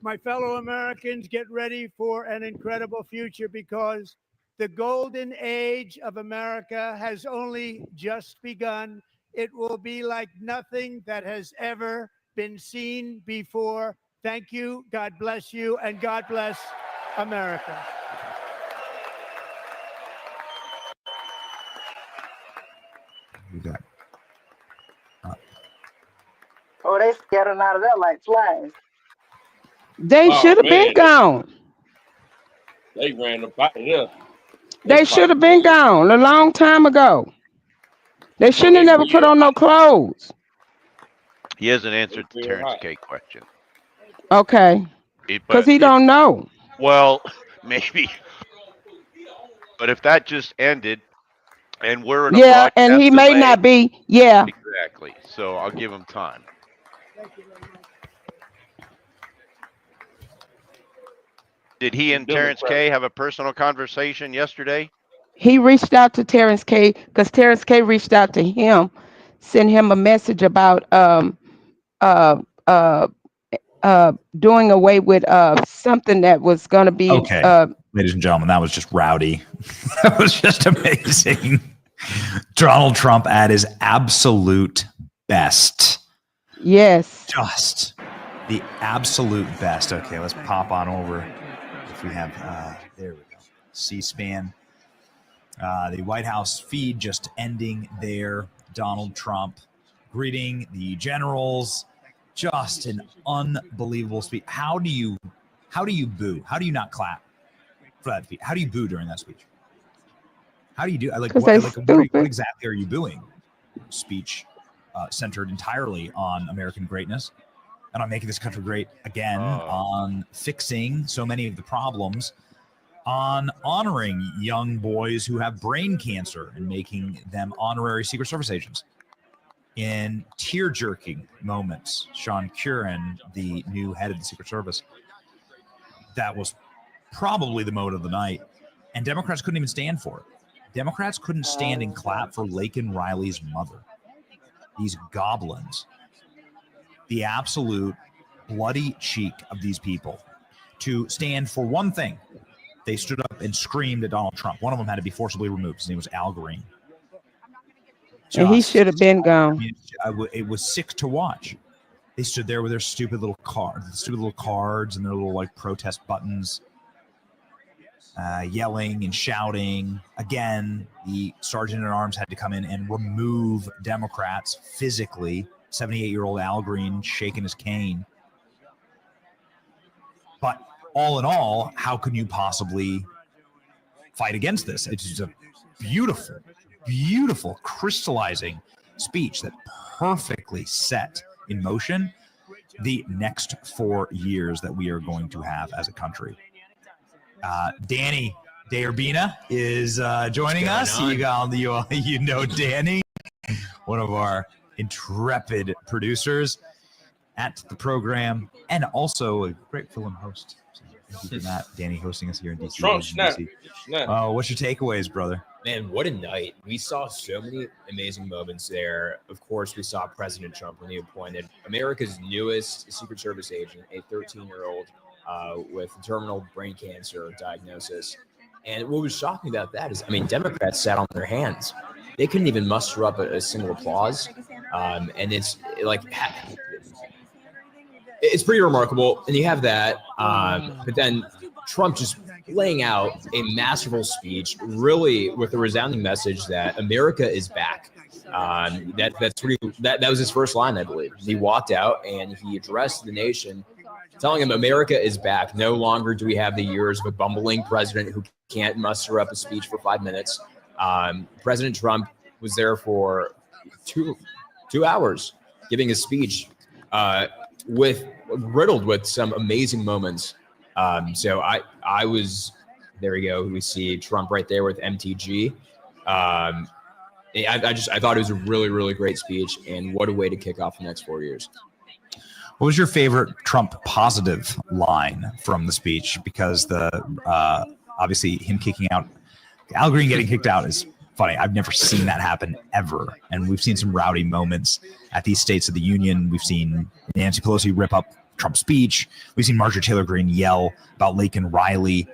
My fellow Americans, get ready for an incredible future, because the golden age of America has only just begun. It will be like nothing that has ever been seen before. Thank you. God bless you, and God bless America. You got Oh, they scattering out of there like flies. They should have been gone. They ran up out of there. They should have been gone a long time ago. They shouldn't have never put on no clothes. He hasn't answered the Terrence K question. Okay. Because But he don't know. Well, maybe. But if that just ended, and we're in a Yeah, and he broadcast may delay- not be. Yeah. Exactly. So I'll give him time. Did he and Terrence K have a personal conversation yesterday? He reached out to Terrence K because Terrence K reached out to him, sent him a message about doing away with something that was going to be okay. Ladies and gentlemen, that was just rowdy. That was just amazing. Donald Trump at his absolute best. Yes. Just the absolute best. Okay, let's pop on over. If we have, there we go. C-SPAN. The White House feed just ending there. Donald Trump greeting the generals Just an unbelievable speech. How do you boo? How do you not clap for that speech? How do you boo during that speech? How do you do? What exactly are you booing? Speech centered entirely on American greatness and on making this country great again, on fixing so many of the problems, on honoring young boys who have brain cancer and making them honorary Secret Service agents. In tear-jerking moments, Sean Curran, the new head of the Secret Service, that was probably the moment of the night. And Democrats couldn't even stand for it. Democrats couldn't stand and clap for Laken Riley's mother. These goblins, the absolute bloody cheek of these people to stand for one thing. They stood up and screamed at Donald Trump. One of them had to be forcibly removed. His name was Al Green. And he should have been gone. It was sick to watch. They stood there with their stupid little cards and their little like protest buttons, yelling and shouting. Again, the sergeant at arms had to come in and remove Democrats physically. 78-year-old Al Green shaking his cane. But all in all, how can you possibly fight against this? It's just a beautiful, beautiful, crystallizing speech that perfectly set in motion the next 4 years that we are going to have as a country. Danny Derbina is joining us. You know Danny, one of our intrepid producers at the program, and also a great film host. So thank you for that, Danny, hosting us here in DC. Trump snap. What's your takeaways, brother? Man, what a night. We saw so many amazing moments there. Of course, we saw President Trump when he appointed America's newest Secret Service agent, a 13-year-old with terminal brain cancer diagnosis. And what was shocking about that is, Democrats sat on their hands. They couldn't even muster up a single applause. And it's like, it's pretty remarkable. And you have that. But then Trump just laying out a masterful speech, really with a resounding message that America is back. That was his first line, I believe. He walked out and he addressed the nation, telling him America is back. No longer do we have the years of a bumbling president who can't muster up a speech for 5 minutes. President Trump was there for two hours giving a speech riddled with some amazing moments. So I was, there we go. We see Trump right there with MTG. I thought it was a really, really great speech, and what a way to kick off the next 4 years. What was your favorite Trump positive line from the speech? Because obviously him kicking out, Al Green getting kicked out is funny. I've never seen that happen ever. And we've seen some rowdy moments at these States of the Union. We've seen Nancy Pelosi rip up Trump's speech. We've seen Marjorie Taylor Greene yell about Laken Riley.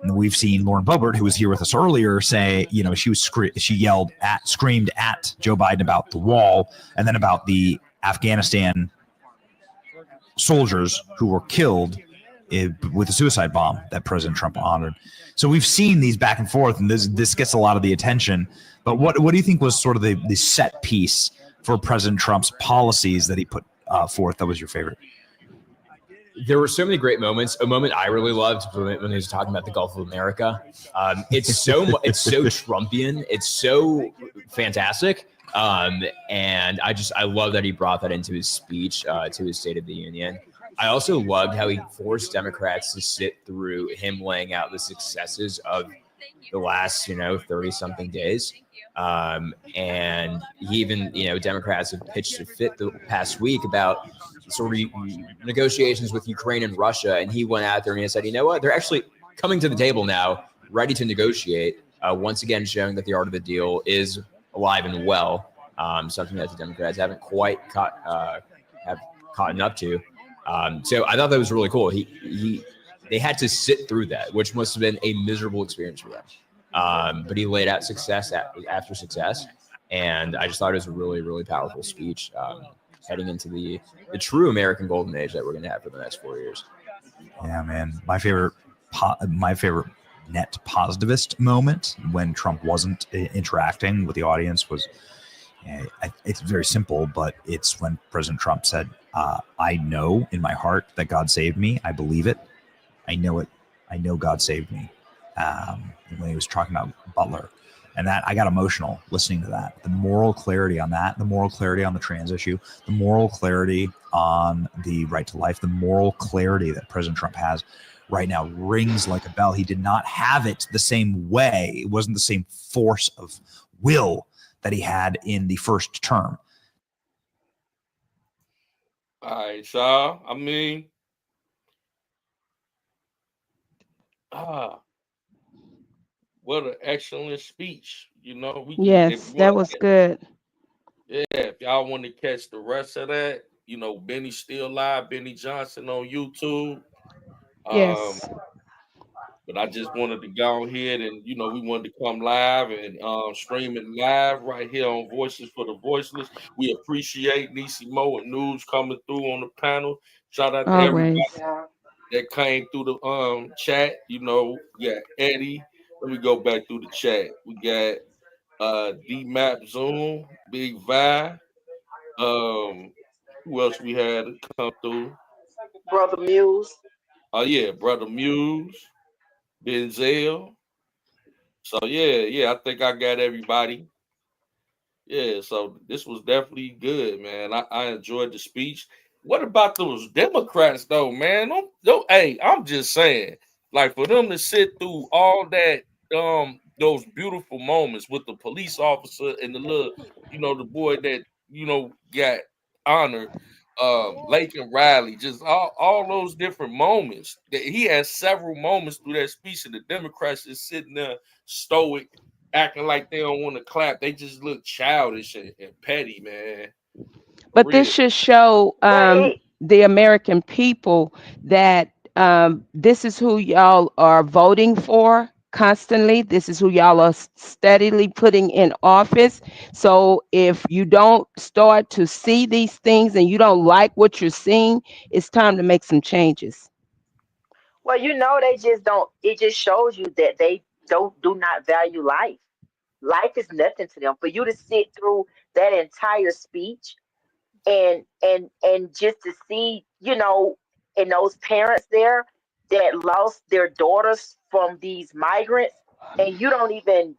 And we've seen Lauren Boebert, who was here with us earlier, say, she screamed at Joe Biden about the wall and then about the Afghanistan soldiers who were killed with a suicide bomb that President Trump honored. So we've seen these back and forth, and this gets a lot of the attention. But what do you think was sort of the set piece for President Trump's policies that he put forth that was your favorite? There were so many great moments. A moment I really loved when he was talking about the Gulf of America. It's so Trumpian. It's so fantastic. And I love that he brought that into his speech to his State of the Union. I also loved how he forced Democrats to sit through him laying out the successes of the last, 30-something days. And he even, Democrats have pitched a fit the past week about sort of negotiations with Ukraine and Russia. And he went out there and he said, you know what? They're actually coming to the table now, ready to negotiate, once again showing that the art of the deal is alive and well, something that the Democrats haven't quite caught up to. So I thought that was really cool. They had to sit through that, which must have been a miserable experience for them. But he laid out success after success, and I just thought it was a really, really powerful speech heading into the true American golden age that we're going to have for the next 4 years. Yeah, man. My favorite net positivist moment when Trump wasn't interacting with the audience was It's very simple, but it's when President Trump said, I know in my heart that God saved me. I believe it. I know it. I know God saved me. When he was talking about Butler. And that I got emotional listening to that. The moral clarity on that, the moral clarity on the trans issue, the moral clarity on the right to life, the moral clarity that President Trump has right now rings like a bell. He did not have it the same way. It wasn't the same force of will that he had in the first term. All right, so I mean, what an excellent speech. You know, Yes, that was good. Yeah, if y'all want to catch the rest of that, you know, Benny's still live, Benny Johnson on YouTube. Yes. But I just wanted to go ahead and, you know, we wanted to come live and stream it live right here on Voices for the Voiceless. We appreciate Niecy Mo and News coming through on the panel. Shout out to everybody that came through the chat. You know, we got Eddie. Let me go back through the chat. We got D-Map Zoom, Big Vi. Who else we had come through? Brother Muse. Oh yeah, Brother Muse, Denzel. So yeah, I think I got everybody. Yeah, so this was definitely good, man. I enjoyed the speech. What about those Democrats though, man? Hey, I'm just saying, like for them to sit through all that, those beautiful moments with the police officer and the little, you know, the boy that, you know, got honored, Laken Riley, just all those different moments. That he has several moments through that speech, and the Democrats is sitting there stoic, acting like they don't want to clap. They just look childish and petty, man. But this should show the American people that this is who y'all are voting for constantly. This is who y'all are steadily putting in office. So if you don't start to see these things and you don't like what you're seeing, it's time to make some changes. Well, you know, they just don't. It just shows you that they do not value life. Life is nothing to them. For you to sit through that entire speech and just to see, you know, and those parents there that lost their daughters from these migrants, and you don't even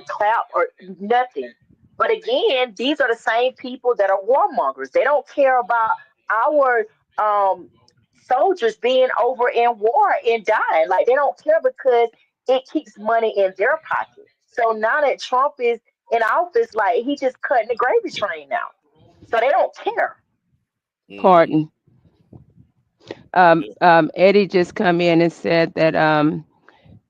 clap or nothing. But again, these are the same people that are warmongers. They don't care about our soldiers being over in war and dying. Like, they don't care because it keeps money in their pocket. So now that Trump is in office, like, he just cutting the gravy train now. So they don't care. Pardon. Eddie just come in and said that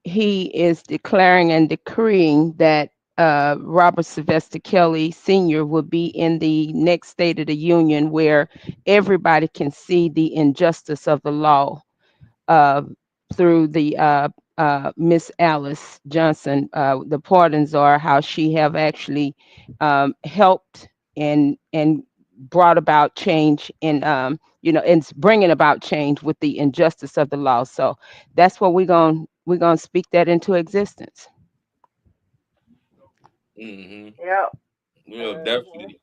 he is declaring and decreeing that Robert Sylvester Kelly Sr. will be in the next State of the Union, where everybody can see the injustice of the law through the Miss Alice Johnson. The pardons are how she have actually helped and brought about change in and bringing about change with the injustice of the law. So that's what we're gonna speak that into existence. Mm-hmm. Yeah. Yeah, definitely.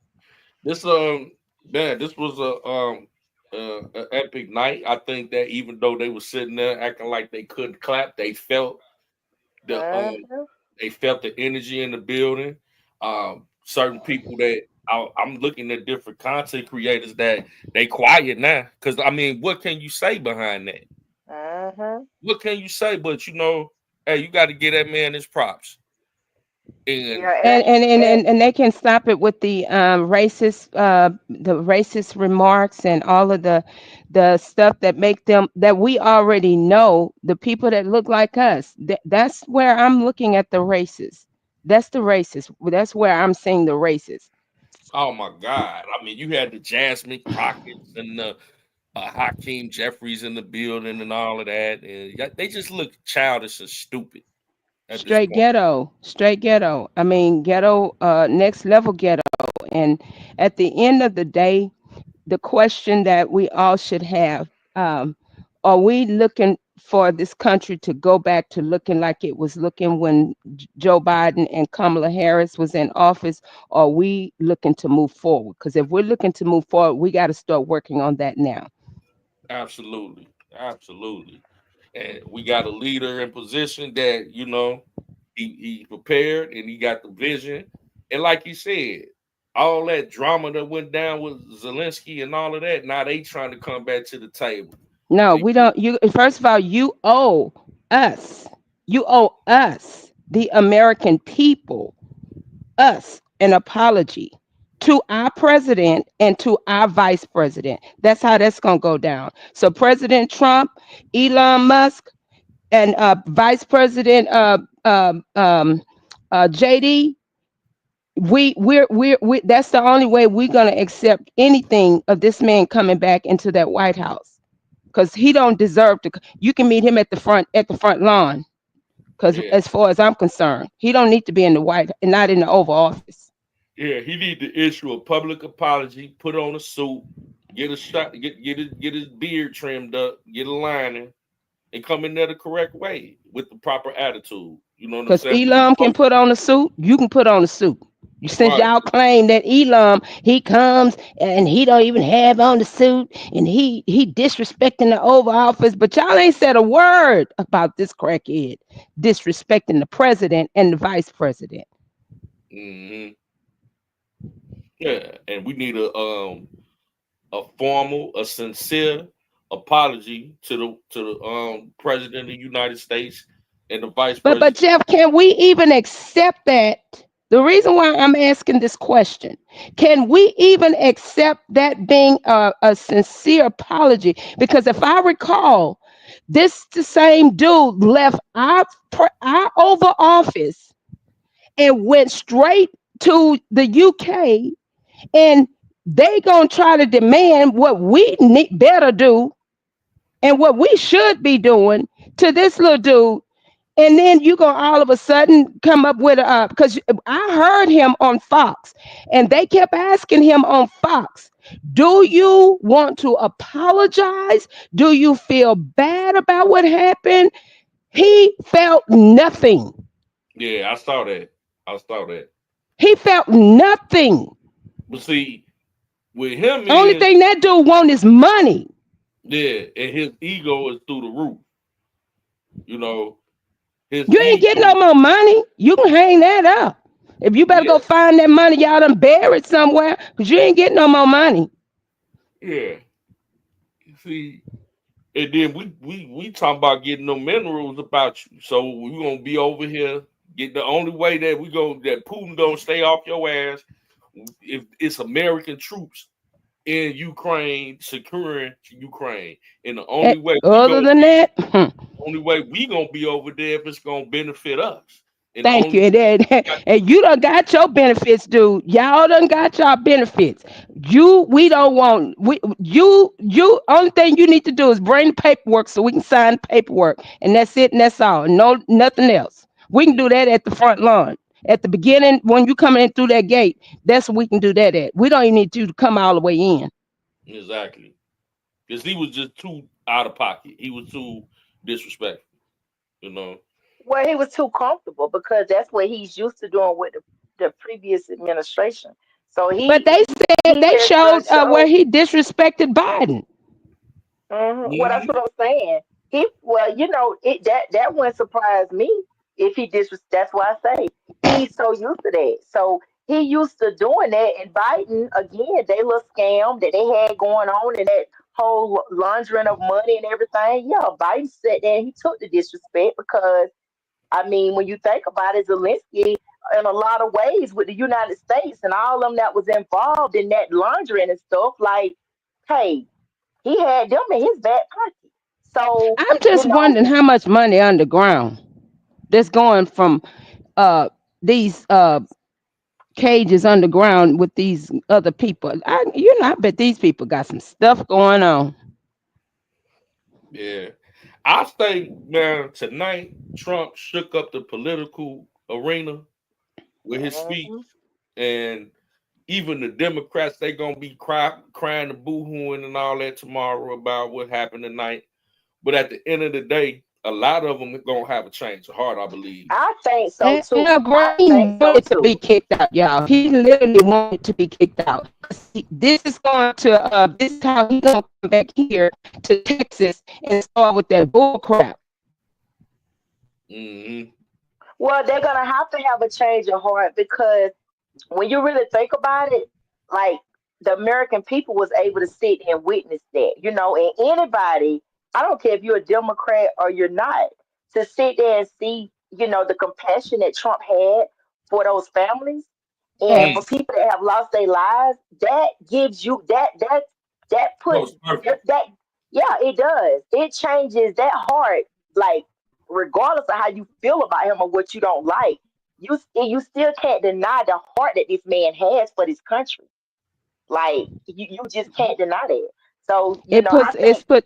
This this was an epic night. I think that even though they were sitting there acting like they couldn't clap, they felt the energy in the building. Certain people that I'm looking at different content creators that they quiet now, because I mean, what can you say behind that? What can you say? But you know, hey, you got to give that man his props. And they can stop it with the racist remarks and all of the stuff that make them, that we already know, the people that look like us. That's where I'm looking at the races. That's the racist. That's where I'm seeing the races. Oh my God! I mean, you had the Jasmine Crockett's and the Hakeem Jeffries in the building and all of that, and they just look childish and stupid. Straight ghetto. I mean, ghetto, next level ghetto. And at the end of the day, the question that we all should have, are we looking for this country to go back to looking like it was looking when Joe Biden and Kamala Harris was in office, or are we looking to move forward? Because if we're looking to move forward, we got to start working on that now. Absolutely. Absolutely. And we got a leader in position that, you know, he prepared and he got the vision. And like you said, all that drama that went down with Zelensky and all of that, now they trying to come back to the table. No, we don't. You first of all, you owe us, the American people, us an apology to our president and to our vice president. That's how that's gonna go down. So President Trump, Elon Musk, and Vice President JD, we that's the only way we're gonna accept anything of this man coming back into that White House, because he don't deserve to. You can meet him at the front lawn, because as far as I'm concerned, he don't need to be in the White, not in the Oval Office. Yeah, he need to issue a public apology, put on a suit, get a shot, get his beard trimmed up, get a lining, and come in there the correct way with the proper attitude. You know what I'm Because saying? Elam can put on a suit, you can put on a suit. Since Right. y'all claim that Elam, he comes and he don't even have on the suit and he disrespecting the Oval Office, but y'all ain't said a word about this crackhead disrespecting the president and the vice president. Mm-hmm. Yeah, and we need a formal, a sincere apology to the president of the United States and the vice president. But Jeff, can we even accept that? The reason why I'm asking this question, can we even accept that being a sincere apology? Because if I recall, the same dude left our Oval Office and went straight to the UK, and they gonna try to demand what we better do and what we should be doing to this little dude. And then you gonna all of a sudden come up with because I heard him on Fox, and they kept asking him on Fox, do you want to apologize? Do you feel bad about what happened? He felt nothing. Yeah, I saw that. He felt nothing. But see, with him, Only thing that dude want is money. Yeah, and his ego is through the roof. You know, You ain't getting no more money. You can hang that up. If you better go find that money, y'all done buried somewhere, because you ain't getting no more money. Yeah. See, and then we talking about getting no minerals about you. So we're gonna be over here. Get the only way that that Putin don't stay off your ass if it's American troops in Ukraine securing Ukraine. And the only way only way we gonna be over there if it's gonna benefit us. And Thank you. And you done got your benefits, dude. Y'all done got y'all benefits. We don't want you only thing you need to do is bring the paperwork so we can sign the paperwork. And that's it, and that's all. No, nothing else. We can do that at the front lawn. At the beginning, when you come in through that gate, that's what we can do that at. We don't even need you to come all the way in. Exactly. Because he was just too out of pocket. He was too disrespectful, you know. Well, he was too comfortable because that's what he's used to doing with the previous administration. So But they said they showed where he disrespected Biden. Mm-hmm. Well, that's what I'm saying. That wouldn't surprise me if he that's why I say he's so used to that. So he used to doing that, and Biden again, they little scam that they had going on and that whole laundering of money and everything. Yeah, Biden sat there and he took the disrespect because, I mean, when you think about it, Zelensky, in a lot of ways with the United States and all of them that was involved in that laundering and stuff, like, hey, he had them in his back pocket. So I'm just wondering how much money underground that's going from these cages underground with these other people. I bet these people got some stuff going on. Yeah. I think, man, tonight Trump shook up the political arena with his speech, and even the Democrats, they gonna be crying and boo-hooing and all that tomorrow about what happened tonight. But at the end of the day, a lot of them are gonna have a change of heart, I believe. I think so And too. Green wanted to be kicked out, y'all. He literally wanted to be kicked out. This is going to this is how he's gonna come back here to Texas and start with that bull crap. Mm-hmm. Well, they're gonna have to have a change of heart because when you really think about it, like the American people was able to sit and witness that, you know, and anybody, I don't care if you're a Democrat or you're not, to sit there and see, you know, the compassion that Trump had for those families and for people that have lost their lives, that gives you that puts that yeah, it does. It changes that heart, like regardless of how you feel about him or what you don't like, you still can't deny the heart that this man has for this country. Like you just can't deny that. So you know,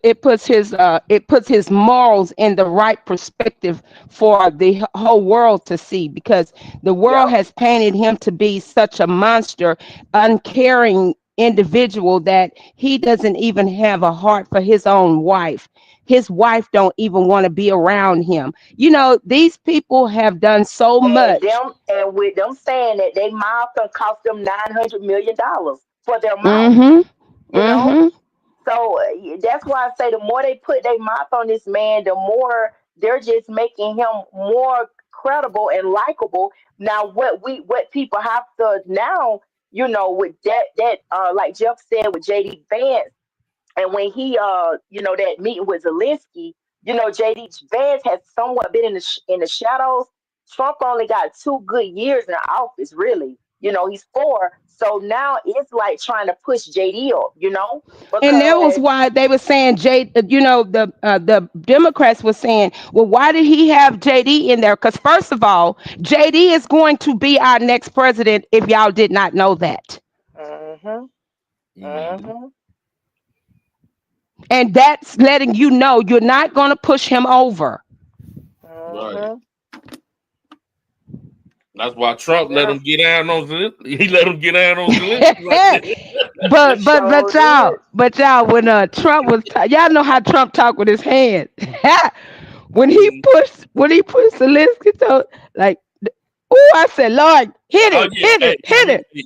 it puts his morals in the right perspective for the whole world to see, because the world has painted him to be such a monster, uncaring individual that he doesn't even have a heart for his own wife. His wife don't even want to be around him. You know, these people have done so much. And with them saying that they mouth can cost them $900 million for their mouth. You know? So that's why I say the more they put their mouth on this man, the more they're just making him more credible and likable. Now, what people have to now, you know, with that like Jeff said with JD Vance, and when he you know, that meeting with Zelensky, you know, JD Vance has somewhat been in the shadows. Trump only got 2 good years in office, really. You know, he's 4. So now it's like trying to push JD up, you know? And that was why they were saying the Democrats were saying, well, why did he have JD in there? Because first of all, JD is going to be our next president if y'all did not know that. And that's letting you know you're not going to push him over. Right. That's why Trump let him get down on Zelensky. He let him get down on Zelensky. but y'all, when Trump was, y'all know how Trump talked with his hand. when he pushed Zelensky, so like, oh, I said, Lord, hit it. He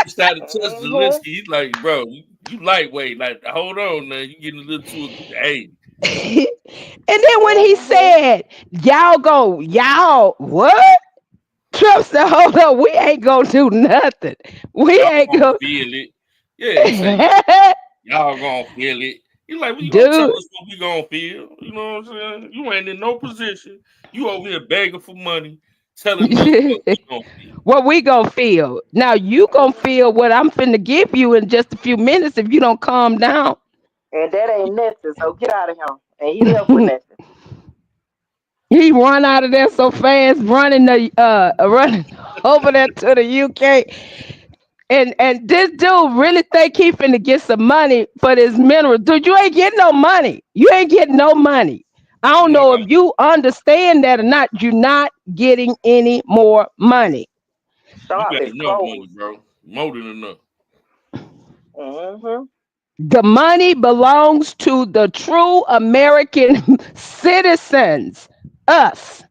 started to touch Zelensky. He's like, bro, you lightweight. Like, hold on, now, you getting a little too. Hey. And then when he said, y'all, what? Trump said, hold on, we ain't gonna do nothing. We ain't gonna feel it. Yeah, y'all gonna feel it. You like, well, you gonna tell us what we gonna feel. You know what I'm saying? You ain't in no position. You over here begging for money, telling us what we gonna feel. What we gonna feel. Now you gonna feel what I'm finna give you in just a few minutes if you don't calm down. And that ain't nothing, so get out of him. And he left with nothing. He run out of there so fast, running over there to the UK. And this dude really think he finna get some money for this mineral. Dude, you ain't getting no money. You ain't getting no money. I don't know if you understand that or not. You're not getting any more money. You got enough money, bro. More than enough. The money belongs to the true American citizens, us.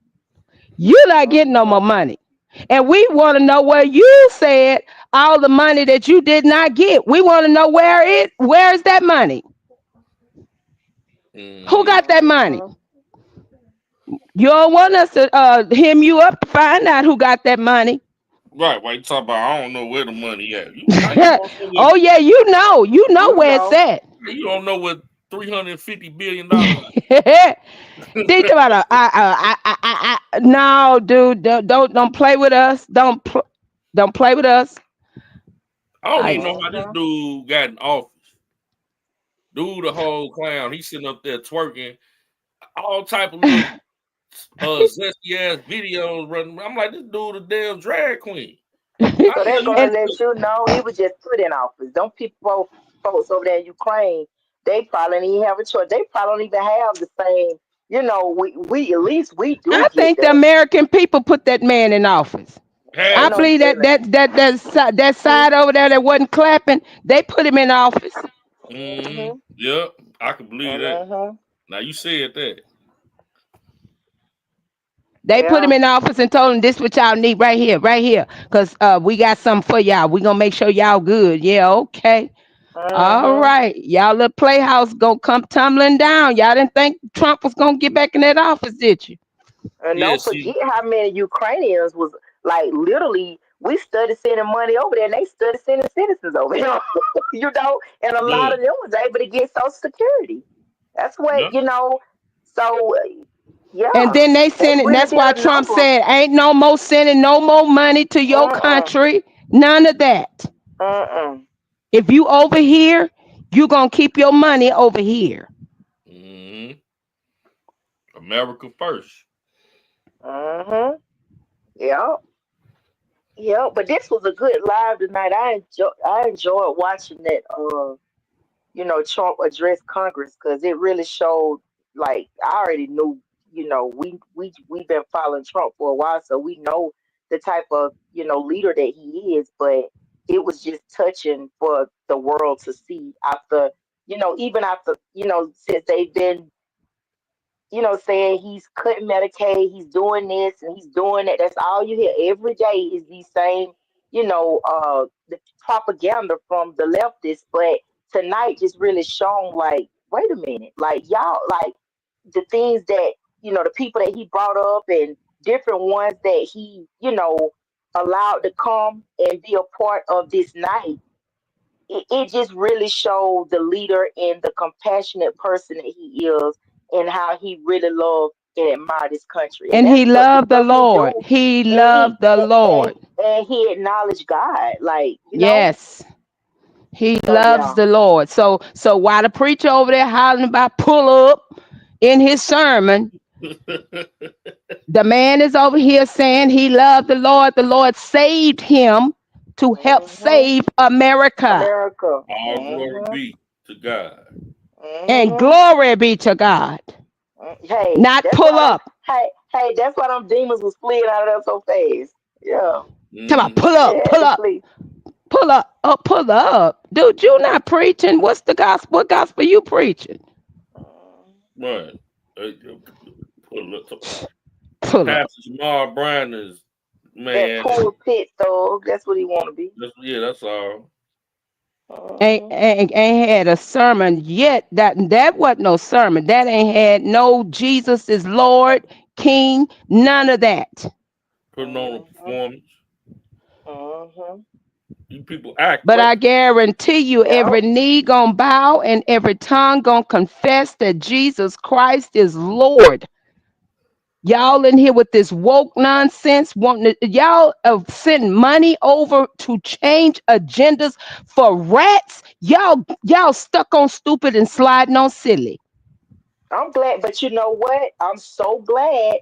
You're not getting no more money. And we want to know where you said all the money that you did not get. We want to know where's that money? Who got that money? You don't want us to hem you up to find out who got that money. Right, why you talking about? I don't know where the money at. Oh yeah, you know where it's at. You don't know what $350 billion. Think about it. No, dude, don't play with us. Don't play with us. I don't even know how this dude got in office. Dude, the whole clown. He's sitting up there twerking, all type of little zesty ass videos running. I'm like, this dude a damn drag queen. So they're gonna let you know he was just put in office. Don't people, folks over there in Ukraine, they probably don't even have a choice. They probably don't even have the same. You know, we at least we do. I think the American people put that man in office. I believe that side over there that wasn't clapping, they put him in office. Yep, I can believe that. Now you said that. They put him in office and told him this what y'all need right here, because we got something for y'all. We gonna make sure y'all good. Yeah, okay. All right, y'all little playhouse gonna come tumbling down. Y'all didn't think Trump was gonna get back in that office, did you? And don't forget how many Ukrainians was like literally. We studied sending money over there, and they studied sending citizens over here. You know, and a lot of them was able to get Social Security. That's what you know. So yeah. And then they sent it. And that's why Trump said, "Ain't no more sending no more money to your country. None of that. If you over here, you gonna keep your money over here." America first. Yeah. Yeah, but this was a good live tonight. I enjoyed watching that. You know, Trump address Congress because it really showed. Like I already knew. You know, we've been following Trump for a while, so we know the type of leader that he is. But it was just touching for the world to see after even after since they've been saying he's cutting Medicaid, he's doing this and he's doing that. That's all you hear every day is these same, the propaganda from the leftists. But tonight just really shown like, wait a minute, like y'all, like the things that, the people that he brought up and different ones that he, allowed to come and be a part of this night. It just really showed the leader and the compassionate person that he is and how he really loved and admired this country. And he loved the Lord. He loved the Lord. And he acknowledged God. Like, yes. He loves the Lord. So while the preacher over there hollering about pull up in his sermon, the man is over here saying he loved the Lord. The Lord saved him to help save America. All glory be to God. And glory be to God. Hey, not pull up. Hey, that's why them demons was fleeing out of there so fast. Yeah. Come on, pull up, pull up. Pull up, pull up. Dude, you not preaching. What's the gospel? What gospel you preaching? What? Pull up. Pull up. Pastor Jamal Brown is, man. That pulpit thug. That's what he want to be. That's all. Ain't had a sermon yet. That wasn't no sermon. That ain't had no Jesus is Lord, King, none of that. Putting on a performance. You people act. But I guarantee you, every knee gonna bow and every tongue gonna confess that Jesus Christ is Lord. Y'all in here with this woke nonsense, y'all send money over to change agendas for rats. Y'all stuck on stupid and sliding on silly. I'm glad, but you know what? I'm so glad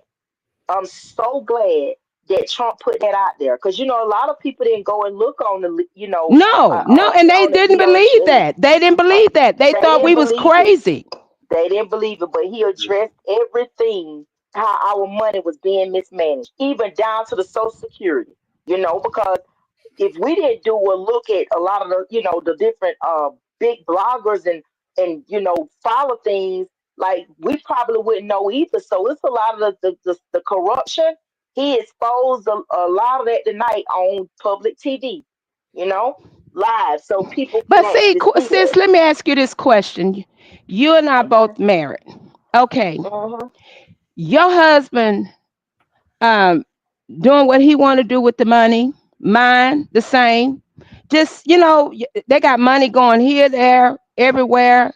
that Trump put that out there because a lot of people didn't go and look on the No, and they didn't believe that. They didn't believe that. They thought we was crazy. They didn't believe it, but he addressed everything. How our money was being mismanaged, even down to the Social Security, because if we didn't do a look at a lot of the, the different big bloggers and follow things, like we probably wouldn't know either. So it's a lot of the corruption. He exposed a lot of that tonight on public TV, live. So people. But see, sis, let me ask you this question. You and I both married. Okay. Your husband doing what he want to do with the money, mine the same. Just, they got money going here, there, everywhere.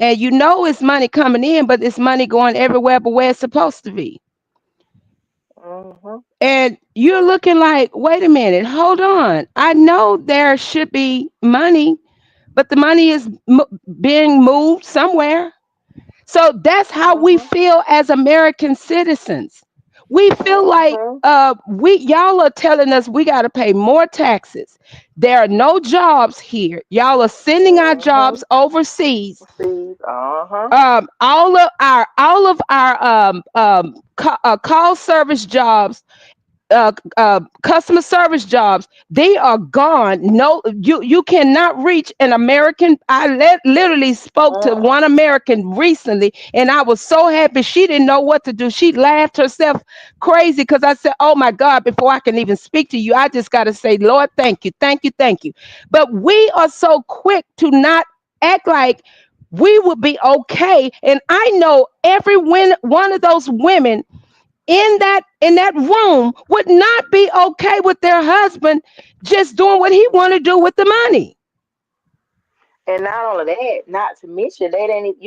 And it's money coming in, but it's money going everywhere but where it's supposed to be. And you're looking like, wait a minute, hold on. I know there should be money, but the money is being moved somewhere. So that's how we feel as American citizens. We feel like y'all are telling us we got to pay more taxes. There are no jobs here. Y'all are sending our jobs overseas. All of our call service jobs customer service jobs, they are gone. No, you cannot reach an American. I literally spoke to one American recently, and I was so happy. She didn't know what to do. She laughed herself crazy because I said, oh my God, before I can even speak to you, I just got to say, Lord, thank you, thank you, thank you. But we are so quick to not act like we would be okay. And I know every one of those women in that room would not be okay with their husband just doing what he want to do with the money. And not only that, not to mention they ain't,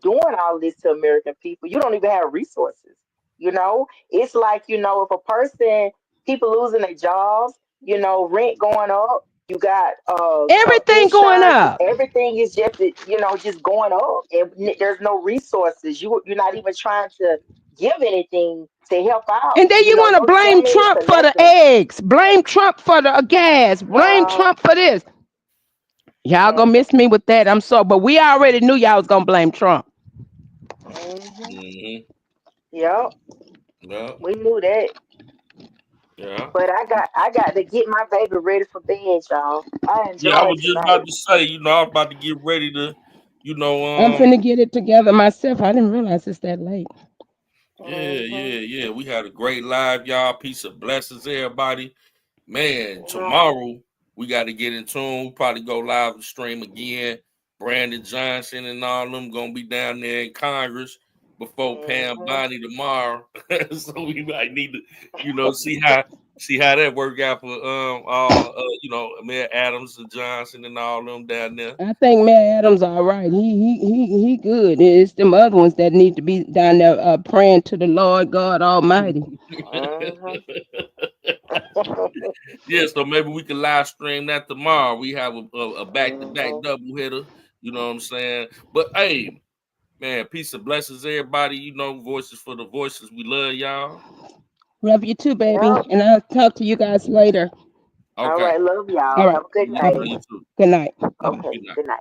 doing all this to American people. You don't even have resources. It's like, if a person, people losing their jobs, rent going up, you got everything going up. Everything is just just going up, and there's no resources. You're not even trying to give anything to help out. And then you want to blame Trump for the eggs, blame Trump for the gas, blame Trump for this. Y'all gonna miss me with that. I'm sorry, but we already knew y'all was gonna blame Trump. Yep. We knew that. Yeah. But I got to get my baby ready for bed, y'all. I was just about to say, I was about to get ready to, I'm finna get it together myself. I didn't realize it's that late. Yeah. We had a great live, y'all. Peace of blessings, everybody. Man, tomorrow we got to get in tune. We probably go live and stream again. Brandon Johnson and all them gonna be down there in Congress before Pam Bondi tomorrow. So we might need to, see how that work out for Mayor Adams and Johnson and all them down there. I think Mayor Adams all right. He good. It's them other ones that need to be down there praying to the Lord God Almighty. Yeah, so maybe we can live stream that tomorrow. We have a back-to-back double hitter. You know what I'm saying? But hey, man, peace and blessings, everybody. Voices for the voices. We love y'all. Love you too, baby. And I'll talk to you guys later. Okay. All right, love y'all. All right. Have a good night. You too. Good night. Okay, good night.